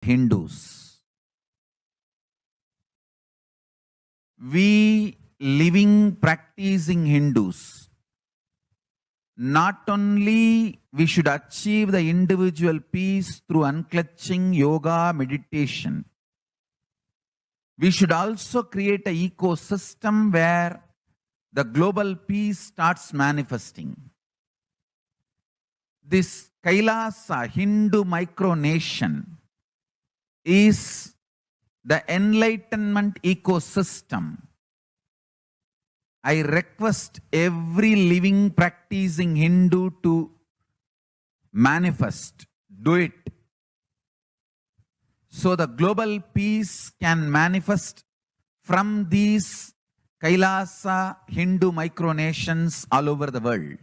Hindus. We living, practicing Hindus, not only we should achieve the individual peace through unclutching yoga, meditation, we should also create an ecosystem where the global peace starts manifesting. This Kailasa Hindu micronation is the enlightenment ecosystem. I request every living, practicing Hindu to manifest, do it. So the global peace can manifest from these Kailasa Hindu micronations all over the world.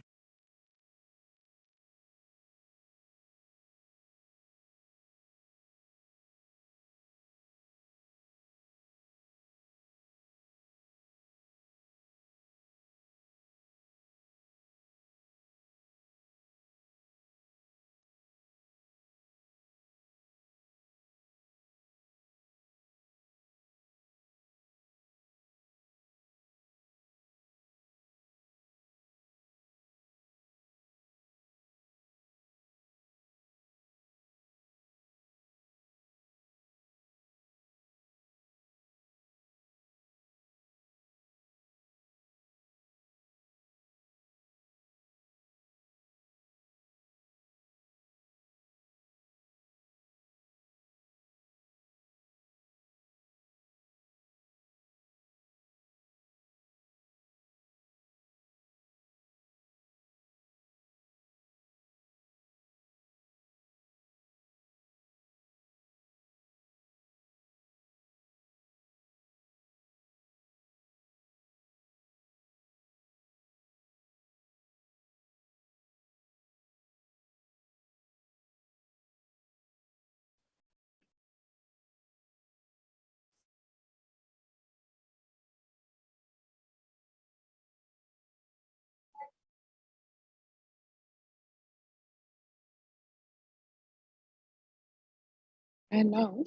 And now,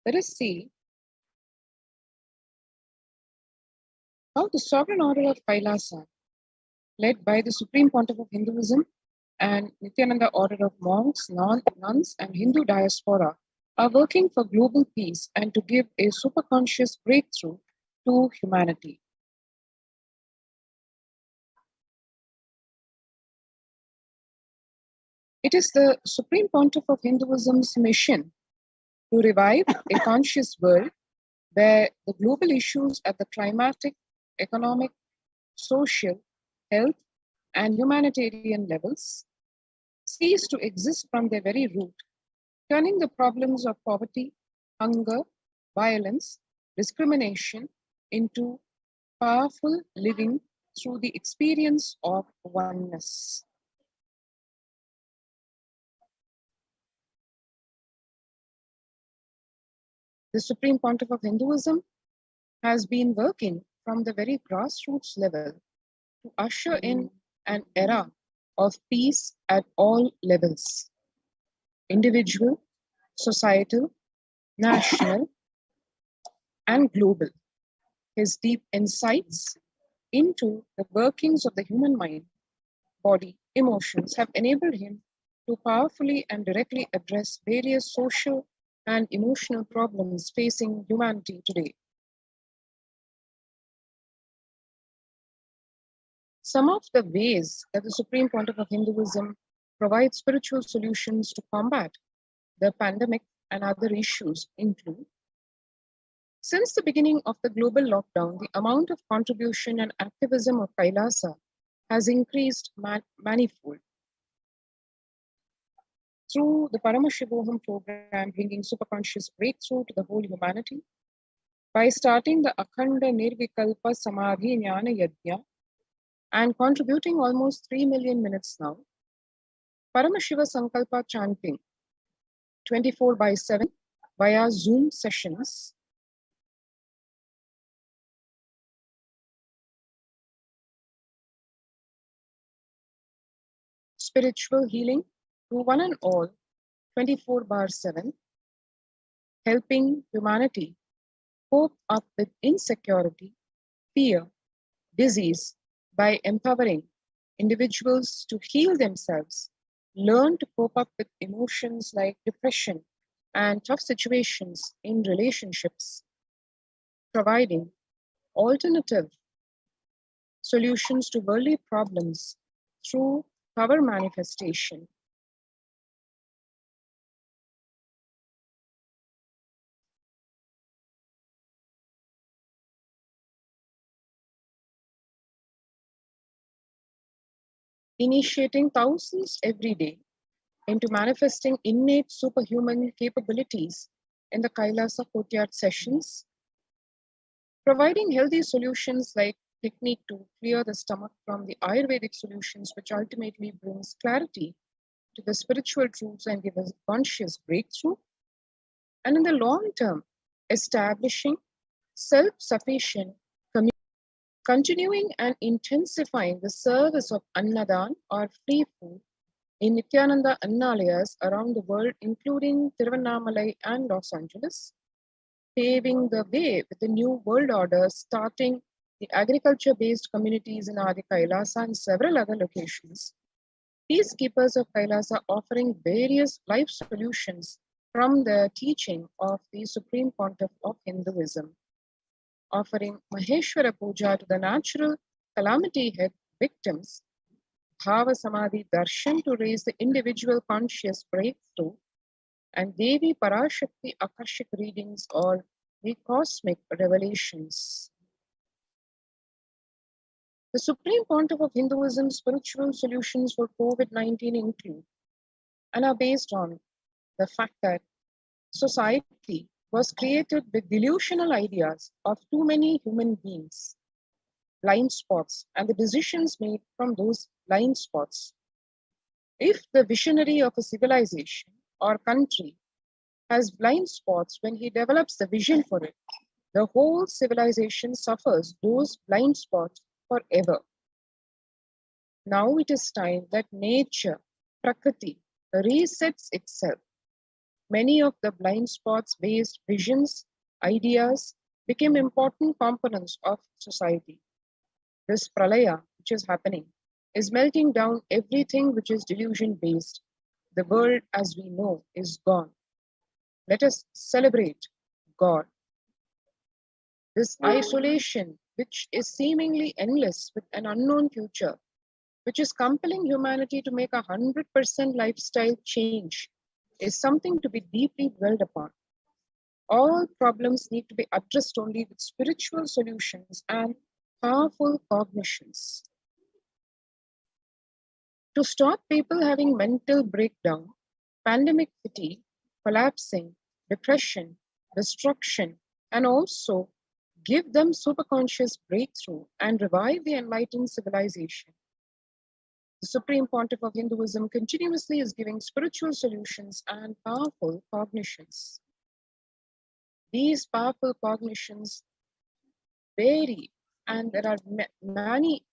let us see how the sovereign order of Kailasa, led by the Supreme Pontiff of Hinduism and Nithyananda order of monks, nuns, and Hindu diaspora, are working for global peace and to give a superconscious breakthrough to humanity. It is the Supreme Pontiff of Hinduism's mission to revive a conscious world where the global issues at the climatic, economic, social, health, and humanitarian levels cease to exist from their very root, turning the problems of poverty, hunger, violence, discrimination into powerful living through the experience of oneness. The Supreme Pontiff of Hinduism has been working from the very grassroots level to usher in an era of peace at all levels: individual, societal, national, and global. His deep insights into the workings of the human mind, body, emotions have enabled him to powerfully and directly address various social and emotional problems facing humanity today. Some of the ways that the Supreme Pontiff of Hinduism provides spiritual solutions to combat the pandemic and other issues include: since the beginning of the global lockdown, the amount of contribution and activism of Kailasa has increased manifold. Through the Paramashivoham program, bringing superconscious breakthrough to the whole humanity, by starting the Akhanda Nirvikalpa Samadhi Jnana Yajna and contributing almost 3 million minutes now, Paramashiva Sankalpa chanting 24/7 via Zoom sessions, spiritual healing to one and all 24/7, helping humanity cope up with insecurity, fear, disease by empowering individuals to heal themselves, learn to cope up with emotions like depression and tough situations in relationships, providing alternative solutions to worldly problems through power manifestation. Initiating thousands every day into manifesting innate superhuman capabilities in the Kailasa Courtyard sessions, providing healthy solutions like technique to clear the stomach from the Ayurvedic solutions, which ultimately brings clarity to the spiritual truths and give us conscious breakthrough. And in the long term, establishing self-sufficient community, continuing and intensifying the service of Annadan or free food in Nithyananda Annalayas around the world, including Tiruvannamalai and Los Angeles, paving the way with the new world order, starting the agriculture-based communities in Adi Kailasa and several other locations. Peacekeepers of Kailasa offering various life solutions from the teaching of the Supreme Pontiff of Hinduism, offering Maheshwara Puja to the natural calamity head victims, Bhava Samadhi Darshan to raise the individual conscious breakthrough, and Devi Parashakti Akashic readings or the cosmic revelations. The Supreme Pontiff of Hinduism's spiritual solutions for COVID-19 include and are based on the fact that society was created with delusional ideas of too many human beings, blind spots, and the decisions made from those blind spots. If the visionary of a civilization or country has blind spots when he develops the vision for it, the whole civilization suffers those blind spots forever. Now it is time that nature, Prakriti, resets itself. Many of the blind spots based visions, ideas became important components of society. This pralaya, which is happening, is melting down everything which is delusion based. The world as we know is gone. Let us celebrate God. This isolation, which is seemingly endless with an unknown future, which is compelling humanity to make 100% lifestyle change, is something to be deeply dwelled upon. All problems need to be addressed only with spiritual solutions and powerful cognitions. To stop people having mental breakdown, pandemic fatigue, collapsing, depression, destruction, and also give them superconscious breakthrough and revive the enlightened civilization. The Supreme Pontiff of Hinduism continuously is giving spiritual solutions and powerful cognitions. These powerful cognitions vary, and there are many.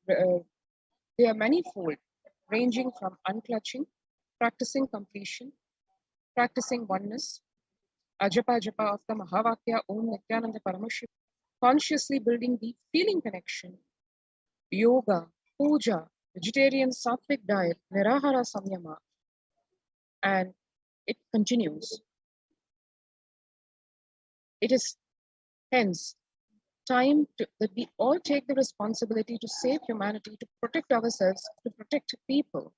They are manifold, ranging from unclutching, practicing completion, practicing oneness, ajapa japa of the Mahavakya Om Nithyananda Paramashivam, consciously building deep feeling connection, yoga, puja, vegetarian sattvic diet, nirahara samyama, and it continues. It is hence time that we all take the responsibility to save humanity, to protect ourselves, to protect people.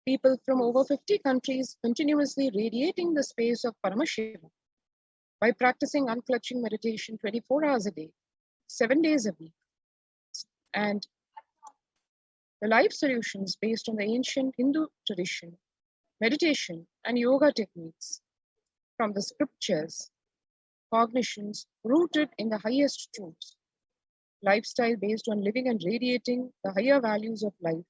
People from over 50 countries continuously radiating the space of Paramashivoham by practicing unclutching meditation 24 hours a day, 7 days a week, and the life solutions based on the ancient Hindu tradition, meditation and yoga techniques from the scriptures, cognitions rooted in the highest truths, lifestyle based on living and radiating the higher values of life,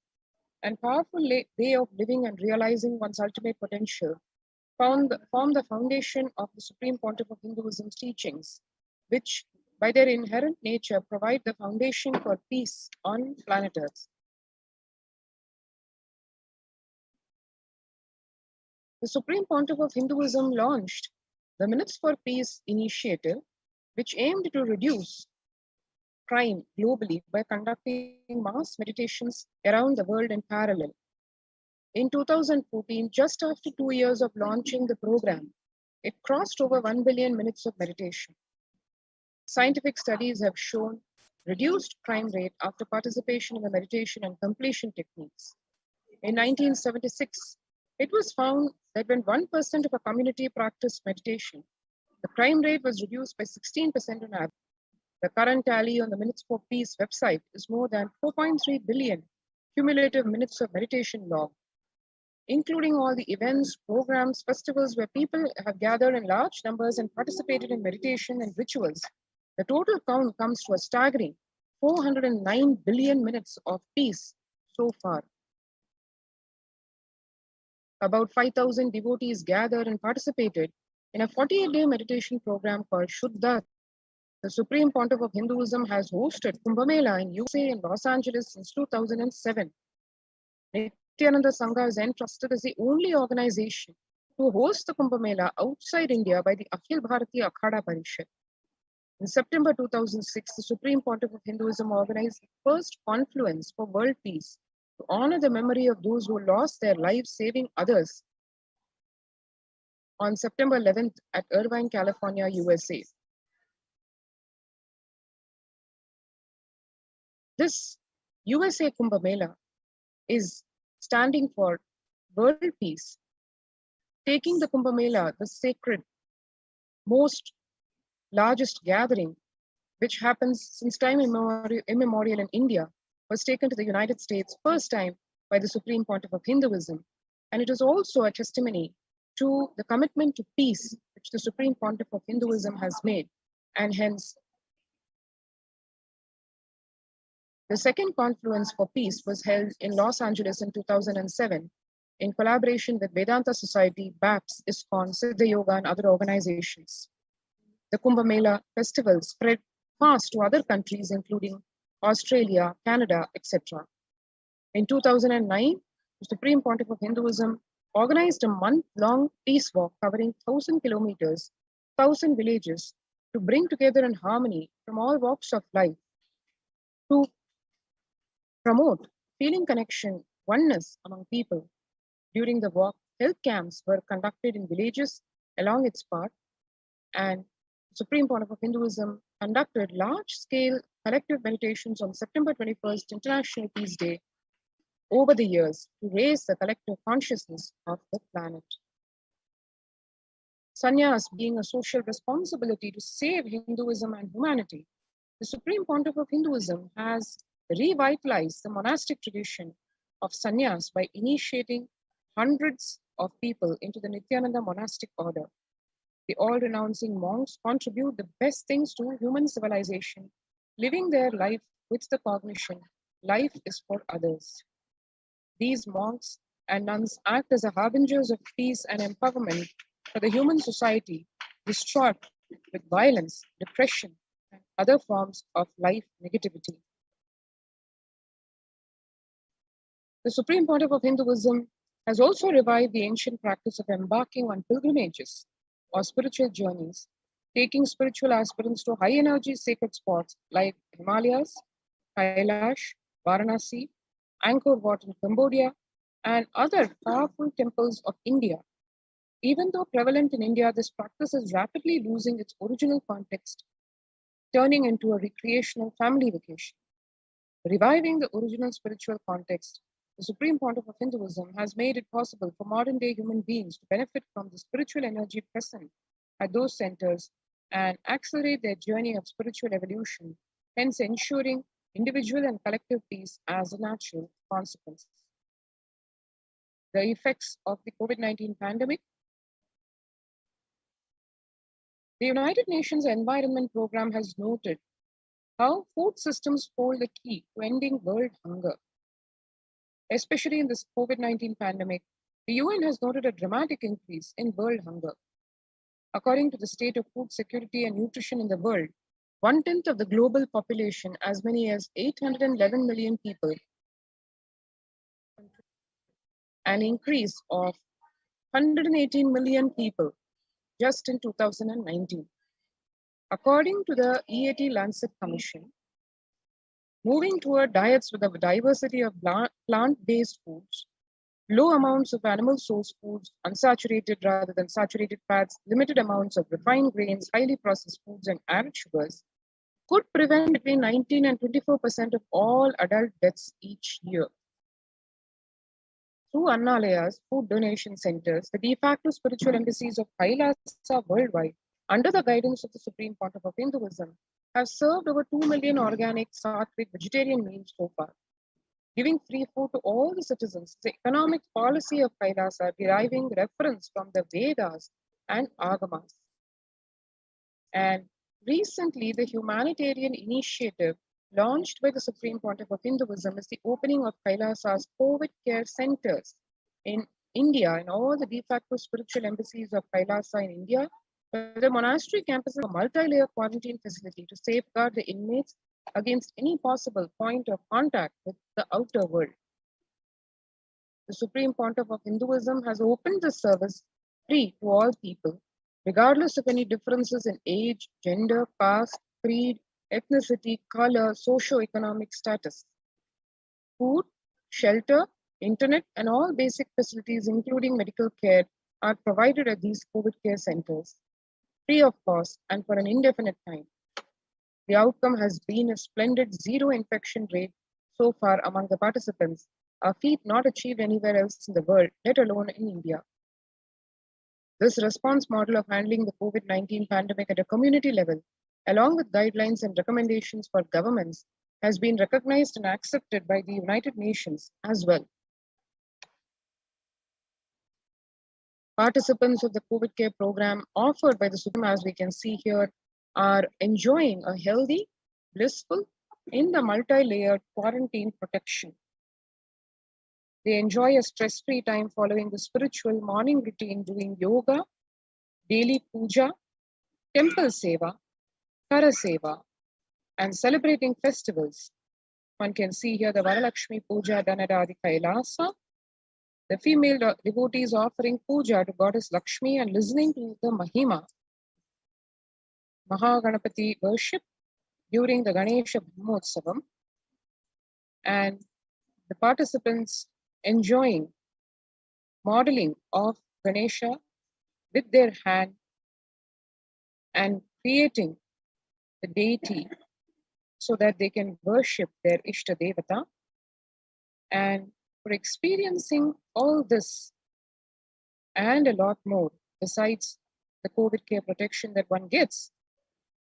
and powerful way of living and realizing one's ultimate potential form the foundation of the Supreme Pontiff of Hinduism's teachings, which by their inherent nature provide the foundation for peace on planet Earth. The Supreme Pontiff of Hinduism launched the Minutes for Peace initiative, which aimed to reduce crime globally by conducting mass meditations around the world in parallel. In 2014, just after 2 years of launching the program, it crossed over 1 billion minutes of meditation. Scientific studies have shown reduced crime rate after participation in the meditation and completion techniques. In 1976, it was found that when 1% of a community practiced meditation, the crime rate was reduced by 16% on average. The current tally on the Minutes for Peace website is more than 4.3 billion cumulative minutes of meditation logged, including all the events, programs, festivals where people have gathered in large numbers and participated in meditation and rituals. The total count comes to a staggering 409 billion minutes of peace so far. About 5,000 devotees gathered and participated in a 48-day meditation program called Shuddha. The Supreme Pontiff of Hinduism has hosted Kumbh Mela in USA and Los Angeles since 2007. Nithyananda Sangha is entrusted as the only organization to host the Kumbh Mela outside India by the Akhil Bharatiya Akhada Parishad. In September 2006, the Supreme Pontiff of Hinduism organized the first confluence for world peace to honor the memory of those who lost their lives saving others on September 11th at Irvine, California, USA. This USA Kumbh Mela is standing for world peace, taking the Kumbh Mela, the sacred, most largest gathering, which happens since time immemorial in India, was taken to the United States first time by the Supreme Pontiff of Hinduism. And it is also a testimony to the commitment to peace which the Supreme Pontiff of Hinduism has made. And hence, the second confluence for peace was held in Los Angeles in 2007 in collaboration with Vedanta Society, BAPS, ISKCON, Siddha Yoga, and other organizations. The Kumbh Mela festival spread fast to other countries, including Australia, Canada, etc. In 2009, the Supreme Pontiff of Hinduism organized a month-long peace walk covering 1,000 kilometers, 1,000 villages, to bring together in harmony from all walks of life, to promote feeling connection, oneness among people. During the walk, health camps were conducted in villages along its path, and Supreme Pontiff of Hinduism conducted large-scale collective meditations on September 21st, International Peace Day, over the years to raise the collective consciousness of the planet. Sannyas being a social responsibility to save Hinduism and humanity, the Supreme Pontiff of Hinduism has revitalized the monastic tradition of sannyas by initiating hundreds of people into the Nithyananda monastic order. The all-renouncing monks contribute the best things to human civilization, living their life with the cognition, life is for others. These monks and nuns act as the harbingers of peace and empowerment for the human society distraught with violence, depression, and other forms of life negativity. The Supreme Pontiff of Hinduism has also revived the ancient practice of embarking on pilgrimages or spiritual journeys, taking spiritual aspirants to high-energy sacred spots like Himalayas, Kailash, Varanasi, Angkor Wat in Cambodia, and other powerful temples of India. Even though prevalent in India, this practice is rapidly losing its original context, turning into a recreational family vacation. Reviving the original spiritual context, the Supreme Pontiff of Hinduism has made it possible for modern-day human beings to benefit from the spiritual energy present at those centers and accelerate their journey of spiritual evolution, hence ensuring individual and collective peace as a natural consequence. The effects of the COVID-19 pandemic. The United Nations Environment Program has noted how food systems hold the key to ending world hunger. Especially in this COVID-19 pandemic, the UN has noted a dramatic increase in world hunger. According to the state of food security and nutrition in the world, 1/10 of the global population, as many as 811 million people, an increase of 118 million people just in 2019. According to the EAT Lancet Commission, moving toward diets with a diversity of plant-based foods, low amounts of animal source foods, unsaturated rather than saturated fats, limited amounts of refined grains, highly processed foods, and added sugars could prevent between 19 and 24% of all adult deaths each year. Through Annalayas, food donation centers, the de facto spiritual embassies of Kailasa worldwide, under the guidance of the Supreme Pontiff of Hinduism, have served over 2 million organic, sattvic, vegetarian meals so far, giving free food to all the citizens. The economic policy of Kailasa deriving reference from the Vedas and Agamas. And recently, the humanitarian initiative launched by the Supreme Pontiff of Hinduism is the opening of Kailasa's COVID care centers in India and all the de facto spiritual embassies of Kailasa in India. The monastery campus is a multi-layer quarantine facility to safeguard the inmates against any possible point of contact with the outer world. The Supreme Pontiff of Hinduism has opened the service free to all people, regardless of any differences in age, gender, caste, creed, ethnicity, color, socio-economic status. Food, shelter, internet, and all basic facilities, including medical care, are provided at these COVID care centers, free of cost and for an indefinite time. The outcome has been a splendid zero infection rate so far among the participants, a feat not achieved anywhere else in the world, let alone in India. This response model of handling the COVID-19 pandemic at a community level, along with guidelines and recommendations for governments, has been recognized and accepted by the United Nations as well. Participants of the COVID care program offered by the Supreme, as we can see here, are enjoying a healthy, blissful, in the multi-layered quarantine protection. They enjoy a stress-free time following the spiritual morning routine, doing yoga, daily puja, temple seva, Kara seva, and celebrating festivals. One can see here the Varalakshmi Puja done at Adi Kailasa, the female devotees offering puja to Goddess Lakshmi and listening to the Mahima, Mahaganapati worship during the Ganesha Brahmotsavam, and the participants enjoying modeling of Ganesha with their hand and creating the deity so that they can worship their Ishta Devata. And for experiencing all this and a lot more besides the COVID care protection that one gets,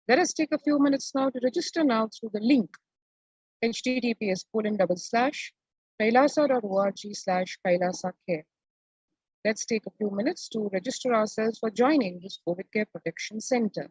let us take a few minutes now to register now through the link https://kailasa.org/kailasacare. Let's take a few minutes to register ourselves for joining this COVID care protection center.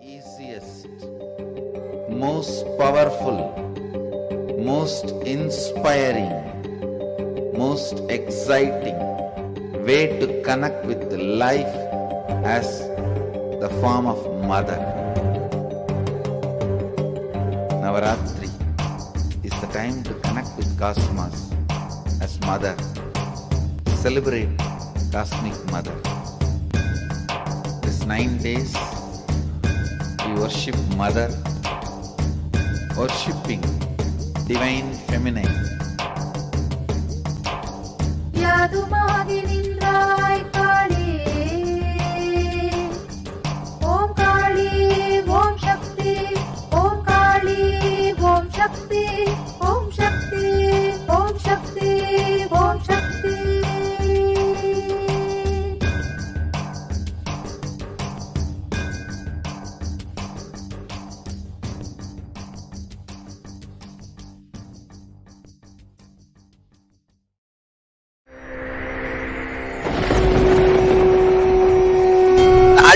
Easiest, most powerful, most inspiring, most exciting way to connect with life as the form of mother. Navaratri is the time to connect with Cosmos as mother. Celebrate Cosmic Mother. This 9 days we worship Mother, worshipping Divine Feminine, அதுமாகி நின்றாய் காளியே. ஓம் காளி ஓம் சக்தி, ஓம் காளி ஓம் சக்தி, ஓம் சக்தி ஓம் சக்தி ஓம் சக்தி.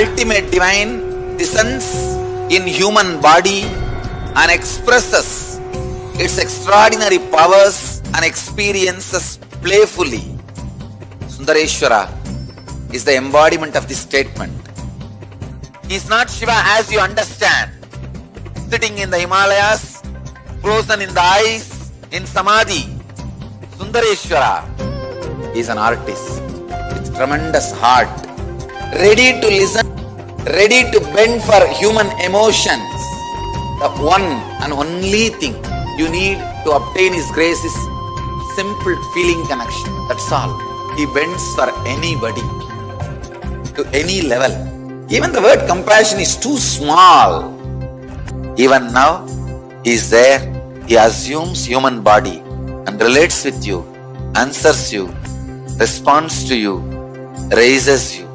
Ultimate divine descends in human body and expresses its extraordinary powers and experiences playfully. Sundareshwara is the embodiment of this statement. He is not Shiva as you understand, sitting in the Himalayas, frozen in the ice, in Samadhi. Sundareshwara is an artist with tremendous heart, ready to listen, ready to bend for human emotions. The one and only thing you need to obtain His grace is simple feeling connection. That's all. He bends for anybody, to any level. Even the word compassion is too small. Even now, He is there. He assumes human body and relates with you, answers you, responds to you, raises you.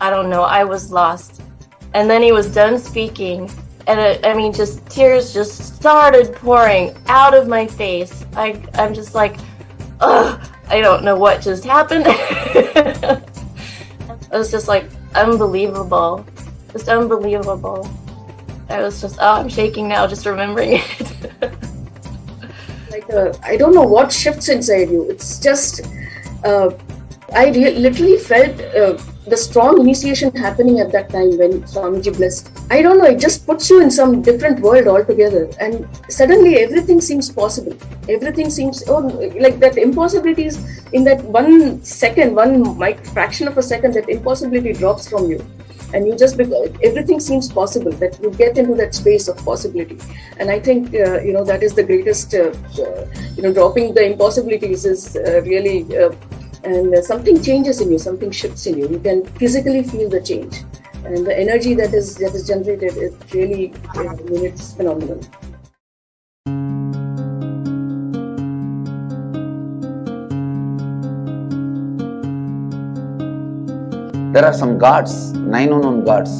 I don't know, I was lost. And then he was done speaking, and just tears just started pouring out of my face. I'm just like, ugh, I don't know what just happened. It was just like unbelievable, just unbelievable. I was just, I'm shaking now just remembering it. I don't know what shifts inside you. It's just, I literally felt the strong initiation happening at that time when Swamiji blessed. I don't know, it just puts you in some different world altogether, and suddenly everything seems possible. Everything seems, like that impossibilities in that 1 second, one fraction of a second, that impossibility drops from you. And you just, everything seems possible, that you get into that space of possibility. And I think, that is the greatest, dropping the impossibilities is really, and something changes in you, something shifts in you. You can physically feel the change. And the energy that is generated, it really, it's phenomenal. There are some gods, 9 unknown gods.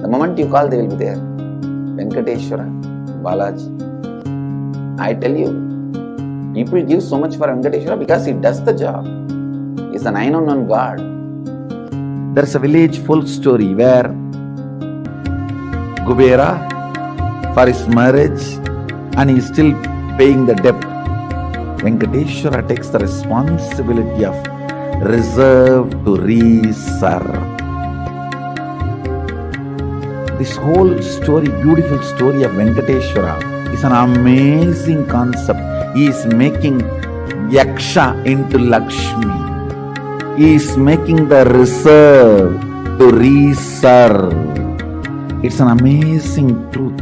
The moment you call, they will be there. Venkateshwara, Balaji. I tell you, people give so much for Venkateshwara because he does the job. He is an 9 unknown god. There is a village full story where Kubera, for his marriage, and he is still paying the debt, Venkateshwara takes the responsibility of reserve to reserve. This whole story, beautiful story of Venkateshwara, is an amazing concept. He is making Yaksha into Lakshmi. He is making the reserve to reserve. It's an amazing truth.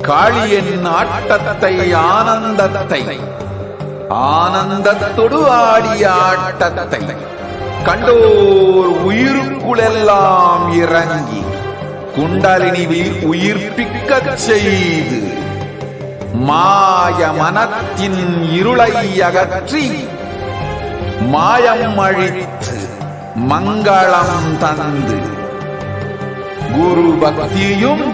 காளியின் ஆட்டத்தை ஆனந்தத்தை ஆனந்தத்தொடு ஆடிய ஆட்டத்தை கண்டோர் உயிருக்குளெல்லாம் இறங்கி குண்டலினிவில் உயிர்ப்பிக்கச் செய்து மாய மனத்தின் இருளை அகற்றி மாயம் அழித்து மங்களம் தந்து குரு பக்தியும்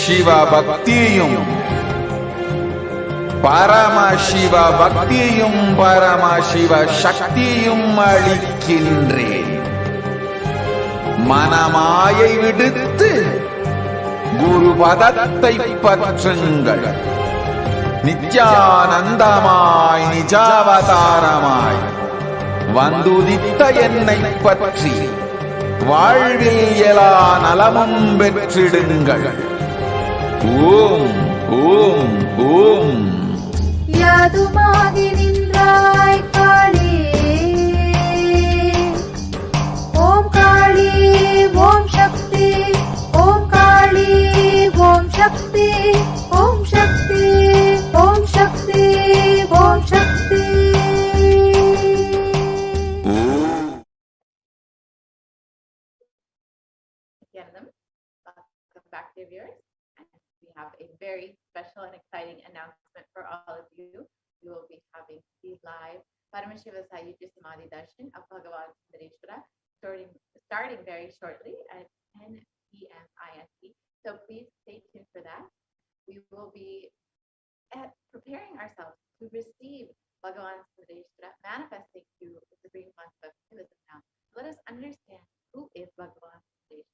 சிவ பக்தியும் பரமசிவ பக்தியும் பரமசிவ சக்தியும் அளிக்கின்றேன். மனமாயை விடுத்து குரு பதத்தை பற்றுங்கள். நித்யானந்தமாய் நிஜாவதாரமாய் வந்துதித்த என்னை பற்றி வாழ்வில் எல்லா நலமும் பெற்றிடுங்கள். ஓம் ஓம் ஓம். யாதுமாகி நின்றாய் காளி, ஓம் காளி ஓம் சக்தி, ஓம் காளி ஓம் சக்தி, ஓம் சக்தி ஓம் சக்தி ஓம் சக்தி. Welcome back to viewers. We have a very special and exciting announcement for all of you. We will be having the live Paramashiva Sayuja Samadhi Darshan of Bhagavan Sundareshwara starting very shortly at 10 p.m. IST. So please stay tuned for that. We will be preparing ourselves to receive Bhagavan Sundareshwara, manifesting through the supreme concept of activism now. Let us understand who is Bhagavan Sundareshwara.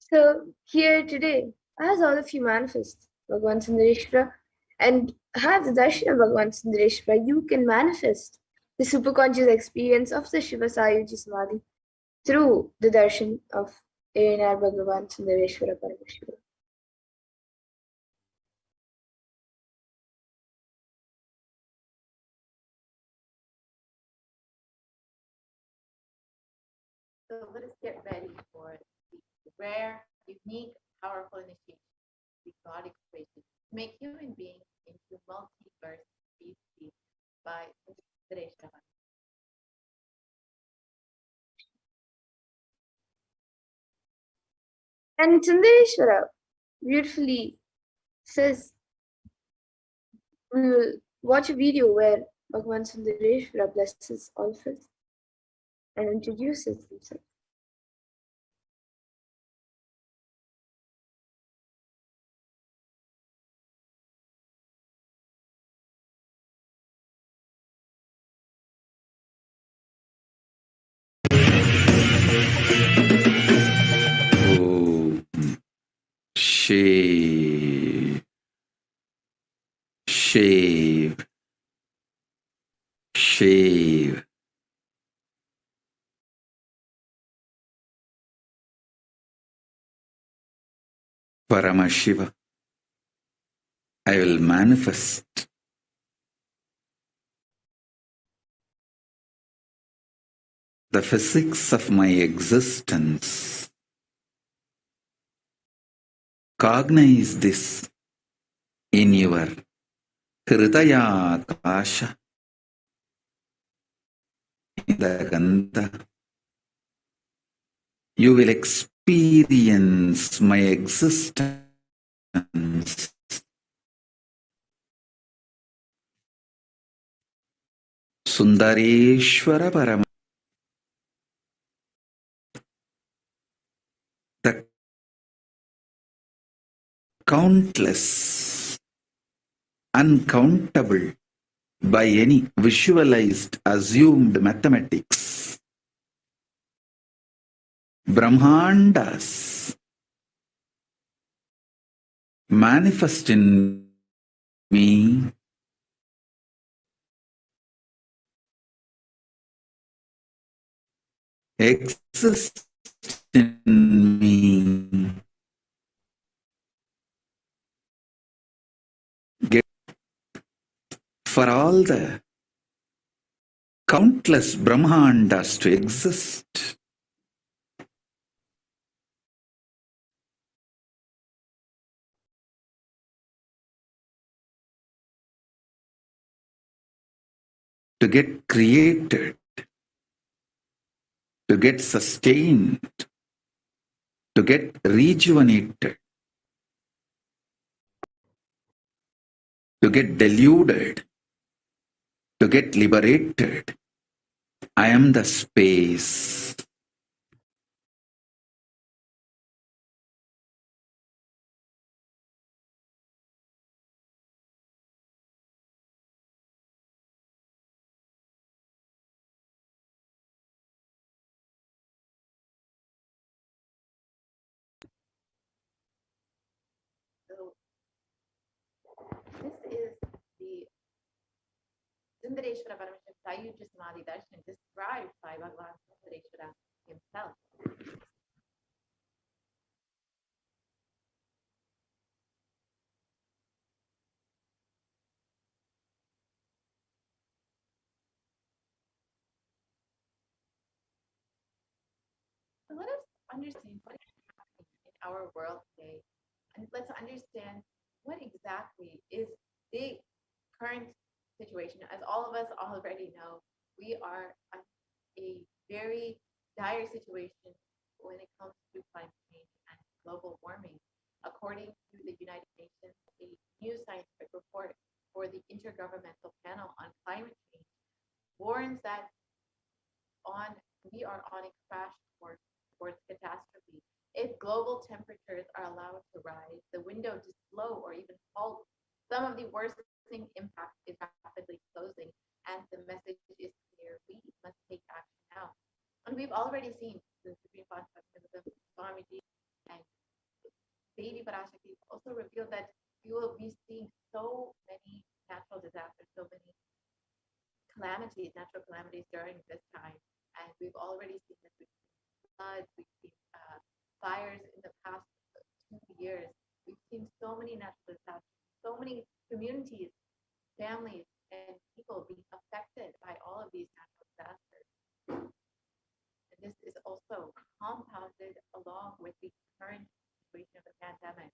So here today, as all of you manifest Bhagavan Sundareshwara and have the darshan of Bhagavan Sundareshwara, you can manifest the superconscious experience of the Shiva Sayuji Samadhi through the darshan of ANR Bhagavan Sundareshwara Paramashivoham. So let us get ready for the rare, unique, powerful initiation, the God equation, to make human beings into multiverse species by Parashakti. And Sundareshwara beautifully says, we will watch a video where Bhagavan Sundareshwara blesses all of us and introduces himself. Shave, shave, shave. Paramashiva, I will manifest the physics of my existence. Cognize this in your Hridaya Akasha, in the Gandha. You will experience my existence. Sundareshwara Param. The countless, uncountable by any visualized, assumed mathematics, Brahmandas manifest in me exist in me. Get for all the countless Brahmandas to exist. To get created, to get sustained, to get rejuvenated, to get deluded, to get liberated. I am the space. So this is the Sundareshwara Paramashivam Sayuja Samadhi Darshan described by Bhagavan Sundareshwara himself. So let us understand what is happening in our world today, and let's understand what exactly is the current situation. As all of us already know, we are in a very dire situation when it comes to climate change and global warming. According to the United Nations, a new scientific report for the Intergovernmental Panel on Climate Change warns that we are on a crash towards catastrophe. If global temperatures are allowed to rise, the window to slow or even halt some of the worsening impact is rapidly closing, and the message is clear: we must take action now. And we've already seen the Supreme Parashakti, Swamiji, and Baby Parashakti also revealed that we will be seeing so many natural disasters, so many natural calamities during this time. And we've already seen that we've seen floods, we've seen fires in the past 2 years. We've seen so many natural disasters, so many communities, families, and people being affected by all of these natural disasters. And this is also compounded along with the current situation of the pandemic.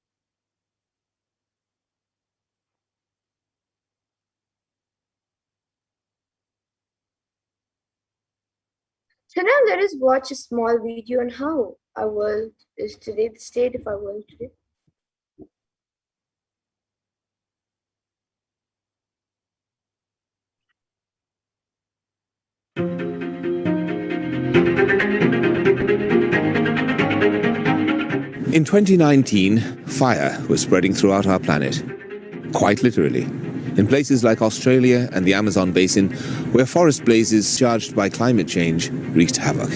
So now let us watch a small video on how our world is today, the state of our world today. In 2019, fire was spreading throughout our planet, quite literally, in places like Australia and the Amazon basin, where forest blazes charged by climate change wreaked havoc.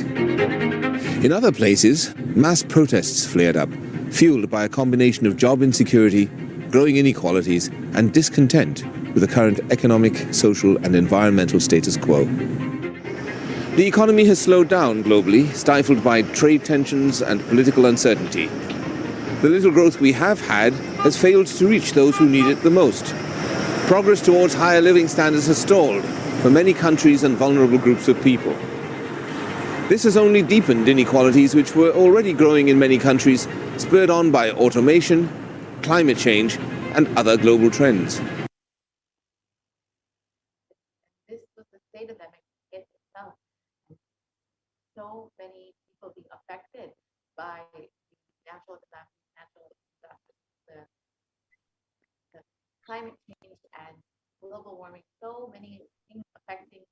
In other places, mass protests flared up, fueled by a combination of job insecurity, growing inequalities, and discontent with the current economic, social, and environmental status quo. The economy has slowed down globally, stifled by trade tensions and political uncertainty. The little growth we have had has failed to reach those who need it the most. Progress towards higher living standards has stalled for many countries and vulnerable groups of people. This has only deepened inequalities which were already growing in many countries, spurred on by automation, climate change, and other global trends. This was the state of the itself. So many people being affected by natural disasters, the climate change and global warming, so many things affecting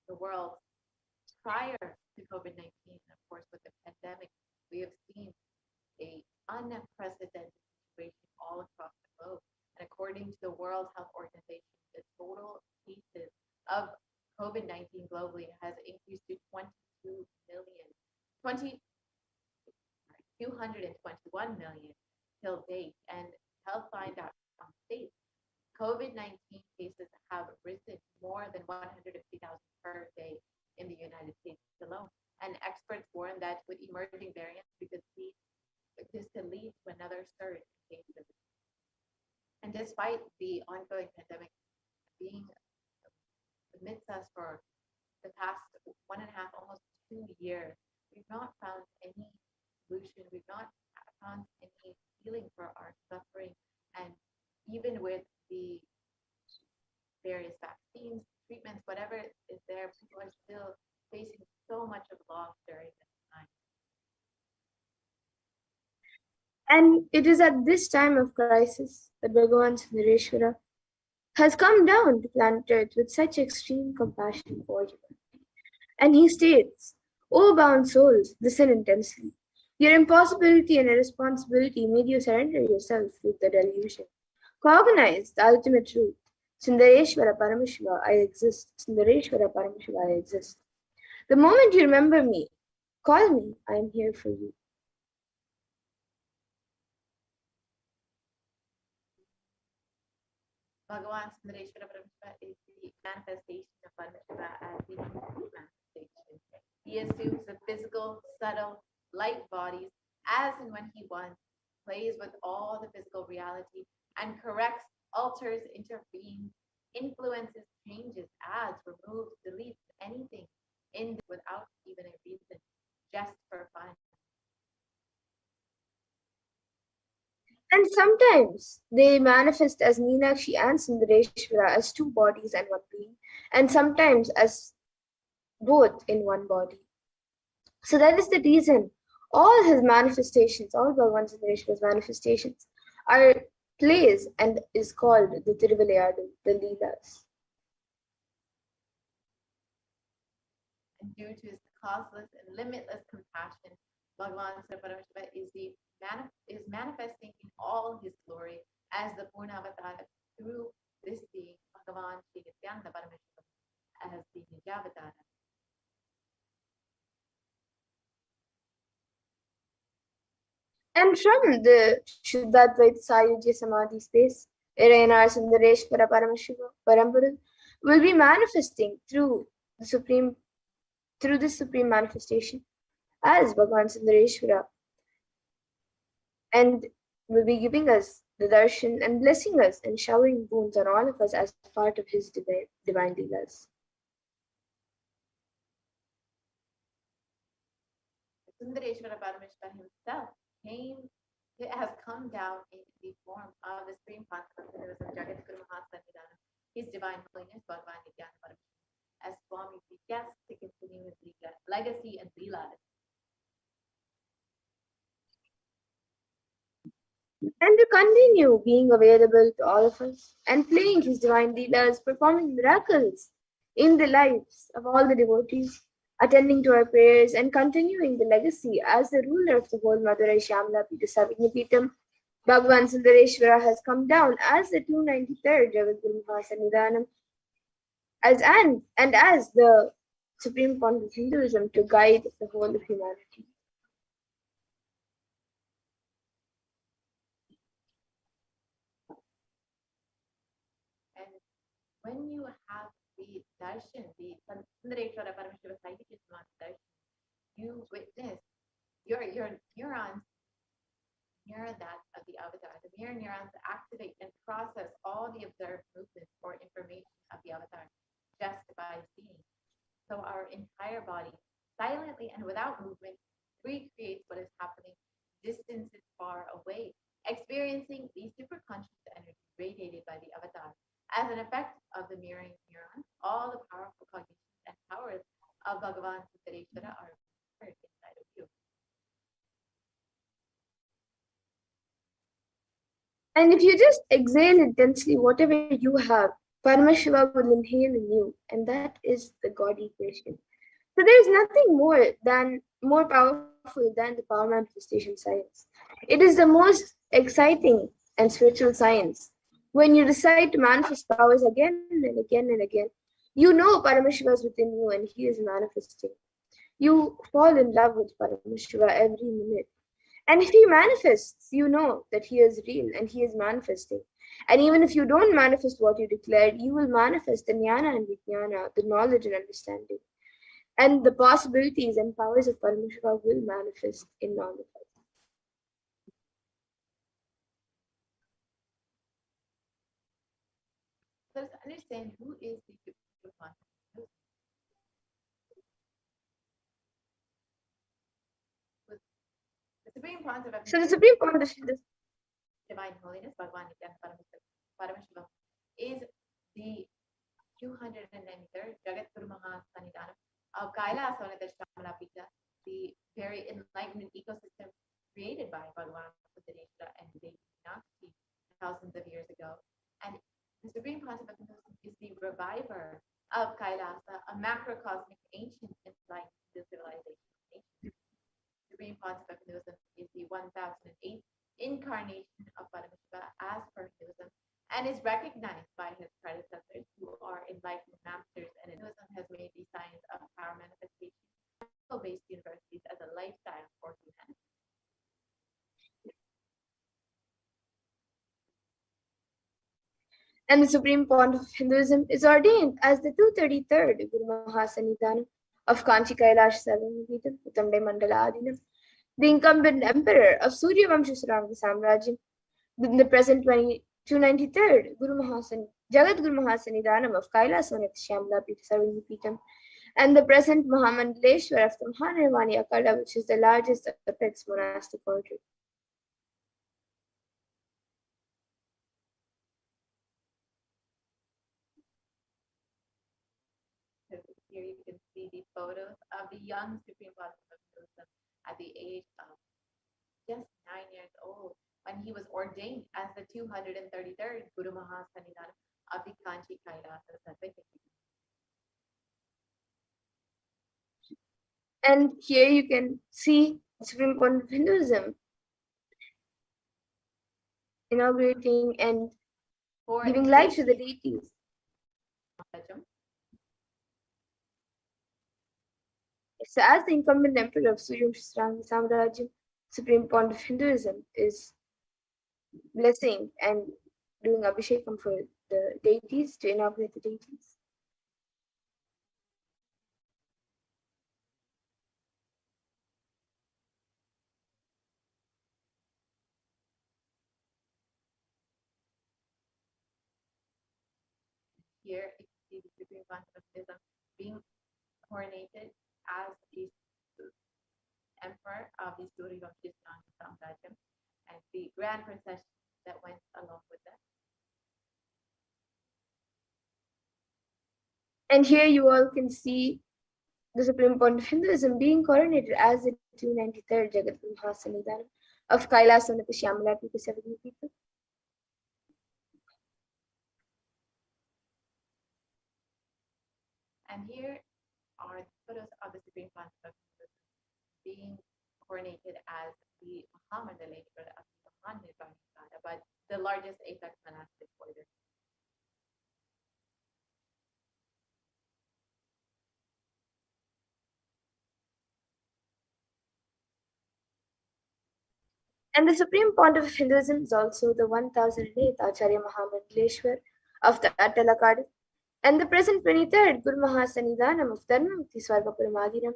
the world. Prior to COVID-19, of course, with the pandemic, we have seen an unprecedented situation all across the globe. And according to the World Health Organization, the total cases of COVID-19 globally has increased to 221 million till date. And Healthline.com states COVID-19 cases have risen more than 150,000 per day in the United States alone. And experts warn that with emerging variants, this could lead to another surge in cases. And despite the ongoing pandemic being amidst us for the past 1.5, almost 2 years, we've not found any solution. We've not found any healing for our suffering. And even with the various vaccines, treatments, whatever is there, people are still facing so much of loss during this time. And it is at this time of crisis that Bhagavan Sundareshwara has come down to planet Earth with such extreme compassion for humanity. And he states, O bound souls, listen intensely. Your impossibility and irresponsibility made you surrender yourself to the delusion. Cognize the ultimate truth. Sundareshwara Paramashiva, I exist. Sundareshwara Paramashiva, I exist. The moment you remember me, call me, I am here for you. Bhagavan Sundareshwara Paramashiva is the manifestation of Paramashiva as the complete manifestation. He assumes the physical, subtle, light bodies as and when he wants, plays with all the physical reality, and corrects, alters, intervenes, influences, changes, adds, removes, deletes anything in without even a reason, just for fun. And sometimes they manifest as Meenakshi and Sundareshwara as two bodies and one being, and sometimes as both in one body. So that is the reason all his manifestations, all Bhagavan Sundareshwara's manifestations, are plays and is called the Tiruvilayadu, the Leelas. And due to his causeless and limitless compassion, Bhagavan Paramashiva is manifesting in all his glory as the Purna Avatar through this being, Bhagavan Shri Nithyananda Paramashivam, as the Nijavatara. And from the Shuddhadvaita Sayujya Samadhi space, Irayanar Sundareshwara Paramashiva Parampura will be manifesting through this supreme manifestation as Bhagavan Sundareshwara, and will be giving us the darshan and blessing us and showering boons on all of us as part of his divine leelas. Sundareshwara Paramashiva himself has come down in the form of the Supreme Constitution of Jagadguru Mahasannidhanam, His Divine Holiness Bhagavan Nithyananda Paramashivam, as Swami begets to continue his legacy and leelas. And to continue being available to all of us and playing his divine leelas, performing miracles in the lives of all the devotees, attending to our prayers and continuing the legacy as the ruler of the whole Madurai Shyamala Pita Savignapitam, Bhagavan Sundareshwara has come down as the 293rd Jagadguru Mahasannidhanam as the supreme fount of Hinduism to guide the whole of humanity. And when you have the darshan, the Sundareshwara Paramashiva Sayujya Samadhi darshan, you witness your neurons mirror that of the avatar. The mirror neurons activate and process all the observed movements or information of the avatar just by seeing. So our entire body, silently and without movement, recreates what is happening distances far away, experiencing the superconscious energy radiated by the avatar. As an effect of the mirroring neurons, all the powerful cognitions and powers of Bhagavan Sundareshwara are heard inside of you. And if you just exhale intensely whatever you have, Paramashiva will inhale in you, and that is the God equation. So there is nothing more powerful than the power manifestation science. It is the most exciting and spiritual science. When you decide to manifest powers again and again and again, you know Paramashiva is within you and he is manifesting. You fall in love with Paramashiva every minute. And if he manifests, you know that he is real and he is manifesting. And even if you don't manifest what you declared, you will manifest the jnana and vijnana, the knowledge and understanding. And the possibilities and powers of Paramashiva will manifest in all of us. Let's understand who is the Supreme Consciousness. concept of So the supreme point of Hinduism, divine holiness, Bhagavan Nithyananda Paramashivam, is the 293rd Jagat Guru Mahasannidhanam of Kailasa on the Shamalapita, the very enlightenment ecosystem created by Bhagavan Buddha and Devi Meenakshi thousands of years ago. And the supreme concept of Hinduism is the reviver of Kailasa, a macrocosmic ancient enlightened civilization. The supreme concept of Hinduism is the 1008th incarnation of Paramashiva as per Hinduism, and is recognized by his predecessors who are enlightened masters. And Hinduism has made the science of power manifestation based universities as a lifestyle for humanity. and the supreme point of Hinduism is ordained as the 233rd Guru Mahasannidhanam of Kanchi Kailash Sarvamapita Uttamde Mandala Adinam, the incumbent emperor of Surya Vamsha Saranga Samrajyam, the present 293rd Jagat Guru Mahasannidhanam of Kailas Vanat Shyamala Pita Sarvamapita, and the present Mahamandaleshwar of the Mahanirvani Akada, which is the largest apex monastic order. Here you can see the photos of the young Supreme Concept of Hinduism at the age of just 9 years old when he was ordained as the 233rd Guru Mahasannidhanam of the Kanchi Kailasa Sarvamapita. And here you can see the supreme point of Hinduism inaugurating and giving life to the deities. So as the incumbent emperor of Surya Vamsha Samrajyam, supreme point of Hinduism is blessing and doing abhishekam for the deities to inaugurate the deities. Here you can see the Supreme Concept of Hinduism being coronated as the emperor of the Surya Vamsha Samrajyam, and the grand procession that went along with that. And here you all can see the supreme point of Hinduism being coronated as the 293rd Jagat Guru Mahasannidhanam of Kailas Vanat Shyamala Pita Sarvamapita. And here are the photos of the Supreme Concept of Hinduism being coronated as the Mahamandaleshwar of the Mahanirvani Akada, but the largest apex monastic order. And the supreme point of Hinduism is also the 1008th Acharya Mahamandaleshwar of the Attalakada, and the present 23rd Guru Mahasannidhanam of Dharmamukti Swargapuram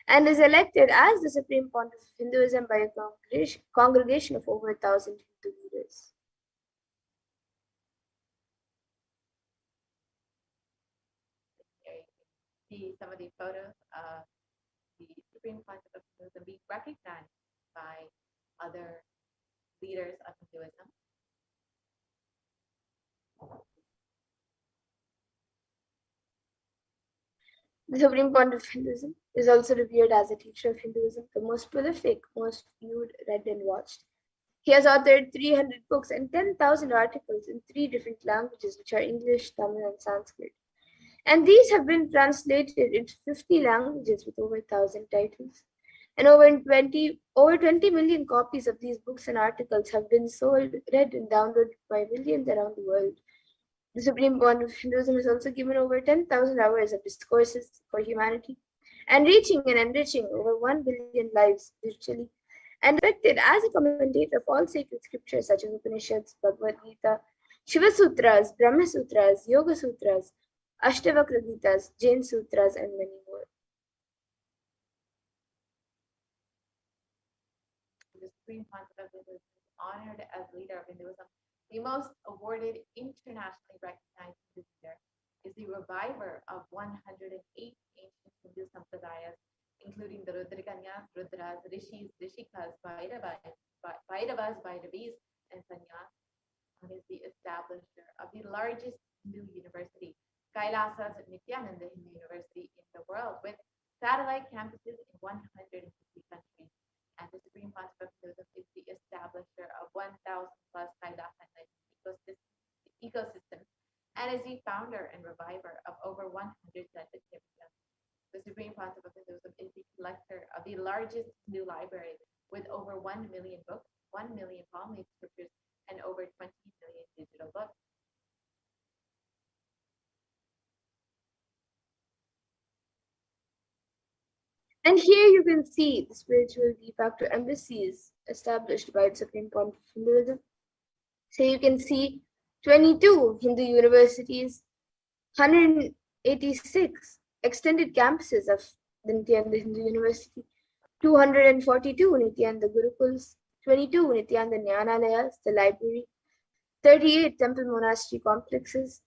and is elected as the supreme point of Hinduism by a congregation of over 1,000 Hindu leaders. Here you can see some of the photos of the Supreme Concept of Hinduism being recognized by other leaders of Hinduism. The supreme point of Hinduism is also revered as a teacher of Hinduism, the most prolific, most viewed, read, and watched. He has authored 300 books and 10,000 articles in 3 different languages, which are English, Tamil, and Sanskrit. And these have been translated into 50 languages with over 1,000 titles. And over 20 million copies of these books and articles have been sold, read, and downloaded by millions around the world. The supreme point of Hinduism has also given over 10,000 hours of discourses for humanity and reaching and enriching over 1 billion lives virtually, and respected as a commentator of all sacred scriptures such as Upanishads, Bhagavad Gita, Shiva Sutras, Brahma Sutras, Yoga Sutras, Ashtavakra Gitas, Jain Sutras, and many more. The Supreme Concept of Hinduism is honored as leader of Hinduism. The most awarded, internationally recognized leader is the reviver of 108 ancient Hindu sampradayas including the Rudrakanyas, Rudras, Rishis, Rishikas, Bhairavas, Bhairavis, and Sanyas, and is the establisher of the largest Hindu university, Kailasa's Nithyananda Hindu University in the world, with satellite campuses in 150 countries. And the Supreme Pontiff of Hinduism is the establisher of 1,000 plus Kailasa ecosystems, and is the founder and reviver of over 100 scented hymns. The Supreme Pontiff of Hinduism is the collector of the largest Hindu library with over 1 million books, 1 million palm leaf scriptures, and over 20 million digital books. And here you can see the spiritual de facto embassies established by the Supreme Pontiff of Hinduism. So you can see 22 Hindu universities, 186 extended campuses of the Nithyananda Hindu University, 242 Nithyananda Gurukuls, 22 Nithyananda Jnanalayas, the library, 38 temple monastery complexes,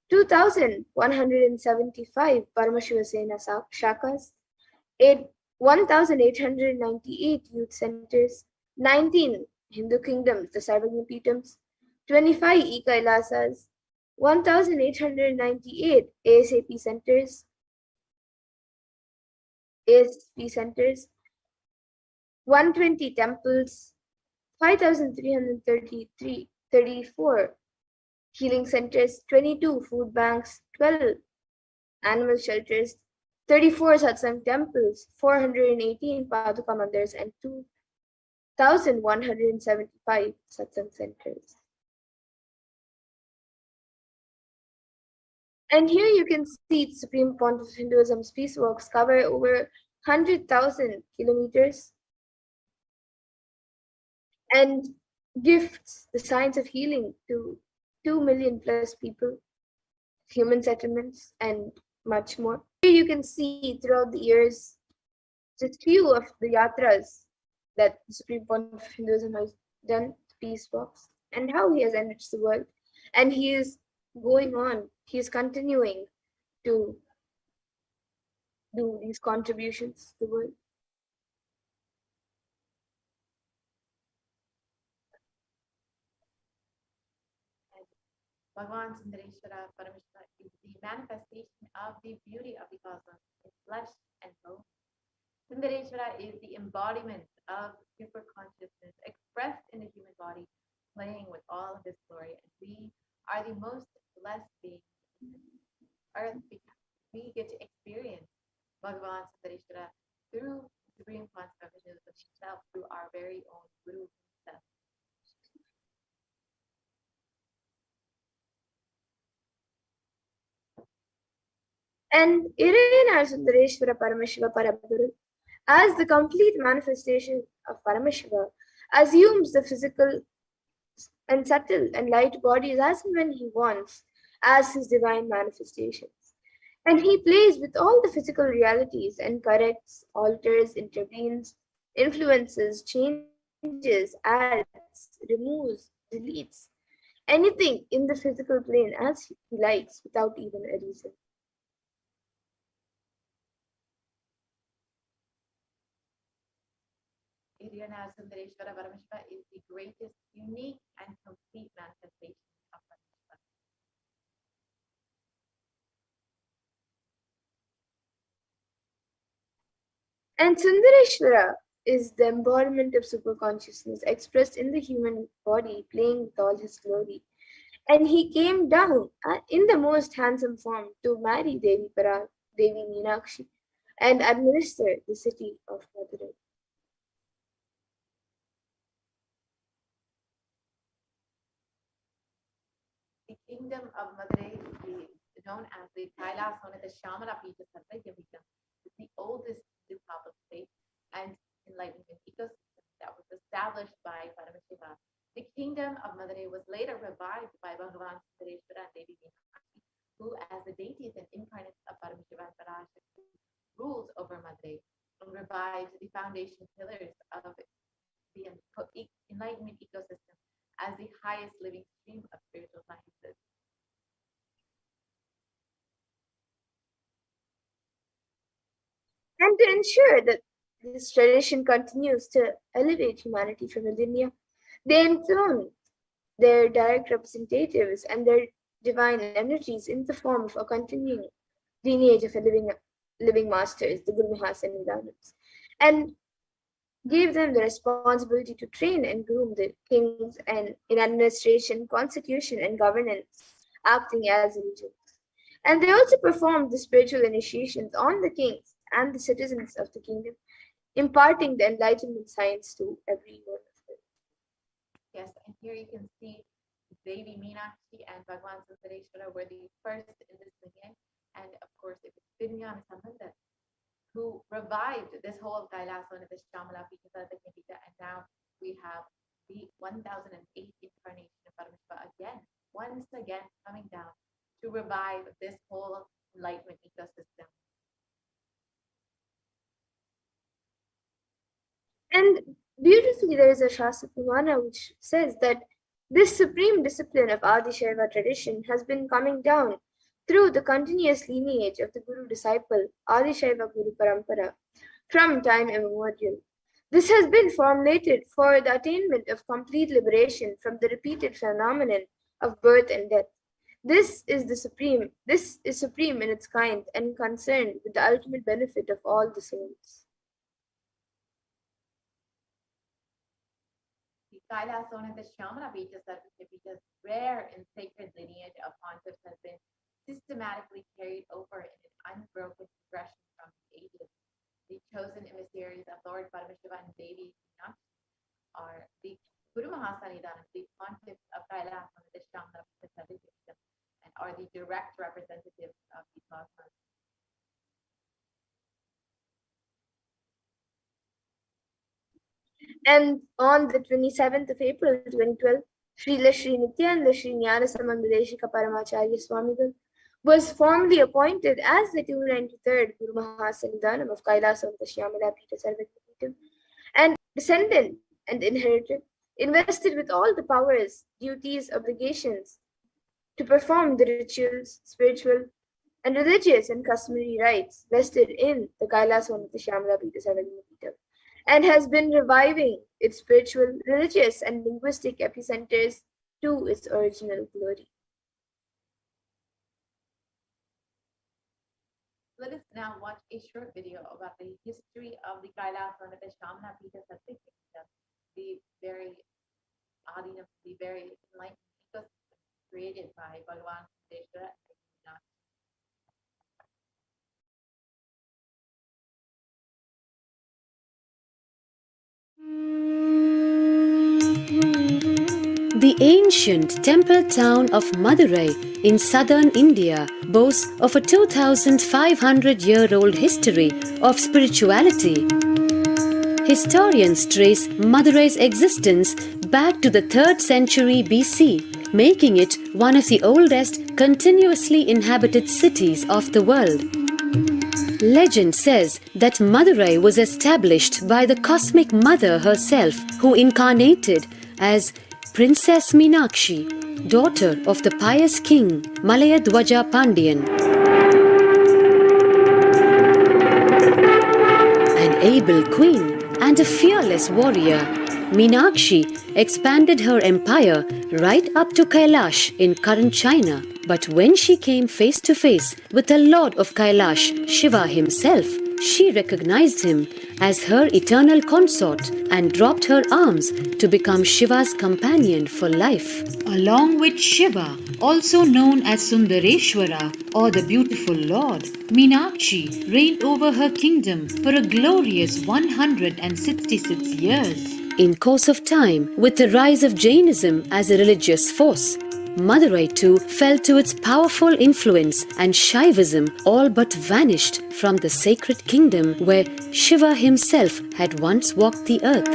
2,175 Paramashivoham shakas, 1,898 youth centers, 19 Hindu kingdoms, the Sarvagna-Peetams, 25 e-Kailasas, 1,898 ASP centers, 120 temples, 5,334 healing centers, 22 food banks, 12 animal shelters, 34 satsang temples, 418 paduka mandirs, and 2,175 satsang centers. And here you can see the Supreme Pontiff of Hinduism's peace walks cover over 100,000 kilometers and gifts the science of healing to 2 million plus people, human settlements, and much more. Here you can see throughout the years just few of the yatras that the Supreme Pontiff of Hinduism has done, peace walks, and how he has enriched the world. And he is going on, he is continuing to do these contributions to the world. Bhagavan Sundareshwara Parameshwara is the manifestation of the beauty of the cosmos in flesh and bone. Sundareshwara is the embodiment of super consciousness expressed in the human body, playing with all of his glory. And we are the most blessed beings on earth because we get to experience Bhagavan Sundareshwara through the Supreme Pontiff of Hinduism himself, through our very own Guru himself. And Irena Sundareshwara Paramashiva Parabhuru, as the complete manifestation of Paramashiva, assumes the physical and subtle and light bodies as and when he wants, as his divine manifestations. And he plays with all the physical realities and corrects, alters, intervenes, influences, changes, adds, removes, deletes anything in the physical plane as he likes without even a reason. Irena Sundareshwara Parameshwara is the greatest, unique, and complete manifestation of Parameshwara. And Sundareshwara is the embodiment of superconsciousness expressed in the human body, playing with all his glory. And he came down in the most handsome form to marry Devi Meenakshi, and administer the city of Madurai. The kingdom of Madurai is known as the Kailas, known as the Shamala Pita Sarvagya. It's the oldest Hindu public state and enlightenment ecosystem that was established by Paramashiva. The kingdom of Madurai was later revived by Bhagavan Sundareshwara and Devi Meenakshi, who, as the deities and incarnates of Paramashiva and Parashakti, rules over Madurai and revives the foundation pillars of the enlightenment ecosystem as the highest living stream of spiritual sciences. And to ensure that this tradition continues to elevate humanity for millennia, they enthrone their direct representatives and their divine energies in the form of a continuing lineage of living masters, the Guru Mahasannidhanams, and gave them the responsibility to train and groom the kings and in administration, constitution, and governance, acting as regents. And they also performed the spiritual initiations on the kings and the citizens of the kingdom, imparting the enlightenment science to every one of them. Yes, and here you can see Devi Meenakshi and Bhagwan Sundareshwara were the first in this lineage. And of course, it was Vinyana Sambandha who revived this whole Kailasana, this Shamala Pita, and now we have the 1008th incarnation of Paramashiva once again coming down to revive this whole enlightenment ecosystem. And beautifully, there is a Shastra Purana which says that this supreme discipline of Adi Shaiva tradition has been coming down through the continuous lineage of the Guru disciple Adi Shaiva Guru Parampara from time immemorial. This has been formulated for the attainment of complete liberation from the repeated phenomenon of birth and death. This is supreme in its kind and concerned with the ultimate benefit of all the souls. The Kailasana, the Shamana Pita, Sarvapita, rare and sacred lineage of pontiffs has been systematically carried over in an unbroken progression from the ages. The chosen emissaries of Lord Paramashiva and Devi Meenakshi are the Guru Mahasannidhanam, the pontiffs of Kailasana, the Shamana Pita, and are the direct representatives of the cosmos. And on the 27th of April 2012, Srila Sri Nithyananda Paramashivam Paramacharya Swamigal was formally appointed as the 293rd Guru Mahasannidhanam of Kailasam Shyamala Pita Sarvagya, and descendant and inherited, invested with all the powers, duties, obligations to perform the rituals, spiritual, and religious and customary rites vested in the Kailasam Shyamala Pita Sarvagya, and has been reviving its spiritual, religious, and linguistic epicenters to its original glory. Let us now watch a short video about the history of the Kailasana, the Shamana Pita Satyakita, the very Adina, the very enlightened ecosystem created by Bhagavan Sundeshwara and The ancient temple town of Madurai in southern India boasts of a 2,500-year-old history of spirituality. Historians trace Madurai's existence back to the 3rd century BC, making it one of the oldest continuously inhabited cities of the world. Legend says that Madurai was established by the cosmic mother herself, who incarnated as Princess Meenakshi, daughter of the pious king Malayadwaja Pandian. An able queen and a fearless warrior, Meenakshi expanded her empire right up to Kailash in current China. But when she came face to face with the Lord of Kailash, Shiva himself, she recognized him as her eternal consort and dropped her arms to become Shiva's companion for life. Along with Shiva, also known as Sundareshwara or the beautiful Lord, Meenakshi reigned over her kingdom for a glorious 166 years. In course of time, with the rise of Jainism as a religious force, Madurai too fell to its powerful influence, and Shaivism all but vanished from the sacred kingdom where Shiva himself had once walked the earth.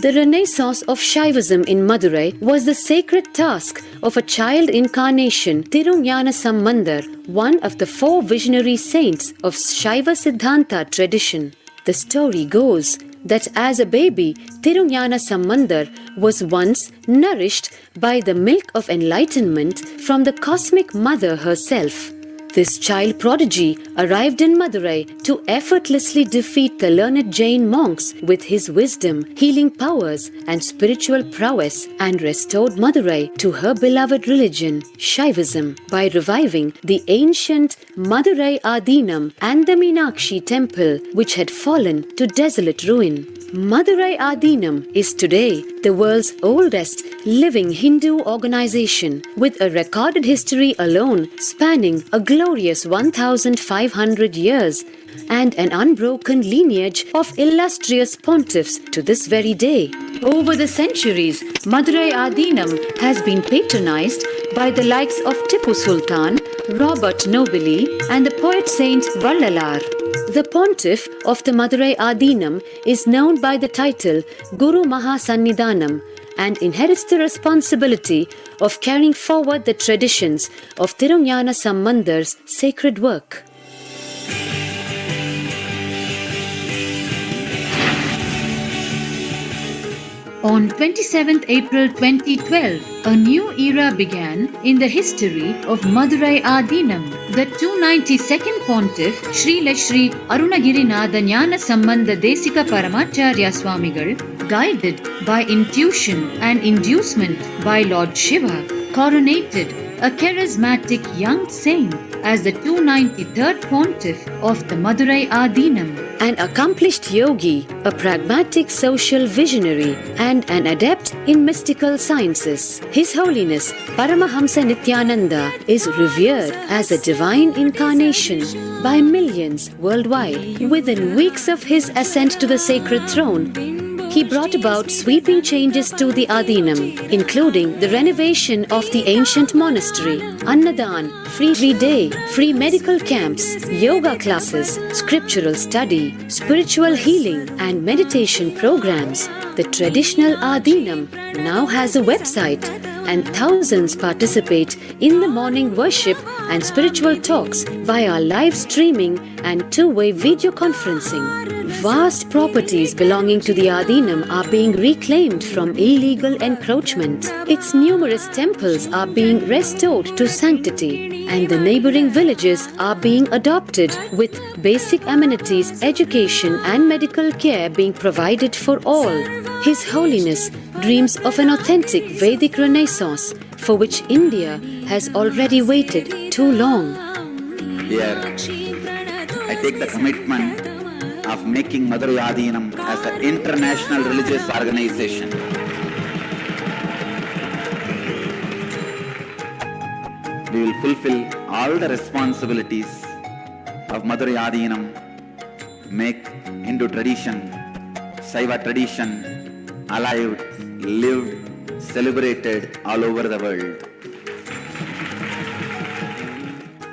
The renaissance of Shaivism in Madurai was the sacred task of a child incarnation, Tirunjana Sambandar, one of the 4 visionary saints of Shaiva Siddhanta tradition. The story goes that as a baby, Tirunjana Sambandar was once nourished by the milk of enlightenment from the cosmic mother herself. This child prodigy arrived in Madurai to effortlessly defeat the learned Jain monks with his wisdom, healing powers, and spiritual prowess, and restored Madurai to her beloved religion, Shaivism, by reviving the ancient Madurai Adinam and the Meenakshi temple, which had fallen to desolate ruin. Madurai Adinam is today the world's oldest living Hindu organization, with a recorded history alone spanning a glorious 1,500 years and an unbroken lineage of illustrious pontiffs to this very day. Over the centuries, Madurai Adinam has been patronized by the likes of Tipu Sultan, Robert Nobili, and the poet saint Vallalar. The pontiff of the Madurai Adinam is known by the title Guru Mahasannidhanam and inherits the responsibility of carrying forward the traditions of Tirunjana Sambandar's sacred work. On 27th April 2012, a new era began in the history of Madurai Adinam. The 292nd Pontiff, Sri Shri Arunagirinatha Jnana Sambandha Desika Paramacharya Swamigal, guided by intuition and inducement by Lord Shiva, coronated a charismatic young saint as the 293rd Pontiff of the Madurai Adinam. An accomplished yogi, a pragmatic social visionary, and an adept in mystical sciences, His Holiness Paramahamsa Nithyananda is revered as a divine incarnation by millions worldwide. Within weeks of his ascent to the sacred throne, he brought about sweeping changes to the Adinam, including the renovation of the ancient monastery, Annadan, free day, free medical camps, yoga classes, scriptural study, spiritual healing, and meditation programs. The traditional Adinam now has a website, and thousands participate in the morning worship and spiritual talks via live streaming and two-way video conferencing. Vast properties belonging to the Adinam are being reclaimed from illegal encroachment. Its numerous temples are being restored to sanctity, and the neighboring villages are being adopted, with basic amenities, education, and medical care being provided for all. His Holiness dreams of an authentic Vedic Renaissance, for which India has already waited too long. Here, I take the commitment of making Madurai Adinam as an international religious organization. We will fulfill all the responsibilities of Madurai Adinam, make Hindu tradition, Saiva tradition alive, lived, celebrated all over the world.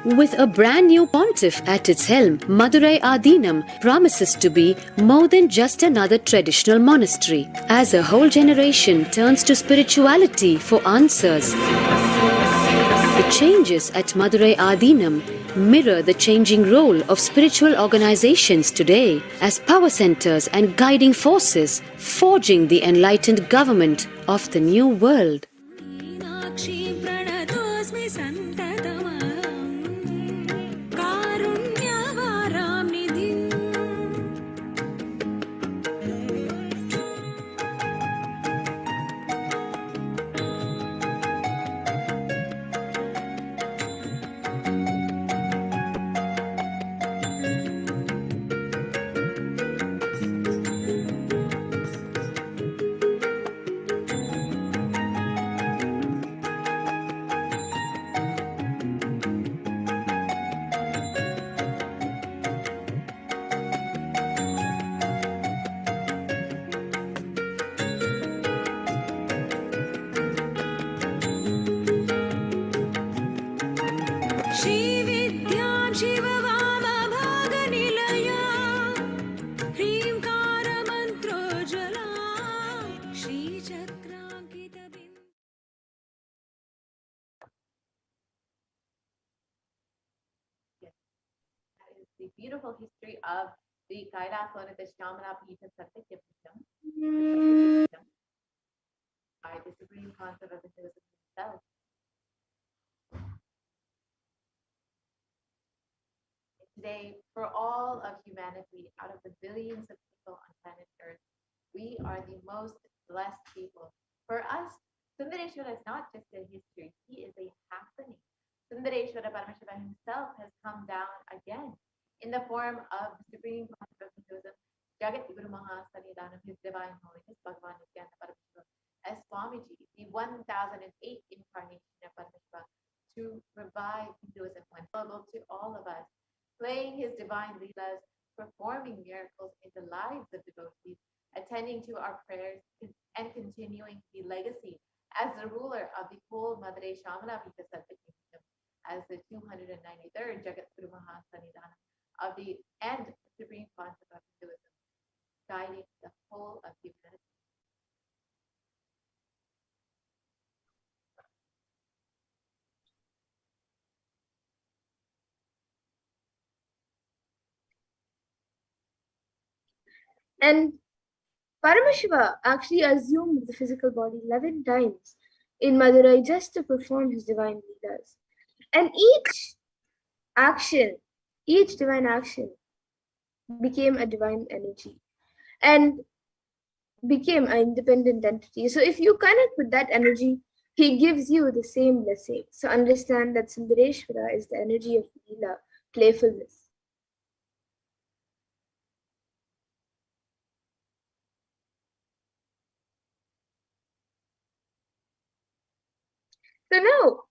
With a brand new pontiff at its helm, Madurai Adinam promises to be more than just another traditional monastery, as a whole generation turns to spirituality for answers. The changes at Madurai Adinam mirror the changing role of spiritual organizations today as power centers and guiding forces, forging the enlightened government of the new world. The beautiful history of the Kailasanatha Shamana Pita Satyapitham by the Supreme Concept of the Hinduism himself. Today, for all of humanity, out of the billions of people on planet Earth, we are the most blessed people. For us, Sundareshwara is not just a history, he is a happening. Sundareshwara Paramashivoham himself has come down again in the form of the Supreme Pontiff of Hinduism, Jagat Guru Mahasannidhanam, His Divine Holiness, Bhagavan Nithyananda Paramashivam, as Swamiji, the 1008th incarnation of Paramashiva, to revive Hinduism when available to all of us, playing his divine leelas, performing miracles in the lives of devotees, attending to our prayers, and continuing the legacy as the ruler of the whole Madre Shamala Vitasata kingdom, as the 293rd Jagat Guru Mahasannidhanam of the and Supreme Pontiff of Hinduism, guiding the whole of humanity. And Paramashiva actually assumed the physical body 11 times in Madurai just to perform his divine leelas. And each divine action became a divine energy and became an independent entity. So if you connect with that energy, he gives you the same blessing. So understand that Sundareshwara is the energy of Leela, playfulness. So now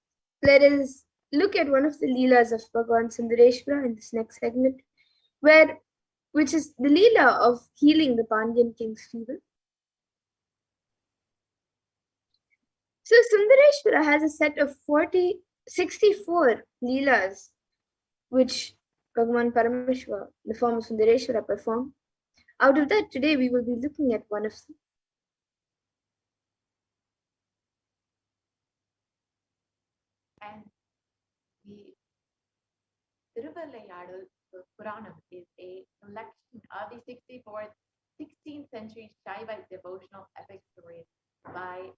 let us look at one of the Leelas of Bhagavan Sundareshwara in this next segment, which is the Leela of healing the Pandyan king's fever. So Sundareshwara has a set of 64 Leelas, which Bhagavan Paramashiva, the form of Sundareshwara, performed. Out of that, today we will be looking at one of them. And the Tiruvallayadal Puranam is a collection of the 16th century Shaiva devotional epic stories by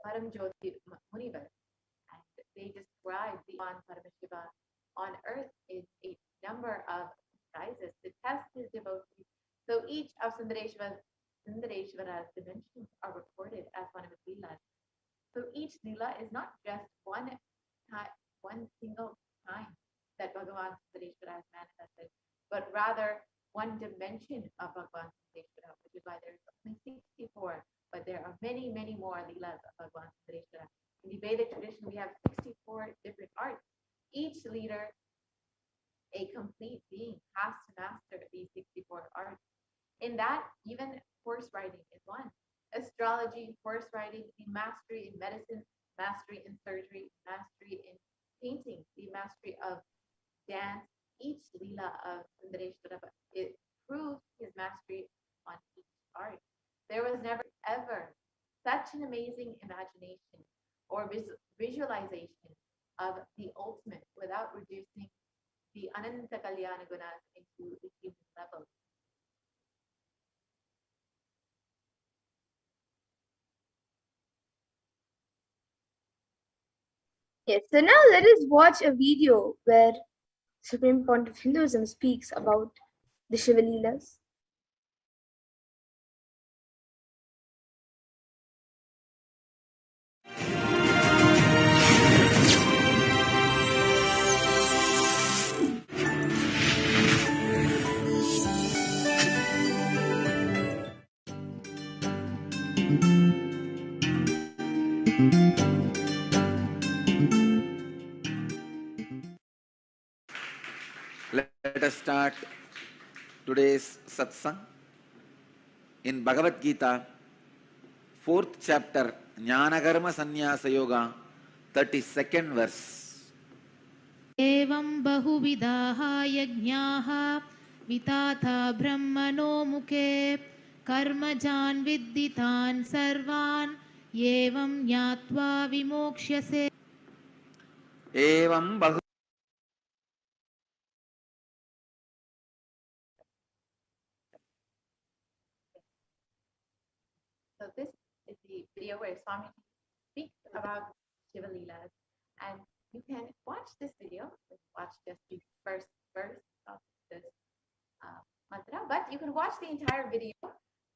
Paramjyoti Munivar. And they describe the Bhagavan Paramashiva on earth in a number of guises to test his devotees. So each of Sundareshwara's dimensions are recorded as one of his leelas. So each leela is not just one single time that Bhagavan Sundareshwara has manifested, but rather one dimension of Bhagavan Sundareshwara, which is why there's only 64, but there are many, many more leelas of Bhagavan Sundareshwara. In the Vedic tradition, we have 64 different arts. Each leader, a complete being, has to master these 64 arts. In that, even horse riding is one. Astrology, horse riding, the mastery in medicine, mastery in surgery, mastery in painting, the mastery of dance. Each leela of Sundareshwara, it proves his mastery on each art. There was never ever such an amazing imagination or visualization of the ultimate without reducing the Ananta Kalyana Gunas into the human level. Yes, so now let us watch a video where Supreme Pontiff of Hinduism speaks about the Shiva Leelas. Let us start today's satsang in Bhagavad Gita, 4th chapter, Jnanakarma Sannyasa Yoga, 32nd verse. एवं बहुविधाः यज्ञाः विताथा ब्रह्मणो मुखे कर्मजान् विद्धितान् सर्वान् एवं ज्ञात्वा विमोक्ष्यसे Evam Bahu. So this is the video where Swami speaks about Shiva Leelas, and you can watch this video, watch just the first verse, can watch the entire video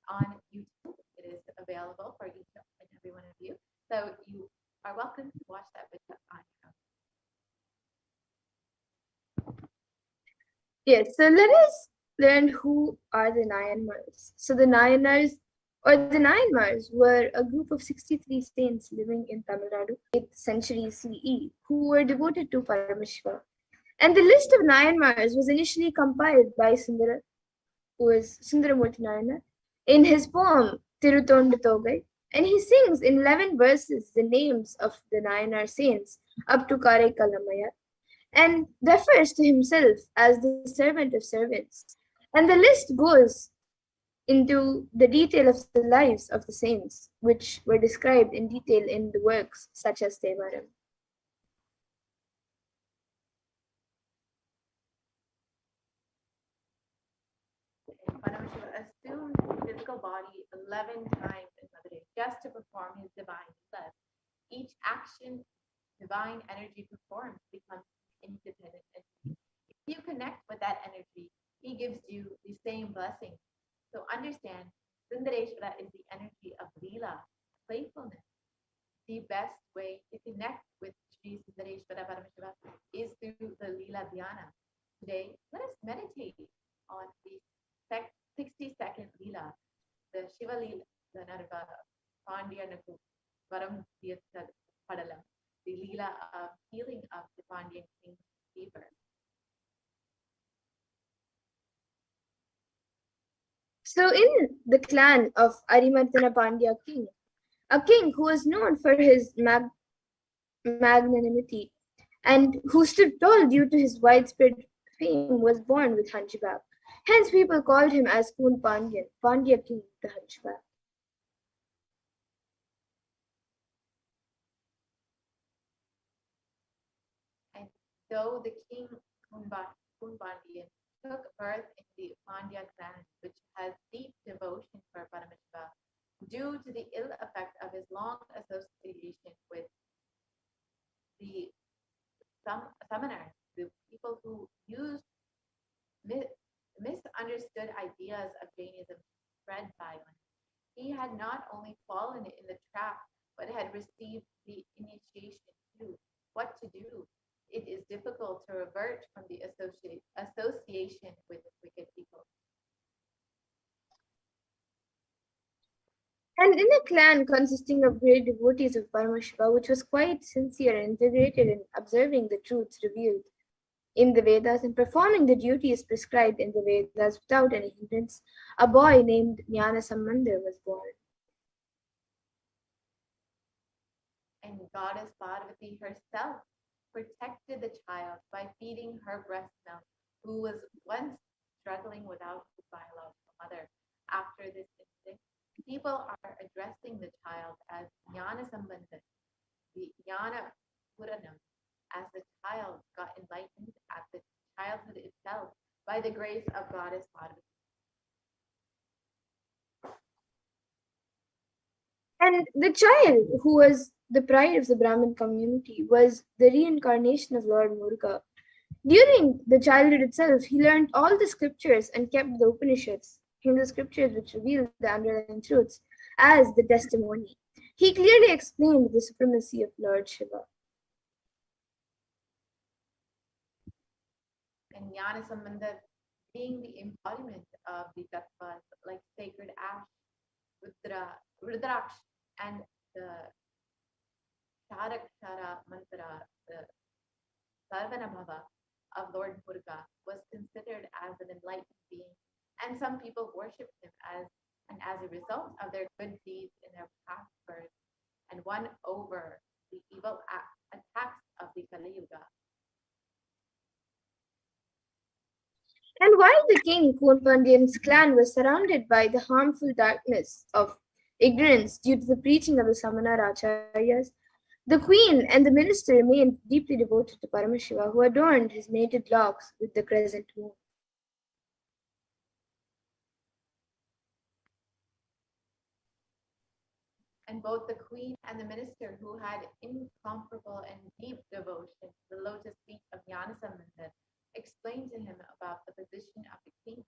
on YouTube. It is available for each and every one of you. So you are welcome to watch that video on your own. Yes, so let us learn who are the Nayanmars. So the Nayanars or the Nayanmars were a group of 63 saints living in Tamil Nadu, 8th century CE, who were devoted to Paramashiva. And the list of Nayanmars was initially compiled by Sundara, who is Sundaramurti Nayanar, in his poem Tirutondu Togai, and he sings in 11 verses the names of the Nayanar saints up to Karekalamayar, and refers to himself as the servant of servants. And the list goes into the detail of the lives of the saints, which were described in detail in the works such as Devaram. Paramashiva assumed physical body 11 times in Mother just to perform his divine love. Each action divine energy performs becomes independent. And if you connect with that energy, he gives you the same blessing. So understand, Sundareshwara is the energy of Leela, playfulness. The best way to connect with Sri Sundareshwara Paramashiva is through the Leela Dhyana. Today, let us meditate on the 60-second Leela, the Shiva Leela, the Narva Pandiyanaku Varam Padalam, the Leela of healing of the Pandyan king's fever. So, in the clan of Arimartana Pandya king, a king who was known for his magnanimity and who stood tall due to his widespread fame, was born with hunchback. Hence, people called him as Kun Pandyan, Pandya king, the hunchback. And though the king Kunbandian took birth in the Pandya clan, which has deep devotion for Paramashiva, due to the ill effect of his long association with the summoners, the people who used misunderstood ideas of Jainism spread violence, he had not only fallen in the trap, but had received the initiation to what to do. It is difficult to revert from the association with wicked people. And in a clan consisting of great devotees of Paramashiva, which was quite sincere and integrated in observing the truths revealed in the Vedas and performing the duties prescribed in the Vedas without any hindrance, a boy named Jnana Sambandha was born. And goddess Parvati herself protected the child by feeding her breast milk, who was once struggling without his biological mother. After this incident, people are addressing the child as Jnana Sambandha, the Jnana Puranam, as the child got enlightened at the childhood itself by the grace of goddess Parvati. And the child, who was the pride of the Brahmin community, was the reincarnation of Lord Muruga. During the childhood itself, he learned all the scriptures and kept the Upanishads, Hindu scriptures which revealed the underlying truths, as the testimony. He clearly explained the supremacy of Lord Shiva. And Jnana Sambandha being the embodiment of the tattvas like sacred ash, Rudraksh, and the Sharakshara mantra, the Sarvana Bhava of Lord Muruga, was considered as an enlightened being, and some people worshipped him as a result of their good deeds in their past births and won over the evil attacks of the Kali Yuga. And while the king Kunpandian's clan was surrounded by the harmful darkness of ignorance due to the preaching of the Samana Acharyas, the queen and the minister remained deeply devoted to Paramashiva, who adorned his native locks with the crescent moon. And both the queen and the minister, who had incomparable and deep devotion to the lotus feet of Jnana Sambandha, explained to him about the position of the king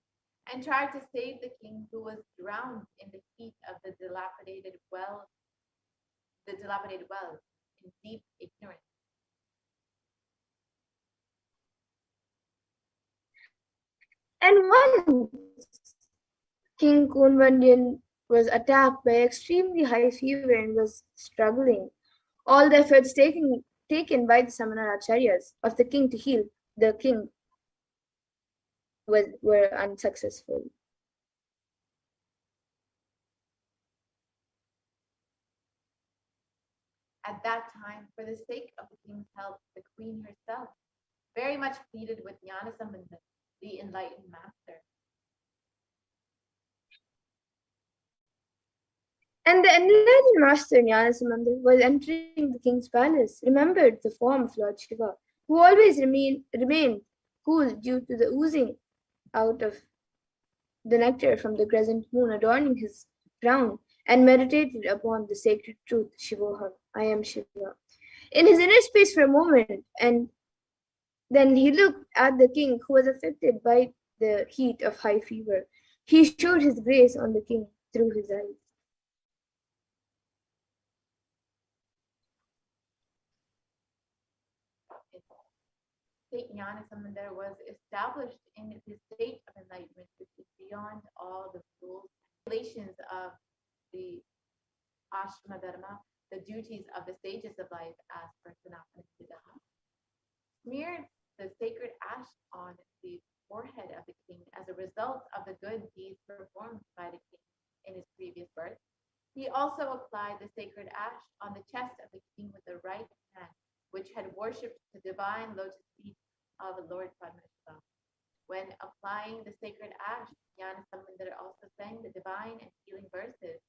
and tried to save the king, who was drowned in the heat of the dilapidated well in deep ignorance. And once King Kunvandian was attacked by extremely high fever and was struggling. All the efforts taken by the Samana acharyas of the king to heal the king were unsuccessful. At that time, for the sake of the king's health, the queen herself very much pleaded with Jnanasambandha, the enlightened master. And the enlightened master Jnanasamandar was entering the king's palace, remembered the form of Lord Shiva, who always remained cool due to the oozing out of the nectar from the crescent moon adorning his crown, and meditated upon the sacred truth, Shivoham, I am Shiva, in his inner space for a moment, and then he looked at the king, who was affected by the heat of high fever. He showed his grace on the king through his eyes. Saint Jnanasambandar was established in the state of enlightenment, which is beyond all the rules and regulations of the ashrama dharma, the duties of the stages of life as per Sanatana Siddha. Smeared the sacred ash on the forehead of the king as a result of the good deeds performed by the king in his previous birth. He also applied the sacred ash on the chest of the king with the right hand, which had worshipped the divine lotus feet of Lord Parashakti. When applying the sacred ash, Jnanasambandar also sang the divine and healing verses.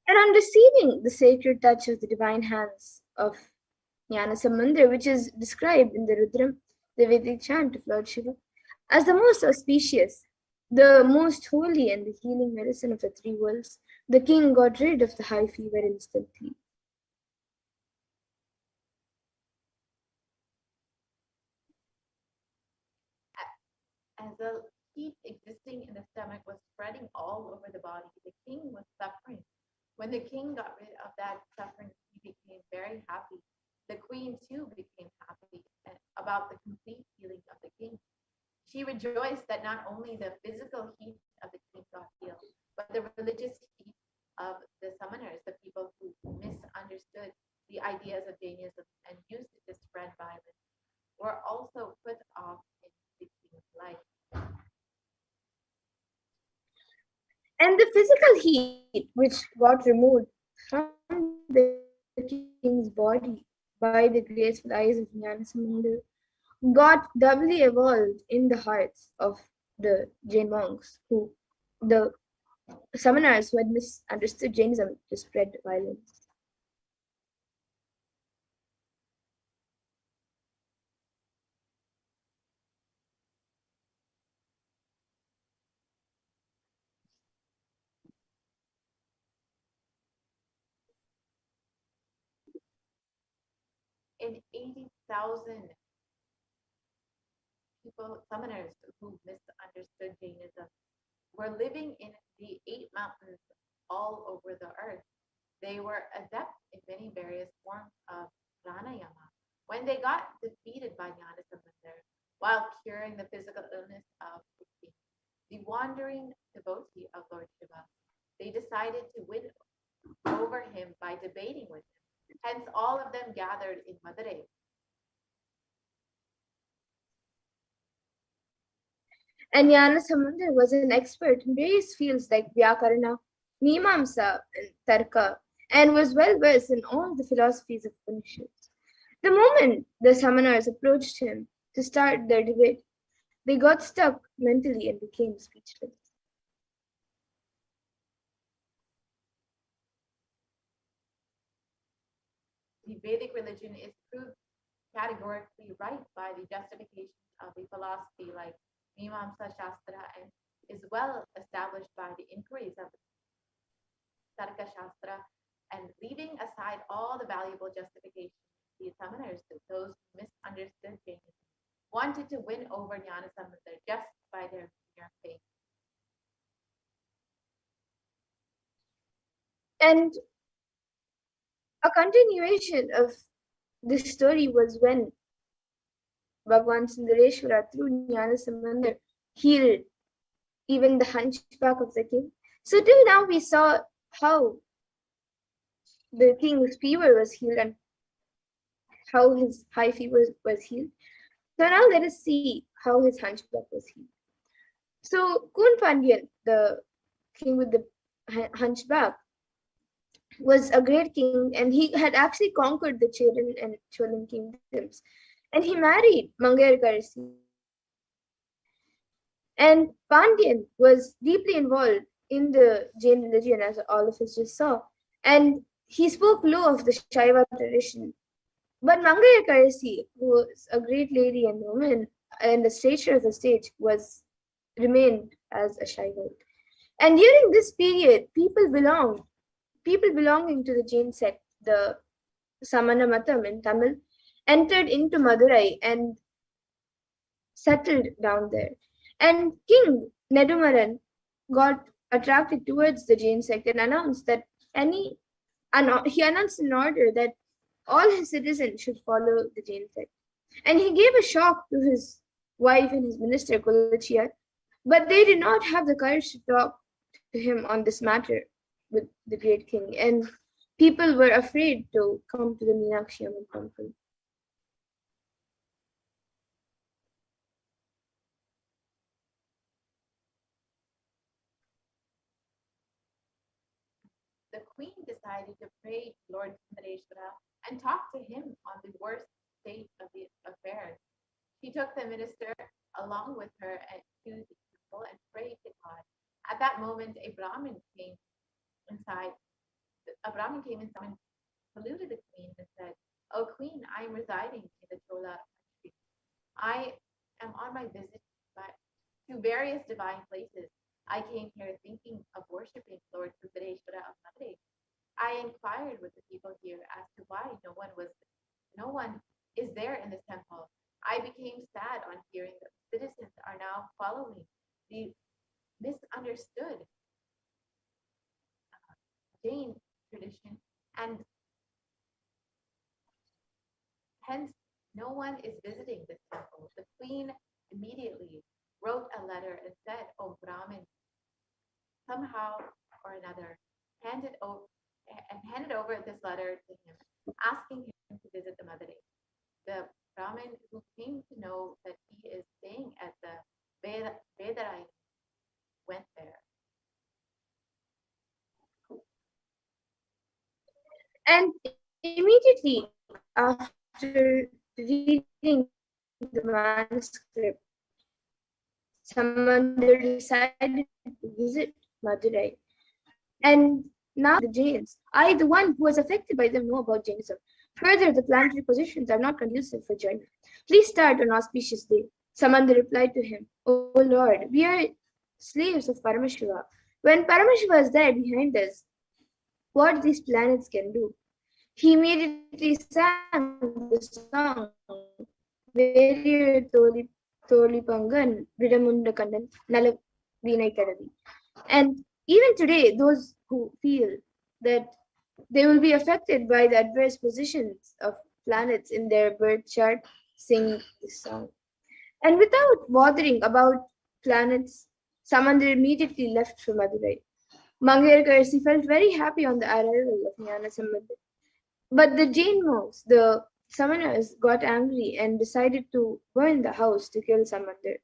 And on receiving the sacred touch of the divine hands of Jnanasamandar, which is described in the Rudram, the Vedic chant of Lord Shiva, as the most auspicious, the most holy and the healing medicine of the three worlds, the king got rid of the high fever instantly. As the heat existing in the stomach was spreading all over the body, the king was suffering. When the king got rid of that suffering, he became very happy. The queen too became happy about the complete healing of the king. She rejoiced that not only the physical heat of the king got healed, but the religious heat of the summoners, the people who misunderstood the ideas of Jainism and used it to spread violence, were also put off in the king's life. And the physical heat, which got removed from the king's body by the graceful eyes of Jnanasamandar, got doubly evolved in the hearts of the Jain monks, the summoners who had misunderstood Jainism to spread violence. In 80,000 people, summoners who misunderstood Jainism, were living in the 8 mountains all over the earth. They were adept in many various forms of pranayama. When they got defeated by Jnanasambandar while curing the physical illness of the king, the wandering devotee of Lord Shiva, they decided to win over him by debating with him. Hence, all of them gathered in Madurai. And Jnanasamandar was an expert in various fields like Vyakarana, Mimamsa, and Tarka, and was well versed in all the philosophies of Upanishads. The moment the summoners approached him to start their debate, they got stuck mentally and became speechless. The Vedic religion is proved categorically right by the justifications of the philosophy like Mimamsa Shastra, and is well established by the inquiries of Tarka Shastra, and leaving aside all the valuable justifications, the the summoners, those who misunderstood Jainism, wanted to win over Jnanasamudra just by their mere faith. And a continuation of this story was when Bhagwan Sundareshwara through Jnanasamudra healed even the hunchback of the king. So till now we saw how the king's fever was healed and how his high fever was healed. So now let us see how his hunchback was healed. So Kun Pandyan, the king with the hunchback, was a great king, and he had actually conquered the Cheran and Cholan kingdoms. And he married Mangayar Karasi. And Pandyan was deeply involved in the Jain religion, as all of us just saw. And he spoke low of the Shaiva tradition. But Mangayar Karasi, who was a great lady and woman, and the stature of the stage, remained as a Shaiva. And during this period, people belonging to the Jain sect, the Samana Matam in Tamil, entered into Madurai and settled down there. And King Nedumaran got attracted towards the Jain sect and announced he announced an order that all his citizens should follow the Jain sect. And he gave a shock to his wife and his minister Kulachiyar, but they did not have the courage to talk to him on this matter with the great king, and people were afraid to come to the Meenakshi Amman temple. The queen decided to pray to Lord Sundareshwara and talk to him on the worst state of the affairs. She took the minister along with her to the temple and prayed to God. At that moment, a Brahmin came inside. A Brahmin came inside and saluted the queen and said, "O queen, I am residing in the Chola country. I am on my visit to various divine places. I came here thinking of worshipping Lord Sundareshwara of Madurai. I inquired with the people here as to why no one is there in this temple. I became sad on hearing that citizens are now following the misunderstood Jain tradition, and hence no one is visiting this temple." The queen immediately wrote a letter and said, "O Brahmin, somehow or another, handed over this letter to him, asking him to visit the Madurai." The Brahmin, who came to know that he is staying at the Vedarai, went there. And immediately after reading the manuscript, Samandar decided to visit Madurai. And now the Jains, I, the one who was affected by them, know about Jainism. Further, the planetary positions are not conducive for journey. Please start on auspicious day. Samandar replied to him, "O Lord, we are slaves of Paramashiva. When Paramashiva is there behind us, what these planets can do?" He immediately sang the song, "Veriyer Toli Pangan, Vidamunda Kandan, Nala Vinay Karavi." And even today, those who feel that they will be affected by the adverse positions of planets in their birth chart sing this song. And without bothering about planets, Samandar immediately left for Madurai. Mangayar Karsi felt very happy on the arrival of Jnana Samandar. But the Jain monks, the summoners, got angry and decided to burn the house to kill Samandar.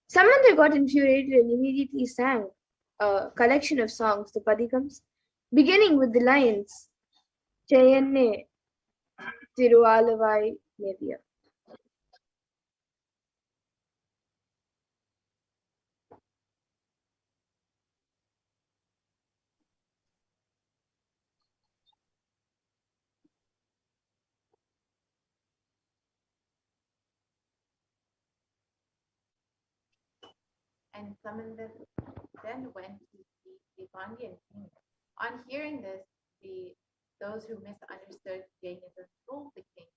Samandar got infuriated and immediately sang a collection of songs, the Padikams, beginning with the lines, "Chayanne Tiruvalavai Nevia." And Samandar then went to see the Pandyan king. On hearing this, those who misunderstood Jainism told the king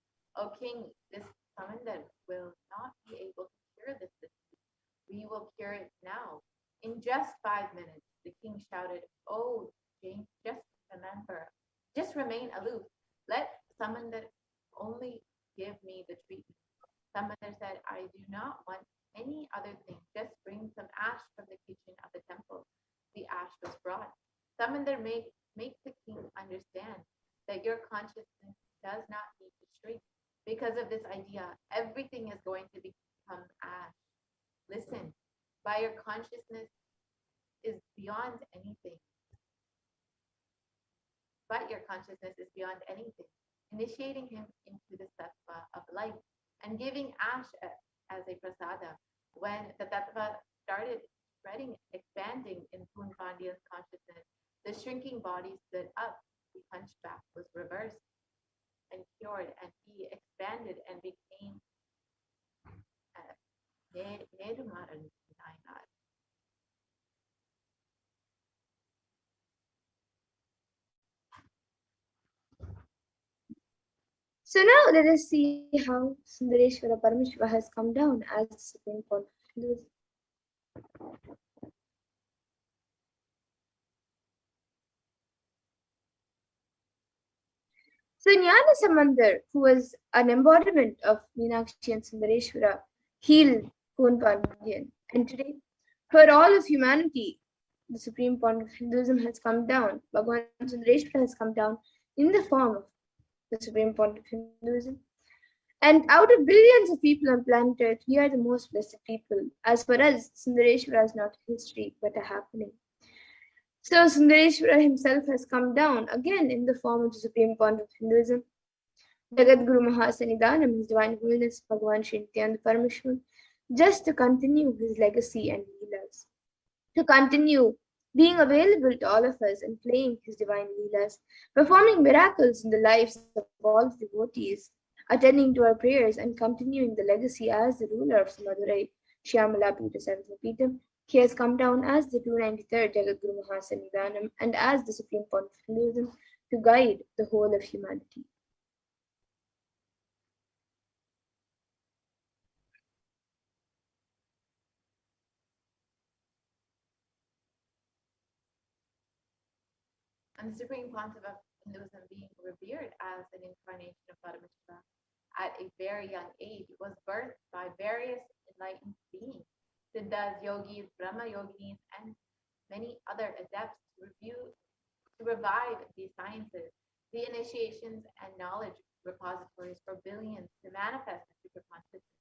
just 5 minutes, the king shouted, "Oh, James, just remain aloof. Let Samandar only give me the treatment." Samandar said, "I do not want any other thing. Just bring some ash from the kitchen of the temple." The ash was brought. Samandar make the king understand that your consciousness does not need to shrink. Because of this idea, everything is going to become ash. Listen, by your consciousness is beyond anything. But your consciousness is beyond anything, initiating him into the tattva of life and giving ash as a prasada. When the tattva started spreading, expanding in Poonpandian's consciousness, the shrinking body stood up, the hunchback was reversed and cured, and he expanded and became Nedumaran Nainar. So now let us see how Sundareshwara Paramashiva has come down as the Supreme Point of Hinduism. So Jnana Samandar, who was an embodiment of Meenakshi and Sundareshwara, healed Poonpandian. And today, for all of humanity, the Supreme Point of Hinduism has come down. Bhagavan Sundareshwara has come down in the form of the Supreme Point of Hinduism. And out of billions of people on planet Earth, we are the most blessed people. As for us, Sundareshwara is not a history, but a happening. So Sundareshwara himself has come down again in the form of the Supreme Point of Hinduism. Jagat Guru Mahasanidanam, His Divine Holiness Bhagavan Sri Nithyananda Paramashivam, just to continue his legacy and leelas, to continue being available to all of us and playing his divine leelas, performing miracles in the lives of all the devotees, attending to our prayers and continuing the legacy as the ruler of Madurai, Shyamala Pita Sarvapeetam. He has come down as the 293rd Jagat Guru Mahasanidanam and as the Supreme Point of Hinduism to guide the whole of humanity. And the Supreme Pontiff of Hinduism, being revered as an incarnation of Paramashiva at a very young age, was birthed by various enlightened beings, Siddhas, yogis, Brahma yoginis, and many other adepts to revive these sciences, the initiations and knowledge repositories for billions to manifest the super consciousness.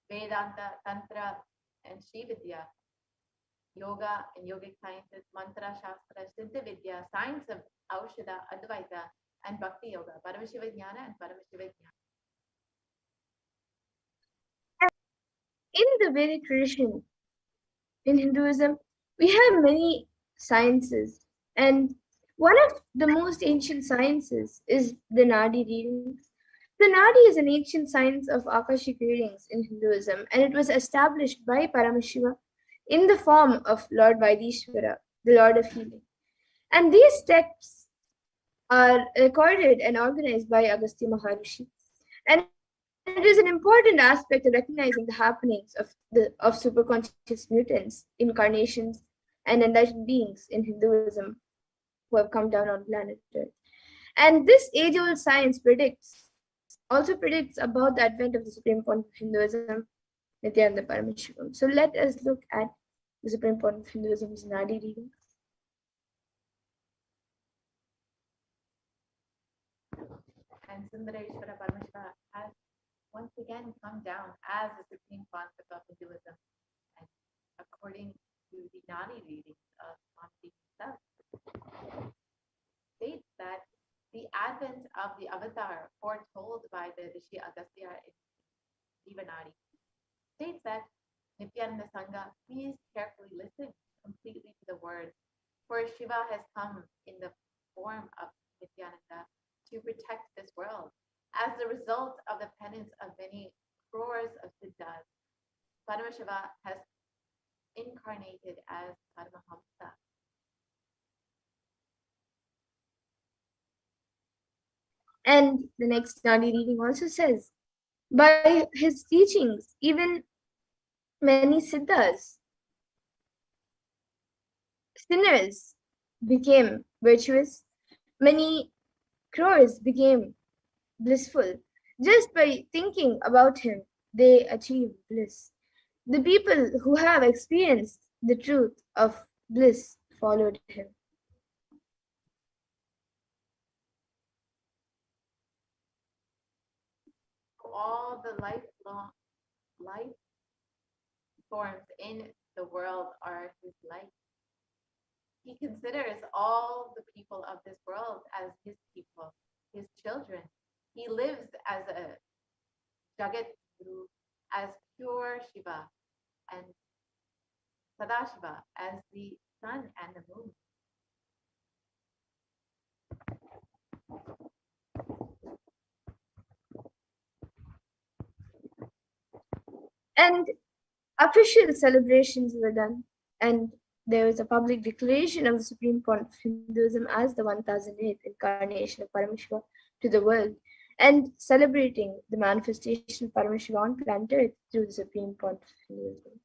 Vedanta, Tantra, and Sri Vidya, yoga and yogic sciences, mantra, shastra, siddha vidya, science of Aushadha, Advaita, and Bhakti Yoga, Paramashiva Jnana and Paramashiva Jnana. In the Vedic tradition, in Hinduism, we have many sciences, and one of the most ancient sciences is the Nadi readings. The Nadi is an ancient science of Akashic readings in Hinduism, and it was established by Paramashiva in the form of Lord Vaidishvara, the Lord of Healing. And these texts are recorded and organized by Agastya Maharishi. And it is an important aspect of recognizing the happenings of superconscious mutants, incarnations, and enlightened beings in Hinduism who have come down on planet Earth. And this age-old science also predicts about the advent of the Supreme Point of Hinduism, Nithyananda Paramashivam. So let us look at the Supreme Point of Hinduism's Nadi readings. And Sundareshwara Paramashiva has once again come down as the Supreme Pontiff of Hinduism. And according to the Nadi readings of Swamiji himself, states that the advent of the avatar foretold by the Rishi Agastya in Jivanadi states that Nityananda Sangha, please carefully listen completely to the words, for Shiva has come in the form of Nityananda to protect this world. As the result of the penance of many crores of siddhas, Paramashiva has incarnated as Paramahamsa. And the next Nadi reading also says, by his teachings, even many siddhas sinners became virtuous. Many crores became blissful. Just by thinking about him, they achieve bliss. The people who have experienced the truth of bliss followed him. All the life forms in the world are his light. He considers all the people of this world as his people, his children. He lives as a Jagat Guru, as pure Shiva, and Sadashiva as the sun and the moon. And official celebrations were done, and there was a public declaration of the Supreme Point of Hinduism as the 1008th incarnation of Paramashiva to the world, and celebrating the manifestation of Paramashiva on planet Earth through the Supreme Point of Hinduism.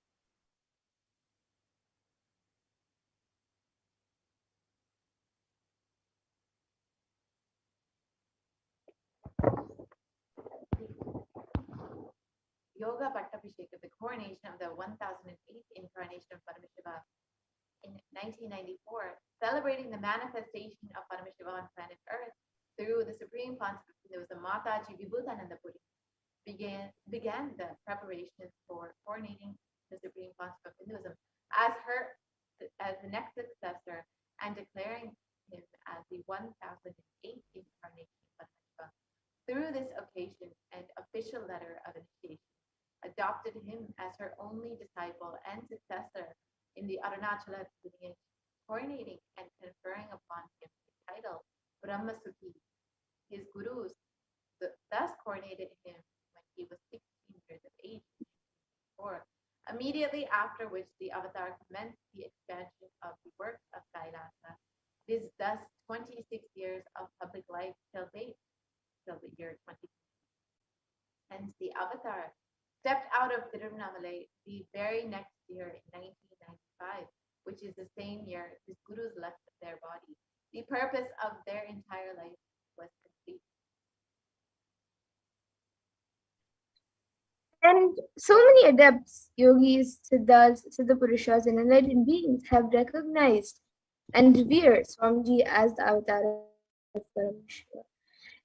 Yoga Pattabhisheka, the coronation of the 1008th incarnation of Paramashiva in 1994, celebrating the manifestation of Paramashiva on planet Earth through the Supreme Pontiff of Hinduism, Mataji Vibhutananda Puri, began the preparations for coronating the Supreme Pontiff of Hinduism as the next successor and declaring him as the 1008th incarnation of Paramashiva. Through this occasion and official letter of initiation, adopted him as her only disciple and successor in the Arunachala lineage, coronating and conferring upon him the title Brahmasukhi. His gurus thus coronated him when he was 16 years of age, immediately after which the avatar commenced the expansion of the works of Kailasa. It is thus 26 years of public life till date, till the year 2020. Hence, the avatar stepped out of Tiruvannamalai the very next year in 1995, which is the same year his gurus left their body. The purpose of their entire life was complete. And so many adepts, yogis, siddhas, siddhapurushas, and enlightened beings have recognized and revered Swamiji as the avatar of Paramashiva.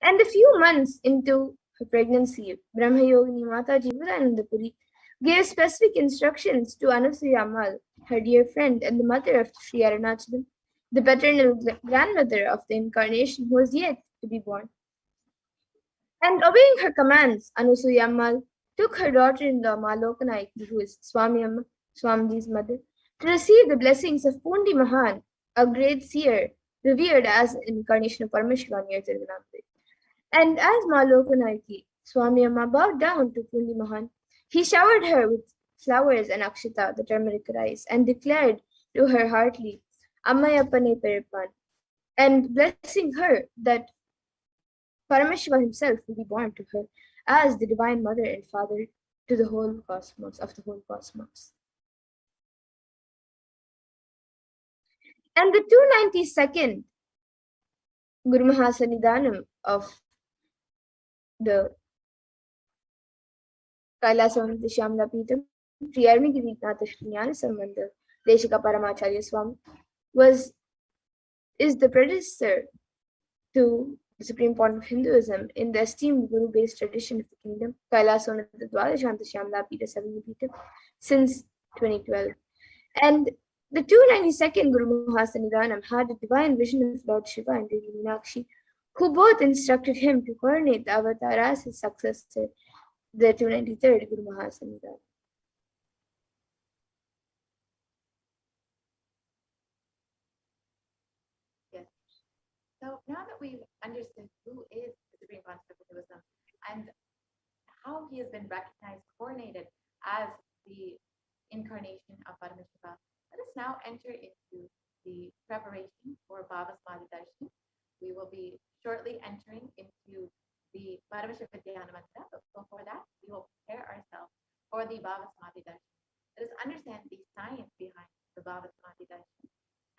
And a few months into her pregnancy, Brahma Yogini Mataji Vibhutananda Puri gave specific instructions to Anasuya Ammal, her dear friend and the mother of Sri Arunachalam, the paternal grandmother of the incarnation who was yet to be born. And obeying her commands, Anasuya Ammal took her daughter-in-law Malokanayaki, who is Swami Amma, Swamiji's mother, to receive the blessings of Pundi Mahan, a great seer revered as an incarnation of Paramashiva near Tiruvannamalai. And as Malokanayaki, Swami Amma bowed down to Pundi Mahan, he showered her with flowers and akshita, the turmeric rice, and declared to her heartily, Ammayapane Peripan, and blessing her that Paramashiva himself will be born to her as the divine mother and father to the whole cosmos, of the whole cosmos. And the 292nd Guru Mahasannidhanam of the Kailasam Shyamla Peetam, Sri Arunagirinath Shri Jnana Sambandha Deshika Paramacharya Swami, is the predecessor to the Supreme Point of Hinduism in the esteemed Guru-based tradition of the kingdom, Kailasam Dwadashanta Shyamla Peeta Savini Peetam, since 2012. And the 292nd Guru Mahasannidhanam had a divine vision of Lord Shiva and Devi Meenakshi, who both instructed him to coronate the avatar as his successor, the 293rd Guru Mahasannidhanam. Yes. So now that we've understood who is the Supreme Pontiff of Hinduism and how he has been recognized, coronated as the incarnation of Paramashiva, let us now enter into the preparation for Bhavasmadhi Darshan. We will be shortly entering into the Paramashiva Dhyana Mantra, but before that, we will prepare ourselves for the Bhavasmadhi Darshan. Let us understand the science behind the Bhavasmadhi Darshan.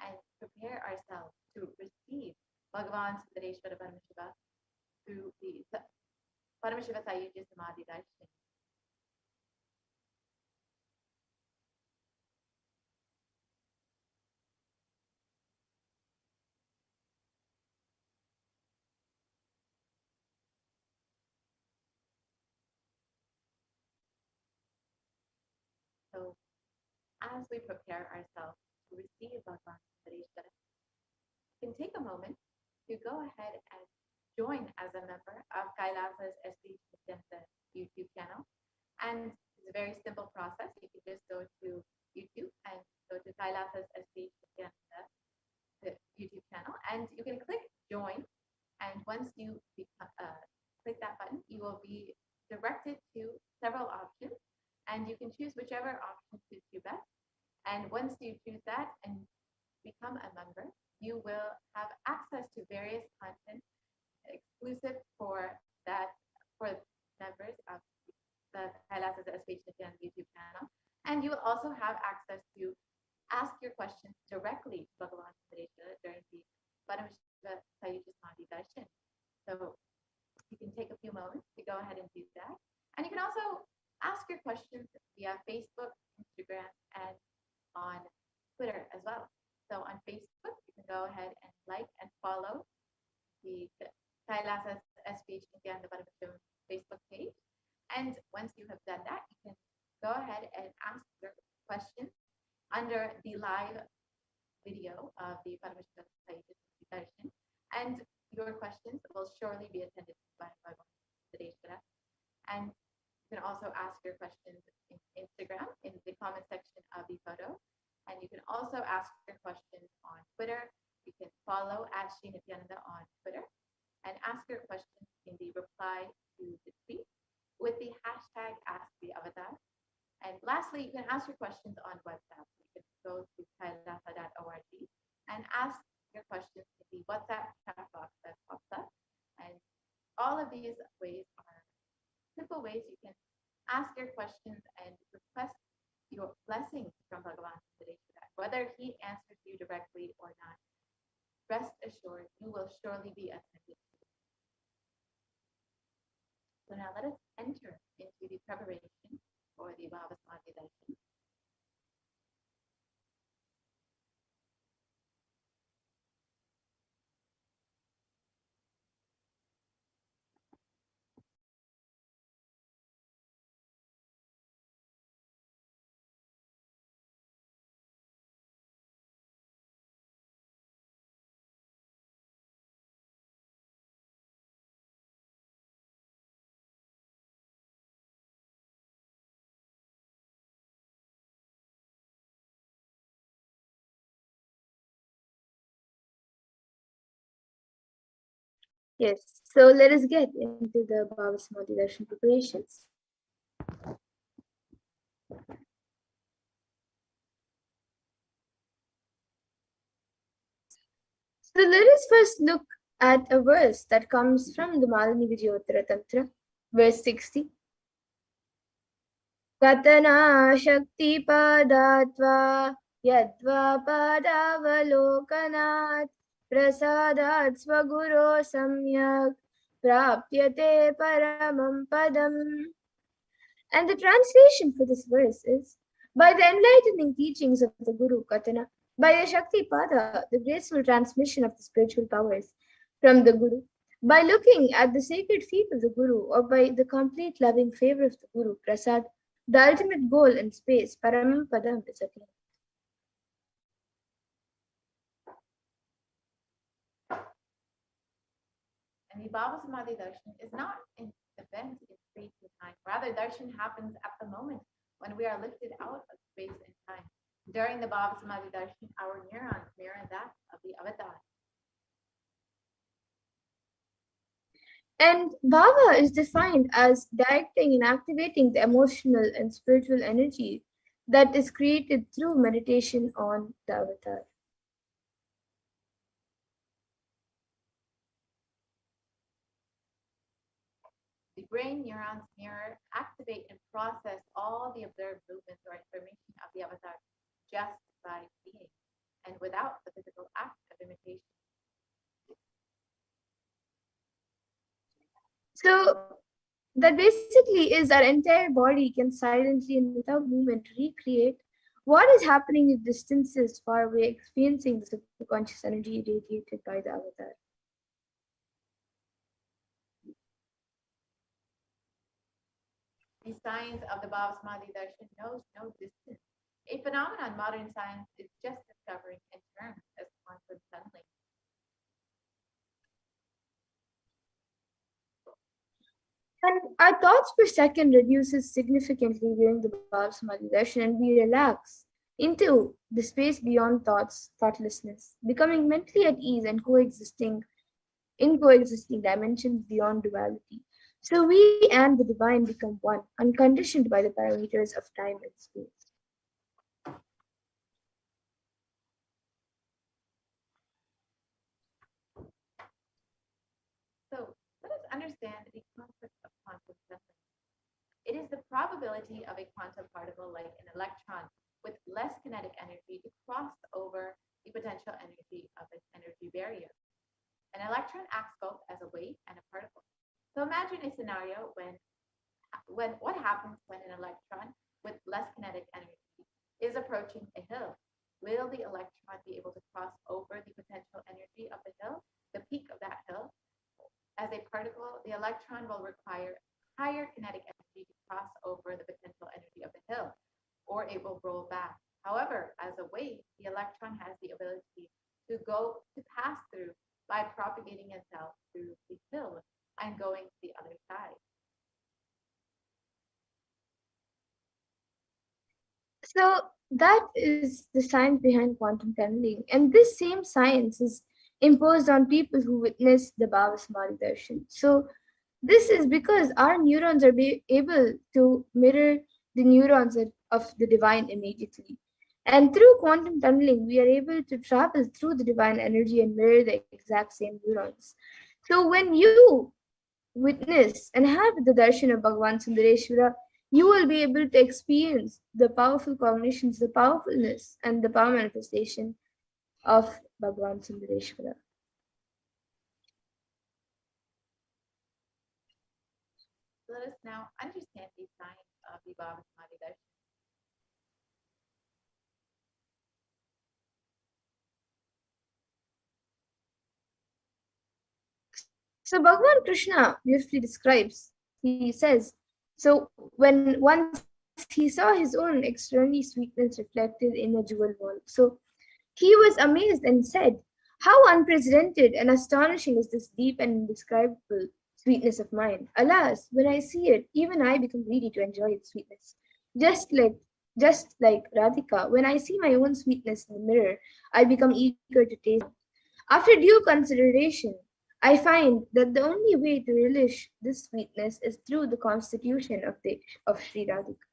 and prepare ourselves to receive Bhagavan Sundareshwara Paramashiva through the Paramashiva Sayujya Samadhi Darshan. So, as we prepare ourselves to receive Bhagavan Sundareshwara, you can take a moment to go ahead and join as a member of Kailasa's HDH Nithyananda YouTube channel. And it's a very simple process. You can just go to YouTube and go to Kailasa's HDH Nithyananda, the YouTube channel, and you can click join. And once you click that button, you will be directed to several options, and you can choose whichever option suits you best. And once you choose that and become a member, you will have access to various content exclusive for members of the Kailasa's HDH Nithyananda YouTube channel. And you will also have access to ask your questions directly to Bhagavan Sundareshwara during the Paramashiva Sayujya Samadhi Darshan. So you can take a few moments to go ahead and do that. And you can also ask your questions via Facebook, Instagram, and on Twitter as well. So on Facebook, you can go ahead and like and follow the Kailasa's HDH Nithyananda Paramashivam Facebook page. And once you have done that, you can go ahead and ask your questions under the live video of the Paramashiva Sayujya Samadhi Darshan. And your questions will surely be attended to by Bhagavan Sundareshwara. And you can also ask your questions in Instagram in the comment section of the photo. And you can also ask your questions on Twitter. You can follow @Nithyananda on Twitter and ask your questions in the reply to the tweet with the hashtag #AskTheAvatar. And lastly, you can ask your questions on WhatsApp. You can go to kailasa.org and ask your questions in the WhatsApp chat box that pops up. And all of these ways are simple ways you can ask your questions and request your blessings from Bhagavan Sundareshwara. Whether he answers you directly or not, rest assured you will surely be attended to. So now let us enter into the preparation for the Bhava Samadhi Darshan. Yes, so let us get into the Bhava Samadhi Darshan preparations. So let us first look at a verse that comes from the Malini Vijayottara Tantra, verse 60. Katana Shakti Padatva Yadva Padavalokanat Prasadat Swaguro Samyak Prapyate Paramam Padam. And the translation for this verse is, by the enlightening teachings of the Guru Katana, by the Shakti Pada, the graceful transmission of the spiritual powers from the Guru, by looking at the sacred feet of the Guru, or by the complete loving favor of the Guru, Prasad, the ultimate goal in space, Paramam Padam, is attained. And the Bhava Samadhi Darshan is not an event in space and time. Rather, darshan happens at the moment when we are lifted out of space and time. During the Bhava Samadhi Darshan, our neurons mirror that of the avatar. And Bhava is defined as directing and activating the emotional and spiritual energy that is created through meditation on the avatar. The brain neurons mirror, activate, and process all the observed movements or information of the avatar just by seeing. and without the physical act of imitation. So that basically is our entire body can silently and without movement recreate what is happening at distances far away, experiencing the subconscious energy radiated by the avatar. The science of the Bhava Samadhi Darshan knows no distance, a phenomenon modern science is just discovering in terms as quantum tunneling. And our thoughts per second reduces significantly during the Bhava Samadhi darshan, and we relax into the space beyond thoughts, thoughtlessness, becoming mentally at ease and coexisting in coexisting dimensions beyond duality. So we and the divine become one, unconditioned by the parameters of time and space. So let us understand the concept of quantum tunneling. It is the probability of a quantum particle like an electron with less kinetic energy to cross over the potential energy of an energy barrier. An electron acts both as a wave and a particle. So imagine a scenario when what happens when an electron with less kinetic energy is approaching a hill. Will the electron be able to cross over the potential energy of the hill, the peak of that hill? As a particle, the electron will require higher kinetic energy to cross over the potential energy of the hill, or it will roll back. However, as a wave, the electron has the ability to pass through by propagating itself through the hill and going to the other side. So that is the science behind quantum tunneling. And this same science is imposed on people who witness the Bhava Samadhi darshan. So this is because our neurons are able to mirror the neurons of the divine immediately. And through quantum tunneling, we are able to travel through the divine energy and mirror the exact same neurons. So when you witness and have the darshan of Bhagavan Sundareshwara, you will be able to experience the powerful cognitions, the powerfulness, and the power manifestation of Bhagavan Sundareshwara. Let us now understand the science of the Bhava Samadhi darshan. So Bhagavan Krishna beautifully describes, he says, so when once he saw his own extraordinary sweetness reflected in a jewel world, so he was amazed and said, how unprecedented and astonishing is this deep and indescribable sweetness of mine. Alas, when I see it, even I become greedy to enjoy its sweetness. Just like Radhika, when I see my own sweetness in the mirror, I become eager to taste it. After due consideration, I find that the only way to relish this sweetness is through the constitution of Sri Radhika.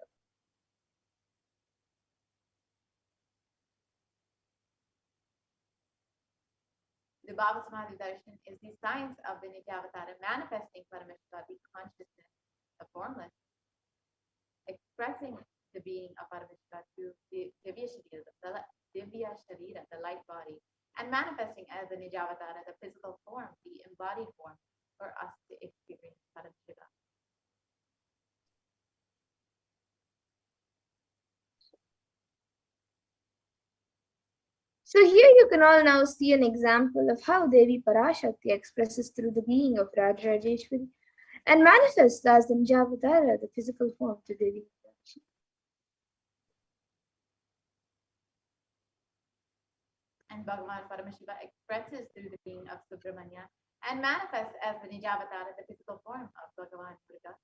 The Bhava Samadhi darshan is the science of the Nityavatara manifesting Paramashiva, the consciousness, the formless, expressing the being of Paramashiva through the Divya Sharira, the light body, and manifesting as the Nijavatara, the physical form, the embodied form, for us to experience Paramashiva. So here you can all now see an example of how Devi Parashakti expresses through the being of Rajarajeshwari and manifests as the Nijavatara, the physical form to Devi. And Bhagavan Paramashiva expresses through the being of Subramanya and manifests as the Nijavatara, the physical form of Bhagavan Buddha.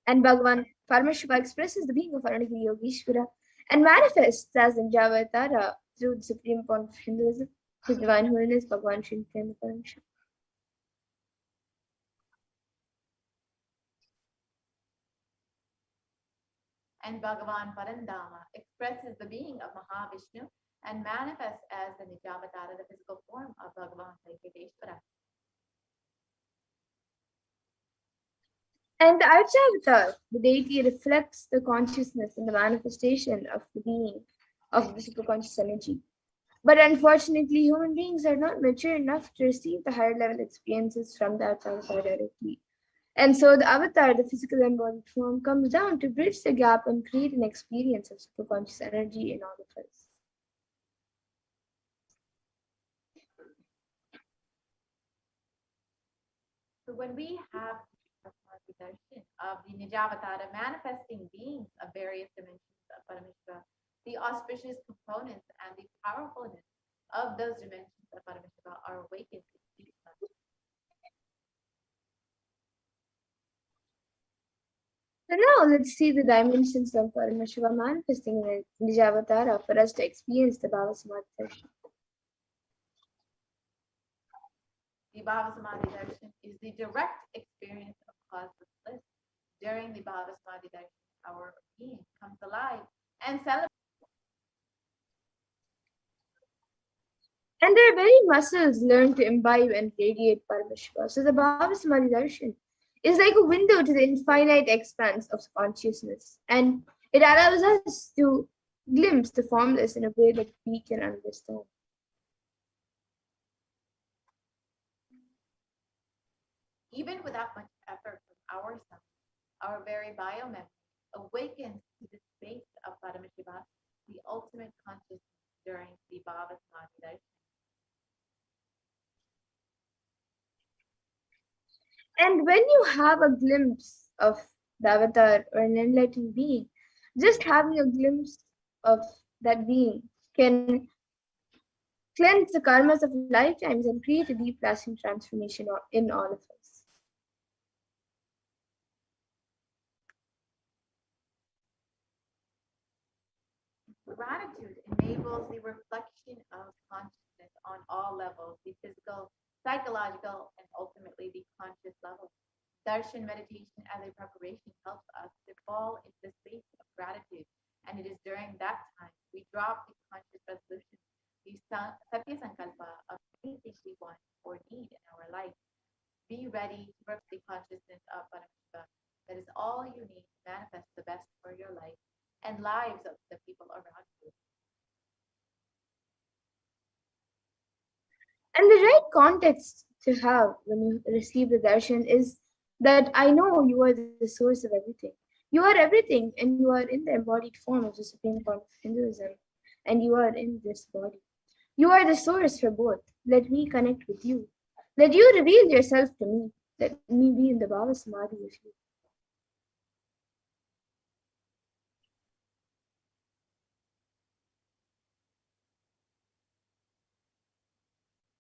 And Bhagavan Paramashiva expresses the being of Aranagiri Yogeshwara and manifests as the Nijavatara through the supreme form of Hinduism, His Divine Holiness, Bhagavan Sri Nithyananda Paramashivam. And Bhagavan Parandama expresses the being of Mahavishnu and manifests as the Nijavatara, the physical form of Bhagavan Venkateshwara. And the Archavatar, the deity, reflects the consciousness and the manifestation of the being of the superconscious energy. But unfortunately, human beings are not mature enough to receive the higher level experiences from the Archavatar directly. And so the avatar, the physical embodied form, comes down to bridge the gap and create an experience of superconscious energy in all of us. So when we have the darshan of the Nijavatara manifesting beings of various dimensions of Paramashiva, the auspicious components and the powerfulness of those dimensions of Paramashiva are awakened in each of us. So now let's see the dimensions of Paramashiva manifesting in Nijavatara for us to experience the Bhava Samadhi darshan. The Bhava Samadhi darshan is the direct experience of causeless bliss. During the Bhava Samadhi darshan, our being comes alive and celebrates. And their very muscles learn to imbibe and radiate Paramashiva. So the Bhava Samadhi darshan is like a window to the infinite expanse of consciousness. And it allows us to glimpse the formless in a way that we can understand. Even without much effort from ourselves, our very biomemory awakens to the space of Paramashiva, the ultimate consciousness during the Bhava Samadhi darshan. And when you have a glimpse of the avatar or an enlightened being, just having a glimpse of that being can cleanse the karmas of lifetimes and create a deep lasting transformation in all of us. Gratitude enables the reflection of consciousness on all levels, the physical, psychological, and ultimately the conscious level. Darshan meditation as a preparation helps us to fall into the space of gratitude, and it is during that time we drop the conscious resolution, the Satya Sankalpa of anything we want or need in our life. Be ready to work the consciousness of Paramashiva. That is all you need to manifest the best for your life and lives of the people around you. And the right context to have when you receive the darshan is that I know you are the source of everything. You are everything, and you are in the embodied form of the supreme point of Hinduism, and you are in this body. You are the source for both. Let me connect with you. Let you reveal yourself to me. Let me be in the Bhava Samadhi with you.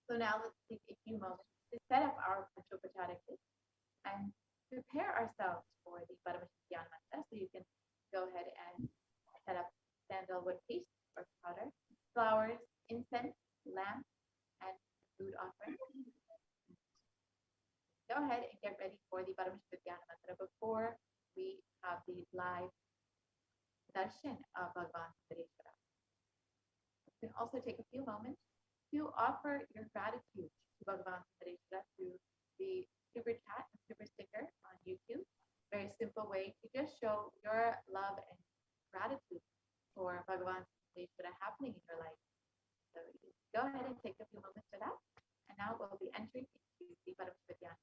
So now let's take a few moments to set up our Panchopachara kit and prepare ourselves for the Paramashivoham mantra. So you can go ahead and set up sandalwood paste or powder, flowers, incense, lamp, and food offering. Go ahead and get ready for the Paramashivoham mantra before we have the live darshan of Bhagavan Sareshwara. You can also take a few moments to offer your gratitude to Bhagavan Sareshwara through the super chat and super sticker on YouTube. Very simple way to just show your love and gratitude for Bhagavan Sareshwara happening in your life. So go ahead and take a few moments for that. And now we'll be entering into the Paramashivoham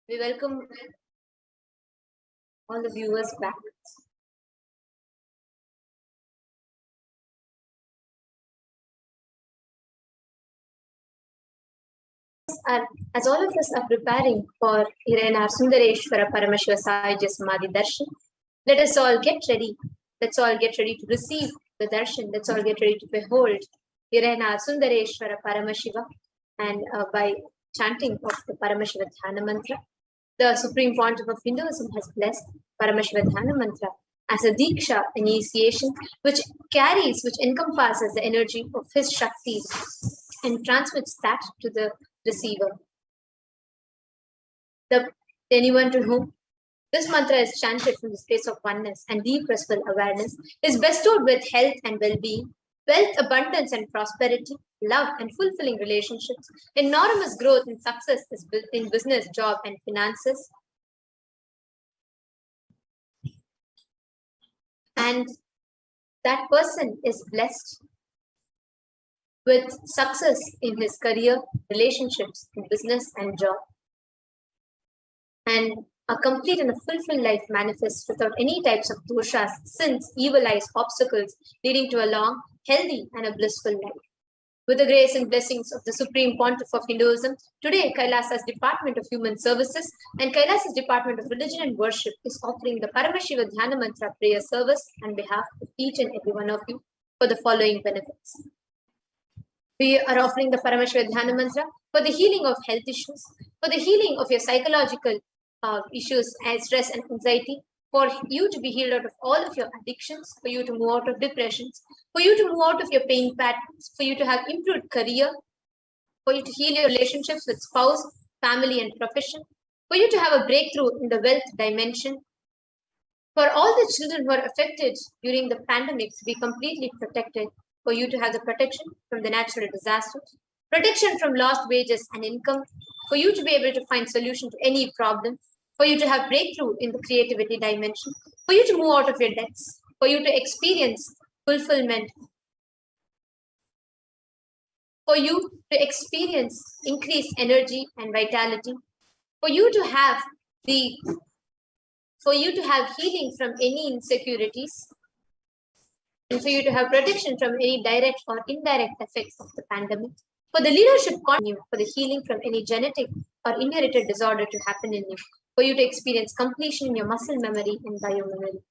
We welcome all the viewers back. As all of us are preparing for Irena Sundareshwara Paramashiva Sahaja Samadhi Darshan, let us all get ready. Let's all get ready to receive the darshan. Let's all get ready to behold Irena Sundareshwara Paramashiva. And by chanting of the Paramashiva Dhyana Mantra, the Supreme Pontiff of Hinduism has blessed Paramashiva Dhyana Mantra as a Diksha initiation, which encompasses the energy of his Shaktis and transmits that to the receiver. Anyone to whom this mantra is chanted from the space of oneness and deep restful awareness is bestowed with health and well-being, wealth, abundance and prosperity, love and fulfilling relationships, enormous growth and success in business, job and finances, and that person is blessed with success in his career, relationships, in business and job. And a complete and a fulfilled life manifests without any types of doshas, sins, evil eyes, obstacles, leading to a long, healthy and a blissful life. With the grace and blessings of the Supreme Pontiff of Hinduism, today Kailasa's Department of Human Services and Kailasa's Department of Religion and Worship is offering the Paramashiva Dhyana Mantra prayer service on behalf of each and every one of you for the following benefits. We are offering the Paramashiva Dhyana Mantra for the healing of health issues, for the healing of your psychological issues and stress and anxiety, for you to be healed out of all of your addictions, for you to move out of depressions, for you to move out of your pain patterns, for you to have improved career, for you to heal your relationships with spouse, family and profession, for you to have a breakthrough in the wealth dimension, for all the children who are affected during the pandemic to be completely protected, for you to have the protection from the natural disasters, protection from lost wages and income, for you to be able to find solution to any problem, for you to have breakthrough in the creativity dimension, for you to move out of your debts, for you to experience fulfillment, for you to experience increased energy and vitality, for you to have healing from any insecurities, and for you to have protection from any direct or indirect effects of the pandemic, for the leadership continue, for the healing from any genetic or inherited disorder to happen in you, for you to experience completion in your muscle memory and biomemory.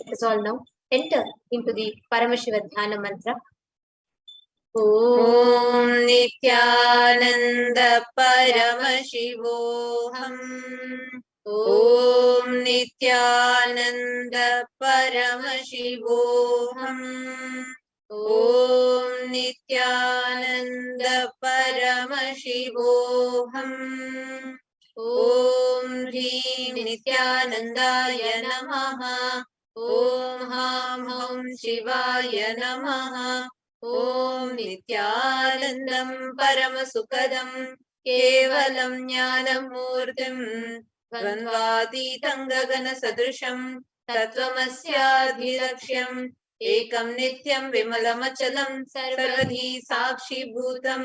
Let us all now enter into the Paramashiva Dhyana Mantra. Om Nithyananda Paramashivoham. Om Nithyananda Paramashivoham. Om Nithyananda Paramashivoham. Om Hrim Nithyanandaya Namaha. Om Ham Hum Shivaya Namaha. Om Nithyanandam Paramasukadam Kevalam Jnanamurtim Dvandvatitam Gagana Sadrisham Tattvamasya Ekam Nityam Vimalamachalam Sarvadhi Sakshi Bhutam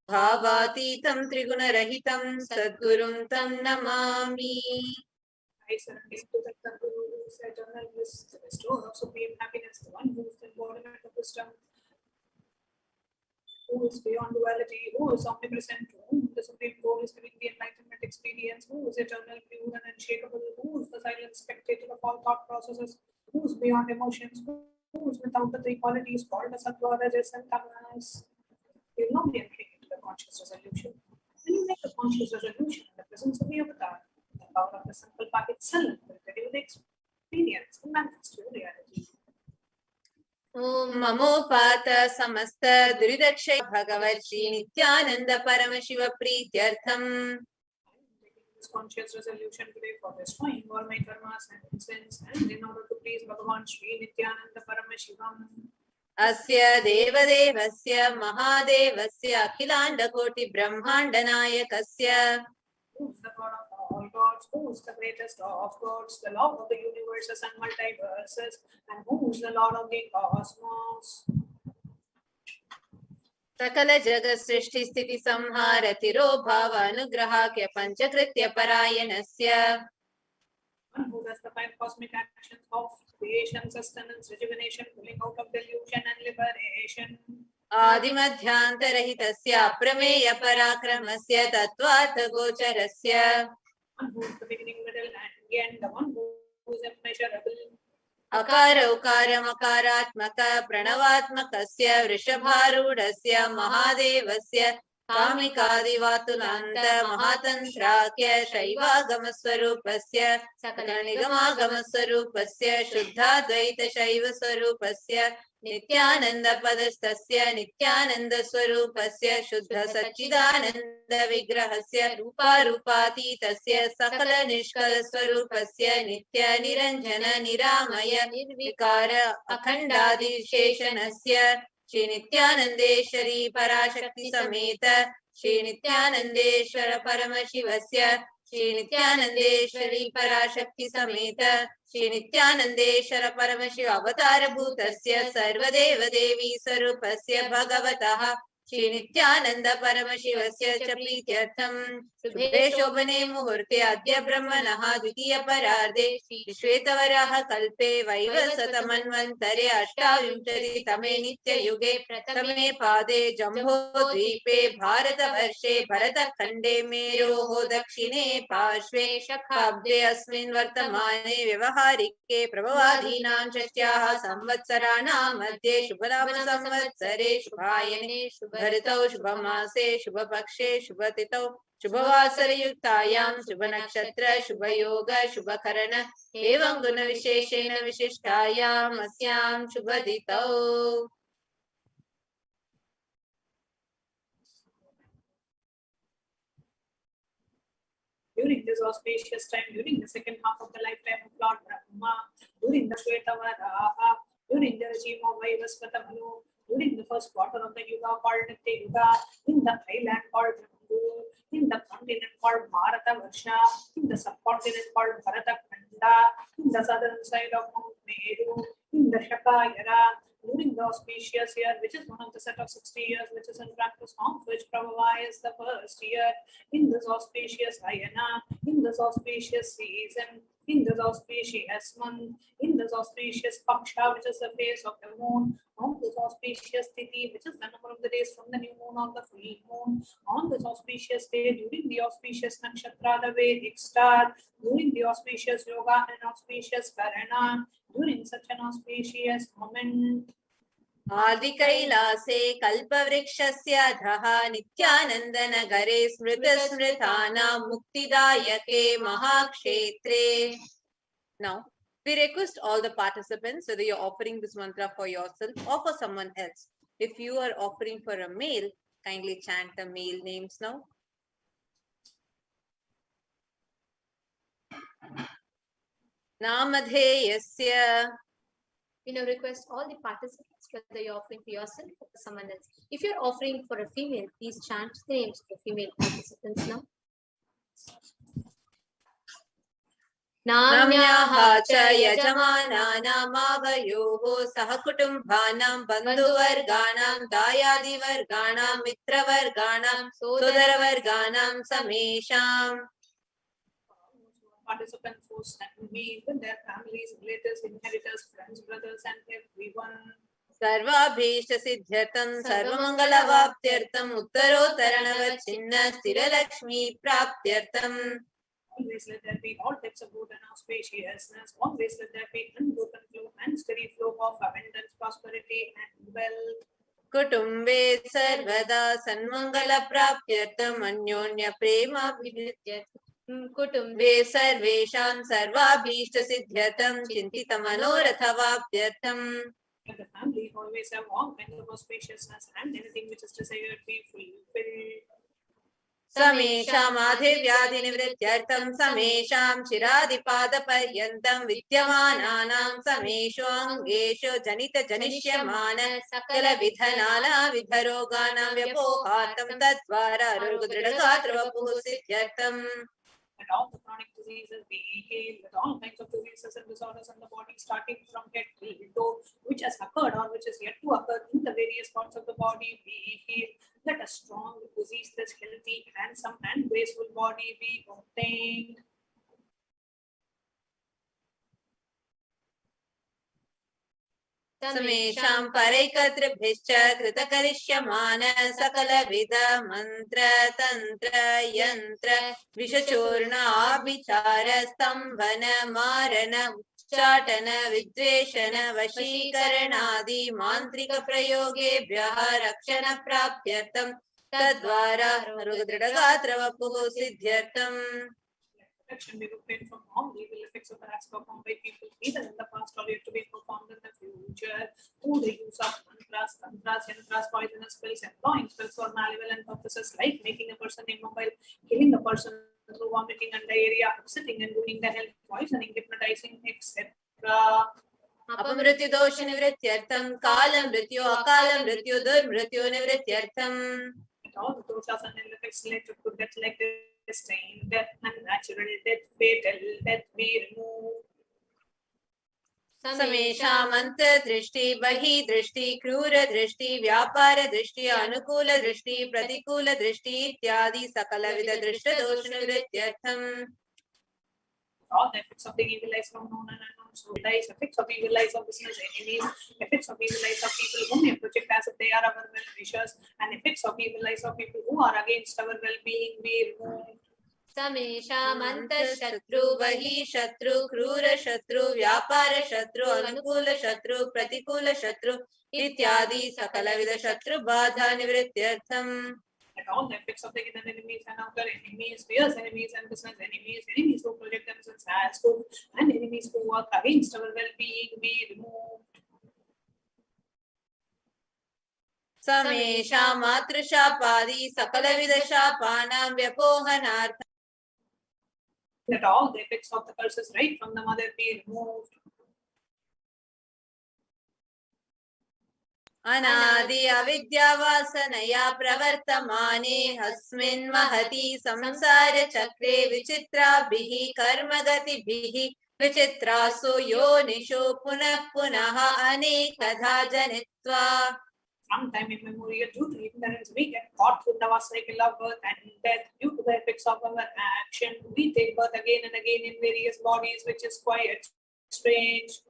Bhavatitam Triguna-rahitam Sadgurum Tam Namami. I surrender to the Guru, who is eternal bliss, the bestower of supreme happiness, the one who is the embodiment of wisdom, who is beyond duality, who is omnipresent, to whom the supreme goal is giving the enlightenment experience, who is eternal, pure and unshakable, who is the silent spectator of all thought processes, who is beyond emotions, who is without the three qualities called the Sattva, Rajas and Tamas. You will not be entering into the conscious resolution. When you make a conscious resolution in the presence of the avatar, the power of the Sankalpa itself will give you the experience and manifest your reality. Om Mamopata Samasta Duridakshay Bhagavat Shri Nithyananda Paramashiva Prityartham. This conscious resolution today for destroying all my karmas and sins, and in order to please Bhagavan Shri Nithyananda Paramashivam. Asya Devadevasya Mahadevasya Akhilanda Koti Brahmanda Nayakasya. Who is the God of all gods? Who is the greatest of gods? The Lord of the universes and multiverses, and who is the Lord of the cosmos? सकल जगत् सृष्टि स्थिति संहार तिरोभाव अनुग्रहाख्य पंचकृत्य परायणस्य One who does the five cosmic actions of creation, sustenance, rejuvenation, pulling out of delusion and liberation. आदिमध्यान्तरहितस्य अप्रमेय पराक्रमस्य तत्त्वार्थ गोचरस्य One who is the beginning, middle, and end, the one who is immeasurable. अकार उकार मकारात्मक प्रणवात्मकस्य वृषभारूढस्य महादेवस्य कामिकादिवातुलान्त महातन्त्राख्य शैवागमस्वरूपस्य सकलनिगमागमस्वरूपस्य शुद्धाद्वैतशैवस्वरूपस्य नित्यानन्दपदस्थस्य नित्यानन्दस्वरूपस्य शुद्ध सच्चिदानन्द विग्रहस्य रूपारूपातीतस्य सकलनिष्कलस्वरूपस्य नित्य निरञ्जन निरामय निर्विकार अखण्डादिशेषणस्य श्री नित्यानन्देश्वरी पराशक्ति समेत श्री नित्यानन्देश्वर परमशिवस्य श्री नित्यानन्देश्वरी पराशक्ति समेत श्री नित्यानन्देश्वर परमशिव अवतार भूतस्य सर्वदेव देवी स्वरूपस्य भगवतः श्री नित्यानंद परमशिवस्य च प्रीत्यर्थं शुभे शोभने मुहूर्ते अद्य ब्रह्मणः द्वितीय परार्धे श्री श्वेतवराह कल्पे वैवस्वतमन्वन्तरे अष्टाविंशतितमे नित्ययुगे प्रथमे पादे जम्बोद्वीपे भारतवर्षे भरतखण्डे मेरोः दक्षिणे पार्श्वे शखाब्दे अस्मिन् वर्तमाने व्यवहारिके प्रभवादीनां षष्ट्याः संवत्सराणां मध्ये शुभलाभ संवत्सरे शुभायने शुभऋतौ शुभमासे शुभपक्षे शुभतिथौ शुभवासरयुक्तायां शुभनक्षत्र शुभयोग शुभकरण एवं गुणविशेषेण विशिष्टायाम् अस्यां शुभतिथौ During this auspicious time, during the second half of the lifetime of Lord Brahma, during the Shvetavaraha, during the regime of Vaivasvatamanu, during the first quarter of the Yuga called Nitya Yuga, in the island called Jambu, in the continent called Bharatavarsha, in the subcontinent called Bharatkhanda, in the southern side of Mount Meru, in the Shakayara, during the auspicious year, which is one of the set of 60 years, which is in practice of which Prabhupada is the first year, in this auspicious Ayana, in this auspicious season, in this auspicious month, in this auspicious Paksha, which is the phase of the moon, on this auspicious Tithi, which is the number of the days from the new moon or the full moon, on this auspicious day, during the auspicious Nakshatra, the Vedic star, during the auspicious Yoga and auspicious Karana, during such an auspicious moment. आदिकैलासे कल्पवृक्षस्य अधः नित्यानन्दनगरे स्मृतस्मृतानां मुक्तिदायके महाक्षेत्रे. Now, we request all the participants, whether you're offering this mantra for yourself or for someone else. If you are offering for a male, kindly chant the male names now. Namadheyasya. Request all the participants, whether you're offering for yourself or for someone else. If you're offering for a female, please chant the names of the female participants now. नाम्याः च यजमानानामावयोः सहकुटुम्बानां बन्धुवर्गाणां दायादिवर्गाणां मित्रवर्गाणां सोदरवर्गाणां समेषाम्. Participants who stand me with their families, relatives, inheritors, friends, brothers, and everyone. सर्वाभीष्टसिद्ध्यर्थं सर्वमङ्गलवाप्त्यर्थम् उत्तरोत्तरणवच्छिन्न स्थिरलक्ष्मी प्राप्त्यर्थम्. Always let there be all types of good and auspiciousness. Always let there be unbroken flow and steady flow of abundance, prosperity, and wealth. कुटुम्बे सर्वदा सन्मङ्गलप्राप्त्यर्थम् अन्योन्यप्रेमाभिवृद्ध्यर्थम्. कुटुम्बे सर्वेषां सर्वाभीष्टसिद्ध्यर्थं चिन्तितमनोरथवाप्त्यर्थम्. Let the family always have all kinds of auspiciousness and anything which is desired be fulfilled. समेषामाधिव्याधिनिवृत्त्यर्थं समेषां शिरादिपादपर्यन्तं विद्यमानानां समेषु अङ्गेषु जनितजनिष्यमान सकलविधनानाविधरोगाणां व्यपोहार्थं तद्वारा रोगदृढगात्रवपुः सिद्ध्यर्थम्. Let all the chronic diseases be healed, with all kinds of diseases and disorders in the body, starting from head till toe, which has occurred or which is yet to occur in the various parts of the body, be healed. Let a strong, diseaseless, healthy, handsome, and graceful body be obtained. समेषां परैकतृभिश्च कृतकरिष्यमान सकलविध मन्त्र तन्त्र यन्त्र विषचूर्णाभिचार स्तम्भन मारन उच्चाटन विद्वेषण वशीकरणादि मान्त्रिक प्रयोगेभ्यः रक्षण प्राप्त्यर्थं तद्वारा दृढगात्रवपुः सिद्ध्यर्थम्. Protection be obtained from all evil effects of acts performed by people either in the past or yet to be performed in the future through the use of mantras, tantras, yantras, poisonous spells, employing spells for malevolent purposes like making a person immobile, killing a person through vomiting and diarrhea, upsetting and ruining the health, poisoning, hypnotizing, etc. अपमृत्यु दोष निवृत्त्यर्थं काल मृत्यु अकाल मृत्यु दुर्मृत्यु निवृत्त्यर्थं. All the doshas and ill effects related to death like disdain, death, unnatural death, fatal death be removed. समेषां अंतर्दृष्टि बहिर्दृष्टि क्रूर दृष्टि व्यापार दृष्टि अनुकूल दृष्टि प्रतिकूल दृष्टि इत्यादि सकलविध दृष्ट दोष निवृत्त्यर्थम्. All the effects of the evil eyes from known and unknown soul eyes, effects of evil eyes of business enemies, effects of evil eyes of people whom we project as if they are our well-wishers, and effects of evil eyes of people who are against our well-being be removed. समेषां अंतःशत्रु बहिःशत्रु क्रूर शत्रु व्यापार शत्रु अनुकूल शत्रु प्रतिकूल शत्रु इत्यादि सकलविध शत्रु बाधा निवृत्त्यर्थम्. And all the effects of the hidden enemies and outer enemies, fierce enemies and business enemies, enemies who project themselves as good, and enemies who work against our well-being be removed. समेषां मातृशापादि सकलविध शापानां व्यपोहनार्थम्. Let all the effects of the curses right from the mother be removed. अनादि अविद्यावासनया प्रवर्तमाने अस्मिन् महति संसार चक्रे विचित्राभिः कर्मगतिभिः विचित्रासु योनिषु पुनः पुनः अनेकधा जनित्वा. Sometime immemorial, due to ignorance, we get caught with the vast cycle of birth and death. Due to the effects of our action, we take birth again and again in various bodies, which is quite strange.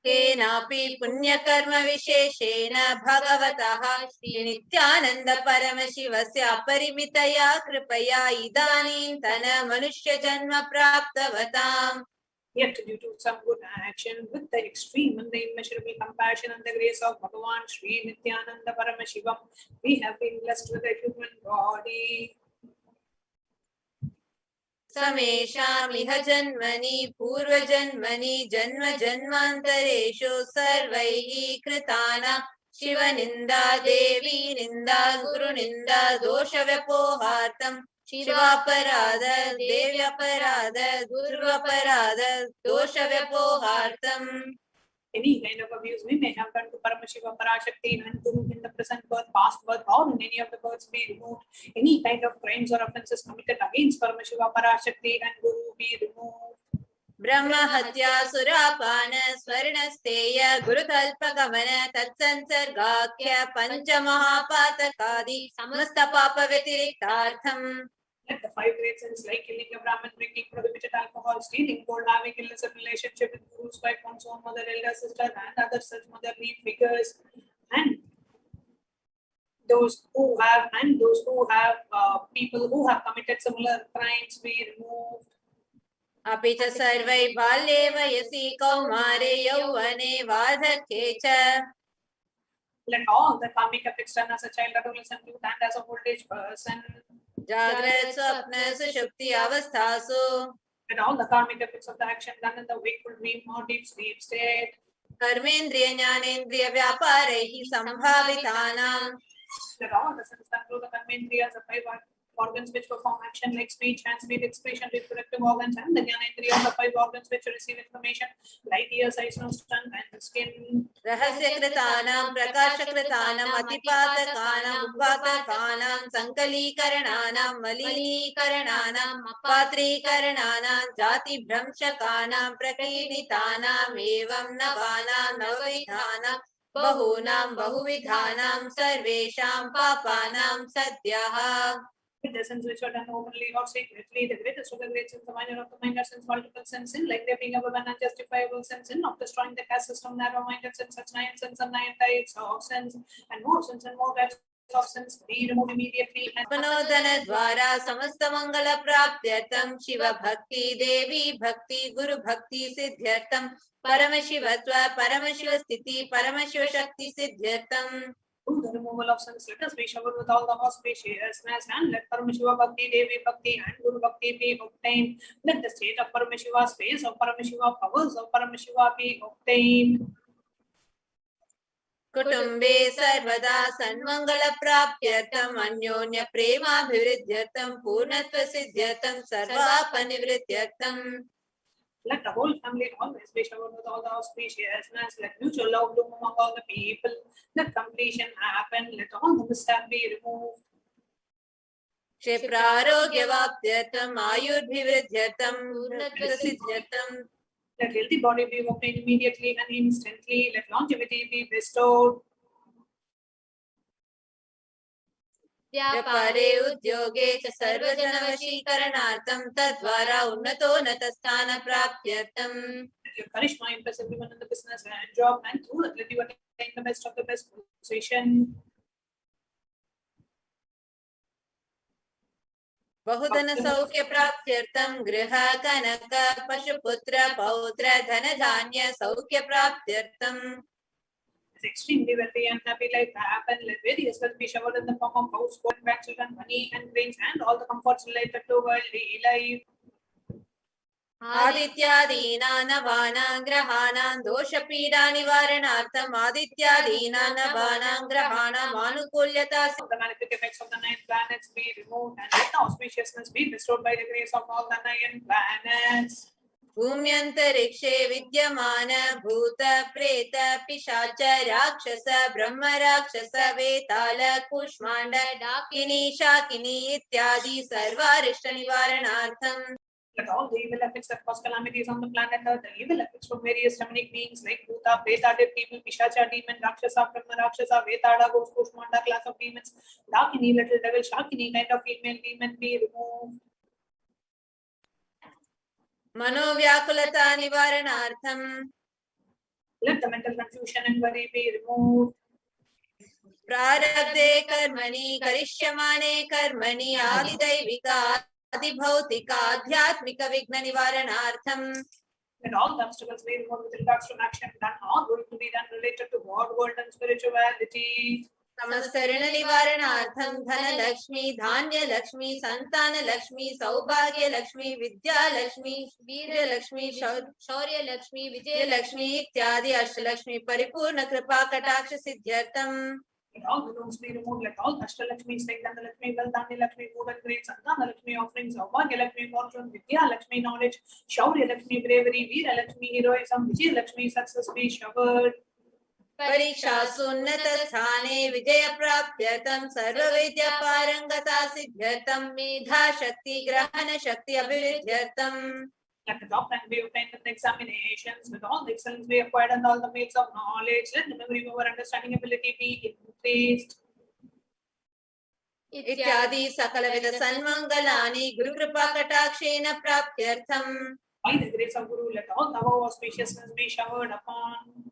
केनापि पुण्यकर्म विशेषेण भगवतः श्रीनित्यानन्द परमशिवस्य अपरिमितया कृपया इदानीन्तन मनुष्य जन्म प्राप्तवताम्. Yet, due to some good action, with the extreme and the immeasurable compassion and the grace of Bhagavan Sri Nithyananda Paramashivam, we have been blessed with a human body. समेषामिह जन्मनि पूर्वजन्मनि जन्म जन्मान्तरेषु सर्वैः कृतानां शिवनिन्दा देवी निन्दा गुरुनिन्दा दोषव्यपोहार्थं शिवापराध देव्यापराध गुरुवपराध दोषव्यपोहार्थम्. Any kind of abuse we may have done to Paramashiva, Parashakti, and Guru in the present birth, past birth, or in any of the births be removed. Any kind of crimes or offences committed against Paramashiva, Parashakti, and Guru be removed. ब्रह्म हत्या सुरापान स्वर्णस्तेय गुरुकल्पगमन तत्संसर्गाख्य पंचमहापातकादि समस्त पाप व्यतिरिक्तार्थम्. Let the 5 great sins like killing a Brahmin, drinking prohibited alcohol, stealing gold, having illicit relationship with Guru's wife, one's own mother, elder sister, and other such motherly figures, and those who have people who have committed similar crimes be removed. अपि च सर्वै बाल्ये वयसि कौमारे यौवने वार्धक्ये च. Let all the karmic effects done as a child, adolescent, youth, and as a old age person. जाग्रत स्वप्न सुषुप्ति अवस्थासु. Let all the karmic effects of the action done in the wakeful dream or deep sleep state. कर्मेन्द्रिय ज्ञानेन्द्रिय व्यापारैः संभावितानां. Let all the senses done through the karmendriyas, the 5 organs which perform action like speech, hands, feet, expression, reproductive organs, and the jnanendriyas, the 5 organs which receive information like ears, eyes, nose, tongue, and skin. रहस्यकृतानां प्रकाशकृतानां अतिपातकानां उद्घातकानां संकलीकरणानां मलिनीकरणानां पात्रीकरणानां जातिभ्रंशकानां प्रकीर्णितानां एवं नवानां नवविधानां bahunam bahuvidhanam sarvesham papanam sadyah. With the sins which are done openly or secretly, the greatest of the great sins, the minor of the minor sins, multiple sins in, like there being above an unjustifiable sins in, of destroying the caste system, narrow-minded sins, such 9 sins and 9 types of sins, and more sins and more types of sins, be removed immediately. And Manodana dwara samasta mangala praptyartam Shiva bhakti devi bhakti guru bhakti siddhyartam Paramashivatva Paramashiva sthiti Paramashiva shakti siddhyartam. through the removal of sins, let us be showered with all the auspiciousness, and let Paramashiva Bhakti, Devi Bhakti, and Guru Bhakti be obtained. Let the state of Paramashiva, space of Paramashiva, powers of Paramashiva be obtained. Kutumbe sarvada sanmangala praptyartam Anyonya prema bhivridyartam Purnatva siddhyartam Sarvapanivrityartam. Let the whole family always be showered with all the auspiciousness. Let mutual love bloom among all the people. Let completion happen. Let all the mishap be removed. Ksheprarogya-vaptyartam Ayurdhivridyartam Purnatva siddhyartam. Let healthy body be obtained immediately and instantly. Let longevity be bestowed. Vyapare udyoge cha sarvajanavashikaranartam Tadvara unnato natasthana praptyartam. Let your charisma impress everyone in the business and job, and through it let you attain the best of the best position. Bahudana saukya praptyartam Griha kanaka pashuputra pautra dhanadhanya saukya praptyartam. It's extremely wealthy and happy life happen. Let various wealth be showered in the form of house, gold, grandchildren, money, and grains, and all the comforts related to worldly life. Adityadina navana grahana dosha pida nivaranartham Adityadina navana grahana manukulyata. The malefic effects of the 9 planets be removed, and let the auspiciousness be bestowed by the grace of all the 9 planets. Bhumyantarikshe vidyamana bhuta preta pishacha rakshasa brahma rakshasa vetala kushmanda dakini shakini ityadi sarvarishta nivaranartham. Let all the evil effects that cause calamities on the planet Earth, the evil effects from various demonic beings like Bhuta, Preta, dead people, Pishacha, demon, Rakshasa, Brahma, Rakshasa, Vetada, ghost, Kushmanda, class of demons, Dakini, little devil, Shakini, kind of female demon be removed. Manovyakulata nivaranartham. Let the mental confusion and worry be removed. Prarabdhe karmani karishyamane karmani adidaivika adibhautika adhyatmika vigna nivaranartham. Let all the obstacles be removed with regards to action done or going to be done related to God, world, and spirituality. Samastarana nivaranartham dhana lakshmi dhanya lakshmi santana lakshmi saubhagya lakshmi vidya lakshmi veerya lakshmi shaurya lakshmi vijaya lakshmi ityadi ashtalakshmi paripurna kripa kataksha siddhyartam. Let all the rooms be removed. Let all Ashtalakshmi, like Dhanalakshmi, Valdhani Lakshmi, food and grains, Santana Lakshmi, offerings, Saubhagya Lakshmi, fortune, Vidya Lakshmi, knowledge, Shaurya Lakshmi, bravery, Veera Lakshmi, heroism, Vijaya Lakshmi, success be showered. Pariksha sunnata sthane vijaya prapyatam sarva vidya parangata siddhyartam medha shakti grahana shakti abhividyartam. Let the top rank be obtained in the examinations, with all the excellence be acquired and all the fields of knowledge. Let the memory power, understanding ability be increased. Ityadi sakala vida sanmangalani guru kripa katakshena praptyartham. By the grace of Guru, let all the above auspiciousness be showered upon.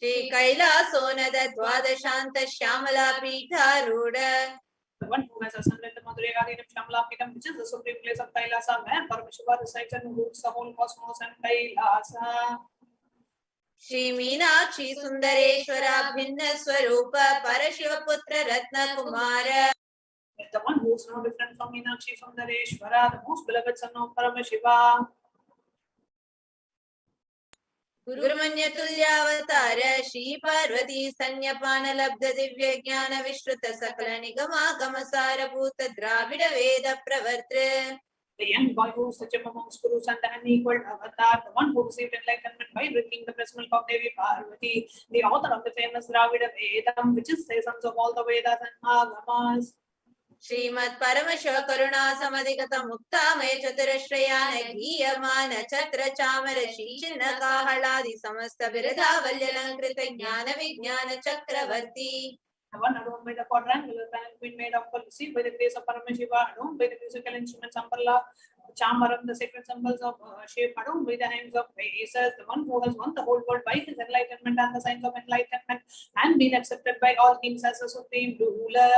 Shri Kailasonada Dwadashanta Shyamala Pitharuda. The one who has ascended the Madhurya Shamla Pitam, which is the supreme place of Kailasa, where Paramashiva resides and rules the whole cosmos and Kailasa. Shri Meenakshi Sundareshwara Bhinna Swarupa Parashiva Putra Ratna Kumara. The one who is no different from Meenakshi Sundareshwara, the most beloved son of Paramashiva. Gurumanya Tulyavatara Shri Parvati Sanyapana Labdha Divya Jnana Vishruta Sakala Nigama Gamasara Bhuta Dravida Veda Pravartra. The young boy who is such amongst Gurus and the unequaled avatar, the one who received enlightenment by drinking the breast milk of Devi Parvati, the author of the famous Dravida Vedam, which is the essence of all the Vedas and Agamas. श्रीमत् Paramshiva करुणा समधिगत मुक्तामय चतुरश्रयान गीयमान छत्र चामर शीचिन्ह काहलादि समस्त बिरदावल्यलंकृत ज्ञान विज्ञान चक्रवर्ती. One adorned by the quadrangular palanquin made of policy by the grace of Paramashiva, adorned by the musical instruments Ambala, Chamaram, the sacred symbols of shape, adorned by the hands of Jesus, the one who has won the whole world by his enlightenment and the signs of enlightenment, and been accepted by all kings as the supreme ruler.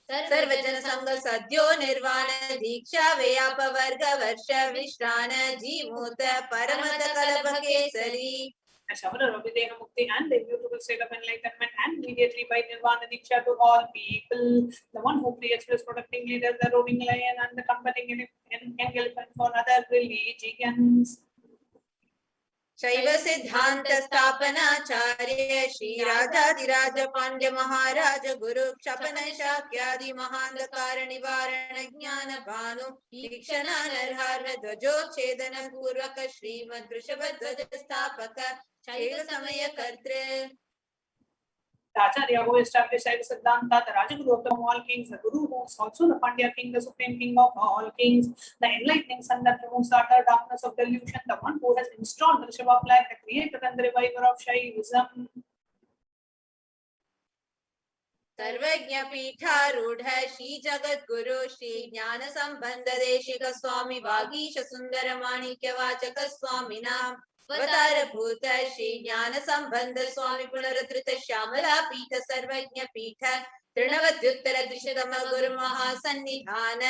सर्वजन संग सद्यो निर्वाण दीक्षा व्याप वर्ग वर्ष विश्रान Jimuta परमत कलभ Kesari. A shower of Videha Mukti and the immutable state of enlightenment, and immediately by Nirvana Diksha to all people, the one who creates this protecting leader, the roaming lion, and the compelling elephant for other religions. शैव सिद्धांत स्थापनाचार्य श्री राजाधिराज पांड्य महाराज गुरु क्षपन शाक्यादि महांधकार निवारण ज्ञान भानु ईक्षण नरहर ध्वजोच्छेदन पूर्वक श्रीमद् वृषभ ध्वज स्थापक शैव समय कर्तृ. The Acharya who established Shaiva Siddhanta, the Rajaguru of all kings, the Guru who is also the Pandya king, the supreme king of all kings, the enlightening sun that removes the utter darkness of delusion, the one who has installed the Shiva flag, the creator and the reviver of Shaivism. सर्वज्ञ पीठारूढ़ श्री जगत गुरु श्री ज्ञान संबंध देशिक स्वामी वागीश सुंदर माणिक्य वाचक स्वामिना अवतार भूत श्री ज्ञान संबंध स्वामी पुनरुद्धृत श्यामला पीठ सर्वज्ञ पीठ तृणवद्युत्तर द्विशतम गुरु महासन्निधान.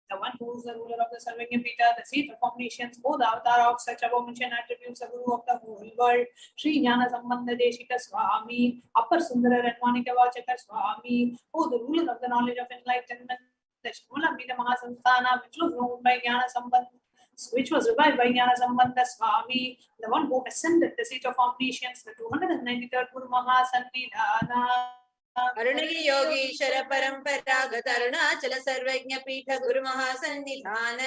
The one who is the ruler of the Sarvagya Pita, the seat of omniscience, O the avatar of such abomination attributes, the Guru of the whole world, Sri Jnana Sambandha Deshika Swami, Upper Sundara Ranmanika Vachaka Swami, O the ruler of the knowledge of enlightenment, the Shmula Pita Mahasamsthana, which was known by Jnana Sambandha, which was revived by Jnana Sambandha Swami, the one who ascended the seat of omniscience, the 293rd Guru Mahasannidhana. अरुणगिरि Yogeshwar परंपरागत अरुणाचल सर्वज्ञ पीठ गुरु महासन्निधान.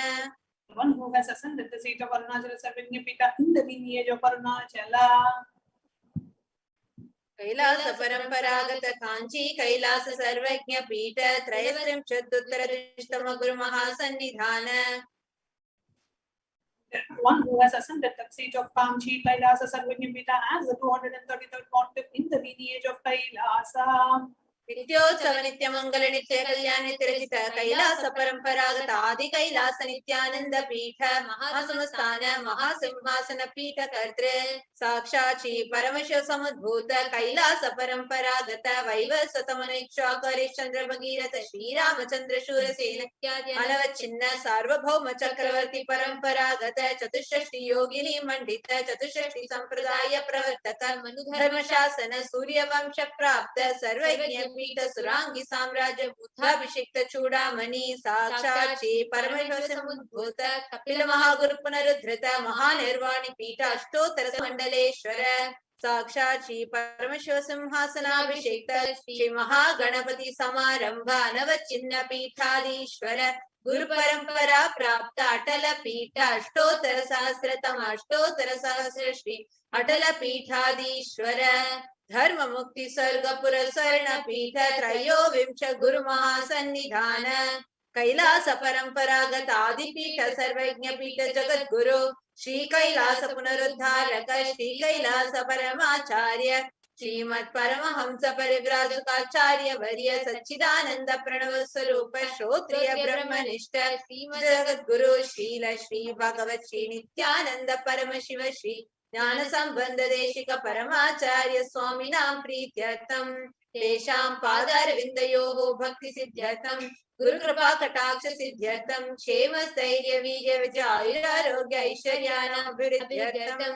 The one who has ascended the seat of Arunachala Sarvagya Pita in the lineage of Arunachala. Kailash परंपरागत कांची कैलास सर्वज्ञ पीठ त्रयस्त्रिंशदुत्तर द्विशतम गुरु महासन्निधान. One who has ascended the seat of Kamchi, Kailasa Sarvagya Pita as the 233rd pontiff in the lineage of Kailasa. नित्योत्सव नित्य मंगल नित्य कल्याण नित्यरचित कैलास परंपरागत आदि कैलास नित्यानंद पीठ महासमस्थान महासिंहासन पीठ कर्तृ साक्षाची परमशिव समुद्भूत कैलास परंपरागत वैवस्वत मनीक्षाकरे चंद्र भगीरथ श्री रामचंद्र शूरसेन अनवच्छिन्न सार्वभौम चक्रवर्ती परंपरागत चतुष्षष्टि योगिनी मंडित चतुष्षष्टि संप्रदाय प्रवर्तक मनुधर्म शासन सूर्य वंश प्राप्त सर्वज्ञ पीठ सुरांगी साम्राज्य बुद्धाभिषिक्त चूड़ामणि साक्षाची परमशिव समुद्भूत कपिल महागुरु पुनरुद्धृत महानिर्वाणी पीठ अष्टोत्तर मंडलेश्वर साक्षाची परमशिव सिंहासनाभिषेक्त श्री महागणपति समारंभ नवचिन्ह पीठाधीश्वर गुरु परंपरा प्राप्त अटल पीठ अष्टोत्तर सहस्रतम अष्टोत्तर सहस्र श्री अटल पीठाधीश्वर धर्म मुक्ति स्वर्गपुर स्वर्ण पीठ त्रयोविंश गुरु महासन्निधान कैलास परंपरागत आदिपीठ सर्वज्ञ पीठ जगत गुरु श्री कैलास पुनरुद्धारक श्री कैलास परमाचार्य श्रीमत् परमहंस परिव्राजकाचार्य वर्य सच्चिदानंद प्रणव स्वरूप श्रोत्रिय ब्रह्मनिष्ठ श्रीमद् जगत गुरु श्रील श्री भगवत श्री नित्यानंद परमशिव श्री ज्ञान संबंध देशिक परमाचार्य स्वामिनां प्रीत्यर्थम तेषां पादारविन्दयोः भक्ति सिद्ध्यर्थम गुरु कृपा कटाक्ष सिद्ध्यर्थम क्षेम स्थैर्य वीर्य विजय आयुरारोग्य ऐश्वर्याणाभिवृद्ध्यर्थम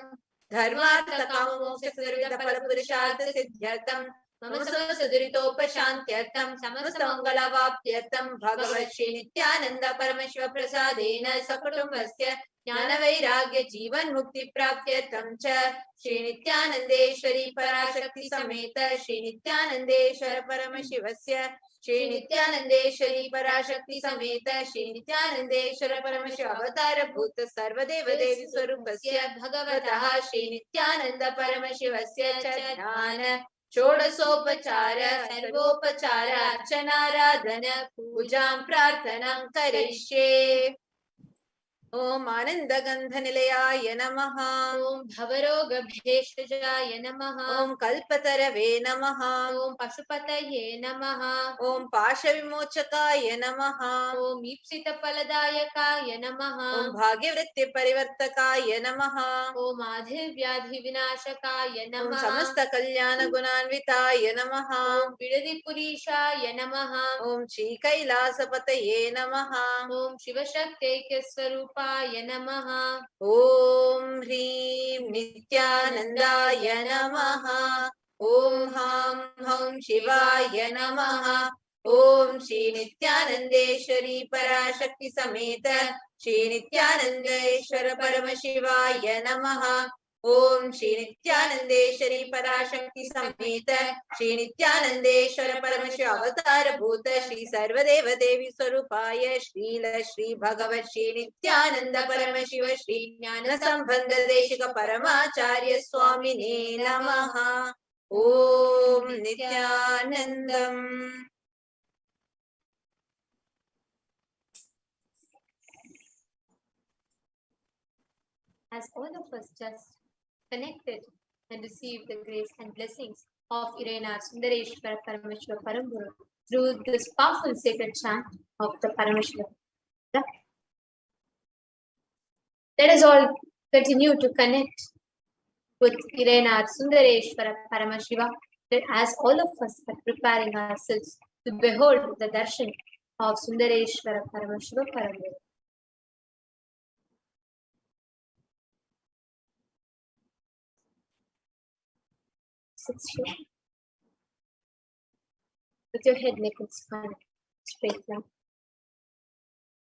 धर्मार्थ काम मोक्ष फल पुरुषार्थ सिद्ध्यर्थम मम समस्त दुरितोपशान्त्यर्थम समस्त मंगलावाप्त्यर्थम भगवत् श्री नित्यानंद परमशिव प्रसादेन सकुटुम्बस्य ज्ञान वैराग्य जीवन मुक्ति प्राप्त्यर्थम च श्री नित्यानंदेश्वरी पराशक्ति समेत श्री नित्यानंदेश्वर परमशिवस्य श्री नित्यानंदेश्वरी पराशक्ति समेत श्री नित्यानंदेश्वर परमशिव अवतार भूत सर्वदेव देवी स्वरूपस्य भगवतः श्री नित्यानंद परमशिवस्य च ध्यान षोडशोपचार सर्वोपचार अर्चनाराधन पूजां प्रार्थनां करिष्ये। ॐ आनन्दगन्धनिलयाय नमः। ॐ भवरोगभेषजाय नमः। ॐ कल्पतरवे नमः। ॐ पशुपतये नमः। ॐ पाशविमोचकाय नमः। ॐ ईप्सितफलदायकाय नमः। ॐ भाग्यवृत्तिपरिवर्तकाय नमः। ॐ आधिर्व्याधिविनाशकाय नमः। ॐ समस्तकल्याणगुणान्विताय नमः। ॐ विडदिपुरीशाय नमः। ॐ श्रीकैलासपतये नमः। ॐ शिवशक्त्यैक्यस्वरूपाय नमः। ॐ ह्रीं नित्यानन्दाय नमः। ॐ हां हौं शिवाय नमः। ॐ श्री नित्यानन्देश्वरी पराशक्ति समेत श्री नित्यानन्देश्वर परमशिवाय नमः। ॐ श्री नित्यानन्देश्वरी पराशक्ति समेत श्री नित्यानन्देश्वर परमशिव अवतार भूत श्री सर्वदेव देवी स्वरूपाय श्रील श्री भगवत श्री नित्यानंद परमशिव श्री ज्ञान संबंध देशिक परमाचार्य स्वामिने नमः। ॐ नित्यानन्दम्। As all of us just connected and received the grace and blessings of Irena Sundareshwara Parameshwara Paramburu through this powerful sacred chant of the Paramashivoham, let us all continue to connect with Irena Sundareshwara Paramashiva, as all of us are preparing ourselves to behold the darshan of Sundareshwara Paramashiva Paramburu. Sit straight. With your head, neck, and spine straight line.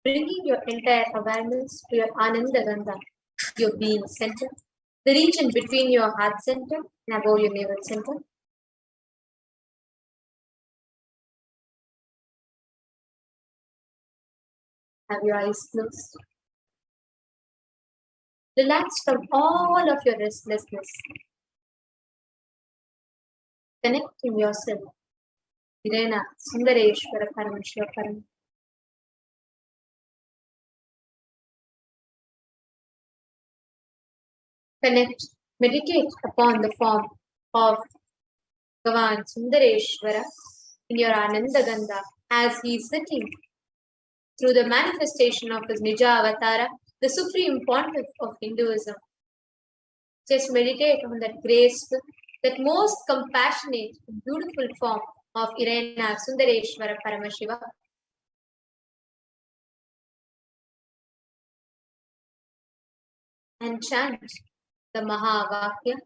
Bringing your entire awareness to your Ananda Gandha, your being center, the region between your heart center and above your navel center. Have your eyes closed. Relax from all of your restlessness. Connecting yourself. Irena Sundareshwara Paramashiva Param. Connect, meditate upon the form of Bhagavan Sundareshwara in your Ananda Gandha as he is sitting through the manifestation of his Nija Avatara, the supreme pontiff of Hinduism. Just meditate on that graceful, that most compassionate, beautiful form of Irena Sundareshwara Paramashiva. And chant the Mahavakya.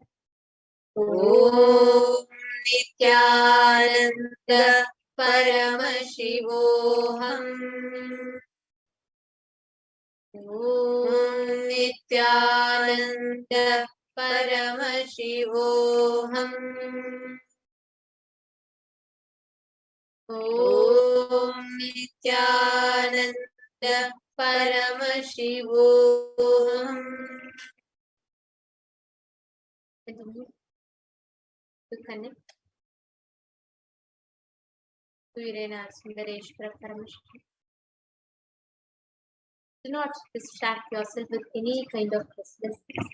Om Nithyananda Paramashivoham. Om Nithyananda Paramashivoham. Om Nithyananda Paramashivoham. Continue to connect to Irena Sundareshwara Paramashivam. Do not distract yourself with any kind of restlessness.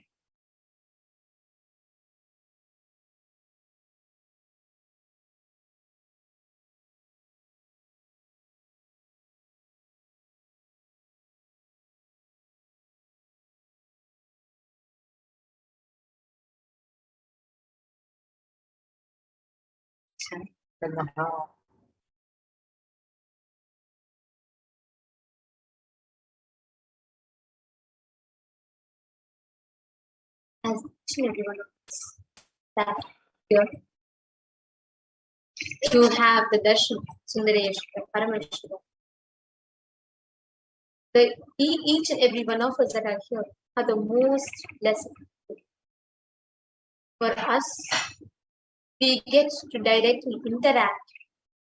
As each and every one of us that here to have the darshan Sundareshwara Paramashiva. Each and every one of us that are here are the most blessed. For us, we get to directly interact,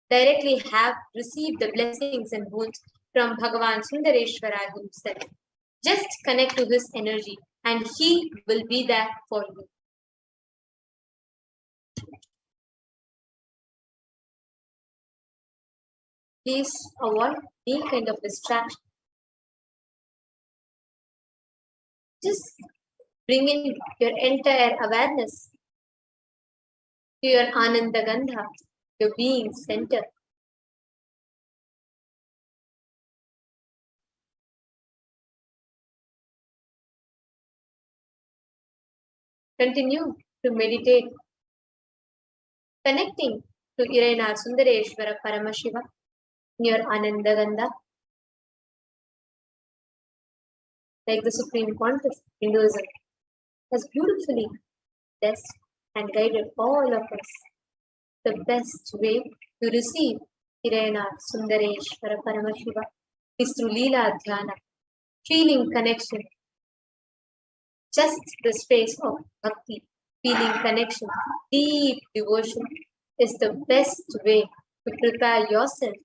directly have received the blessings and boons from Bhagavan Sundareshwara himself. Just connect to this energy and he will be there for you. Please avoid any kind of distraction. Just bring in your entire awareness to your Ananda Gandha, your being center. Continue to meditate, connecting to Irena Sundareshwara Paramashiva in your Ananda Gandha. Like the Supreme Pontiff, Hinduism has beautifully blessed and guided all of us. The best way to receive Irena Sundareshwara Paramashiva is through Leela Dhyana, feeling connection. Just the space of bhakti, feeling connection, deep devotion is the best way to prepare yourself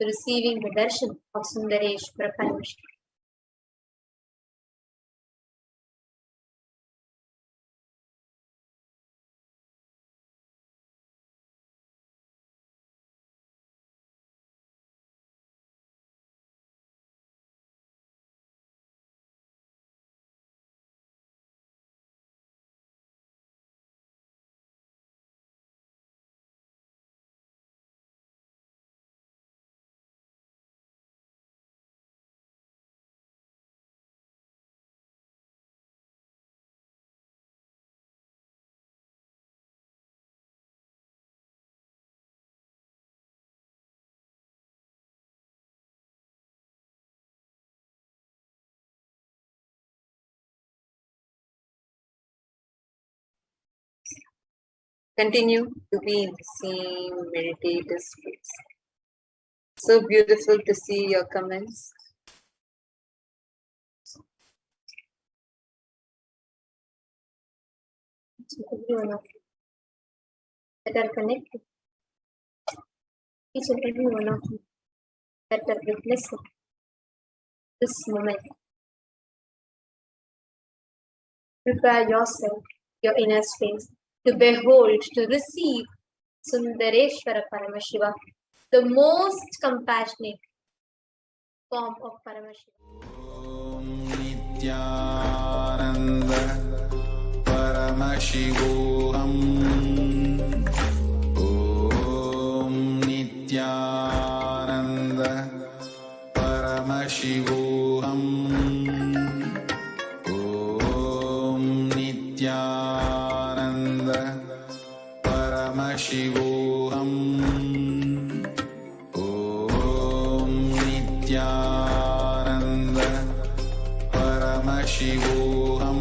to receiving the darshan of Sundareshwara Paramashiva. Continue to be in the same meditative space. So beautiful to see your comments. To everyone of you that are connected, each and every one of you that are witnessing this moment. Prepare yourself, your inner space, to behold, to receive Sundareshwara Paramashiva, the most compassionate form of Paramashiva. Om Nithyananda Paramashivoham. Om Nithyananda Paramashivoham. Om Nithyananda Paramashivoham. Om Nithyananda Paramashivoham.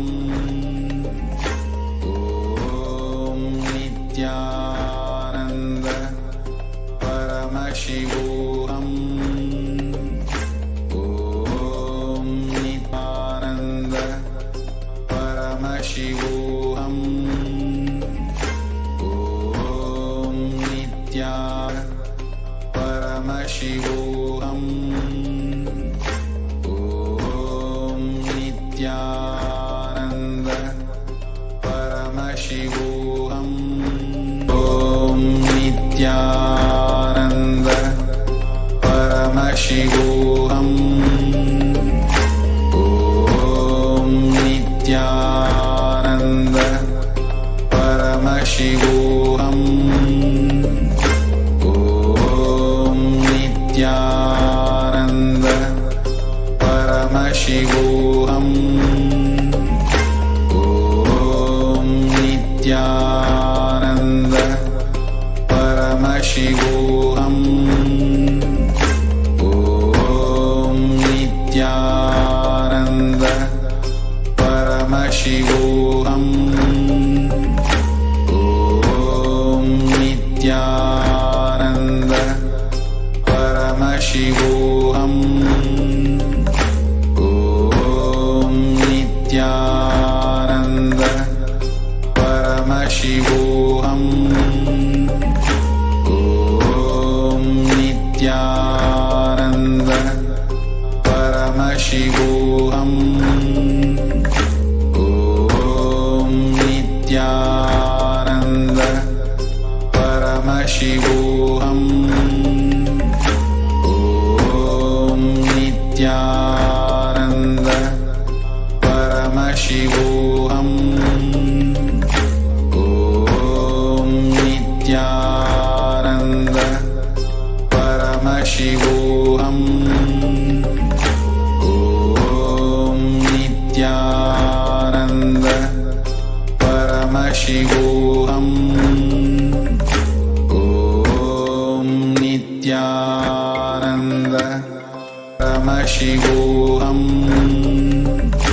Om Nithyananda Paramashivoham. Om Nithyananda Paramashivoham. Om Nithyananda Paramashivoham. Om Nithyananda Paramashivoham. Om Nithyananda Paramashivoham. Om Nithyananda Paramashivoham. Om Nithyananda Paramashivoham. Om Nithyananda Paramashivoham. Om Nithyananda Paramashivoham. Om Nithyananda Paramashivoham. Om Nithyananda Paramashivoham. Om Nithyananda Paramashivoham. Om Nithyananda Paramashivoham. Nithyananda Paramashivoham. Om Nithyananda Paramashivoham. Om Nithyananda Paramashivoham. Om Nithyananda Paramashivoham.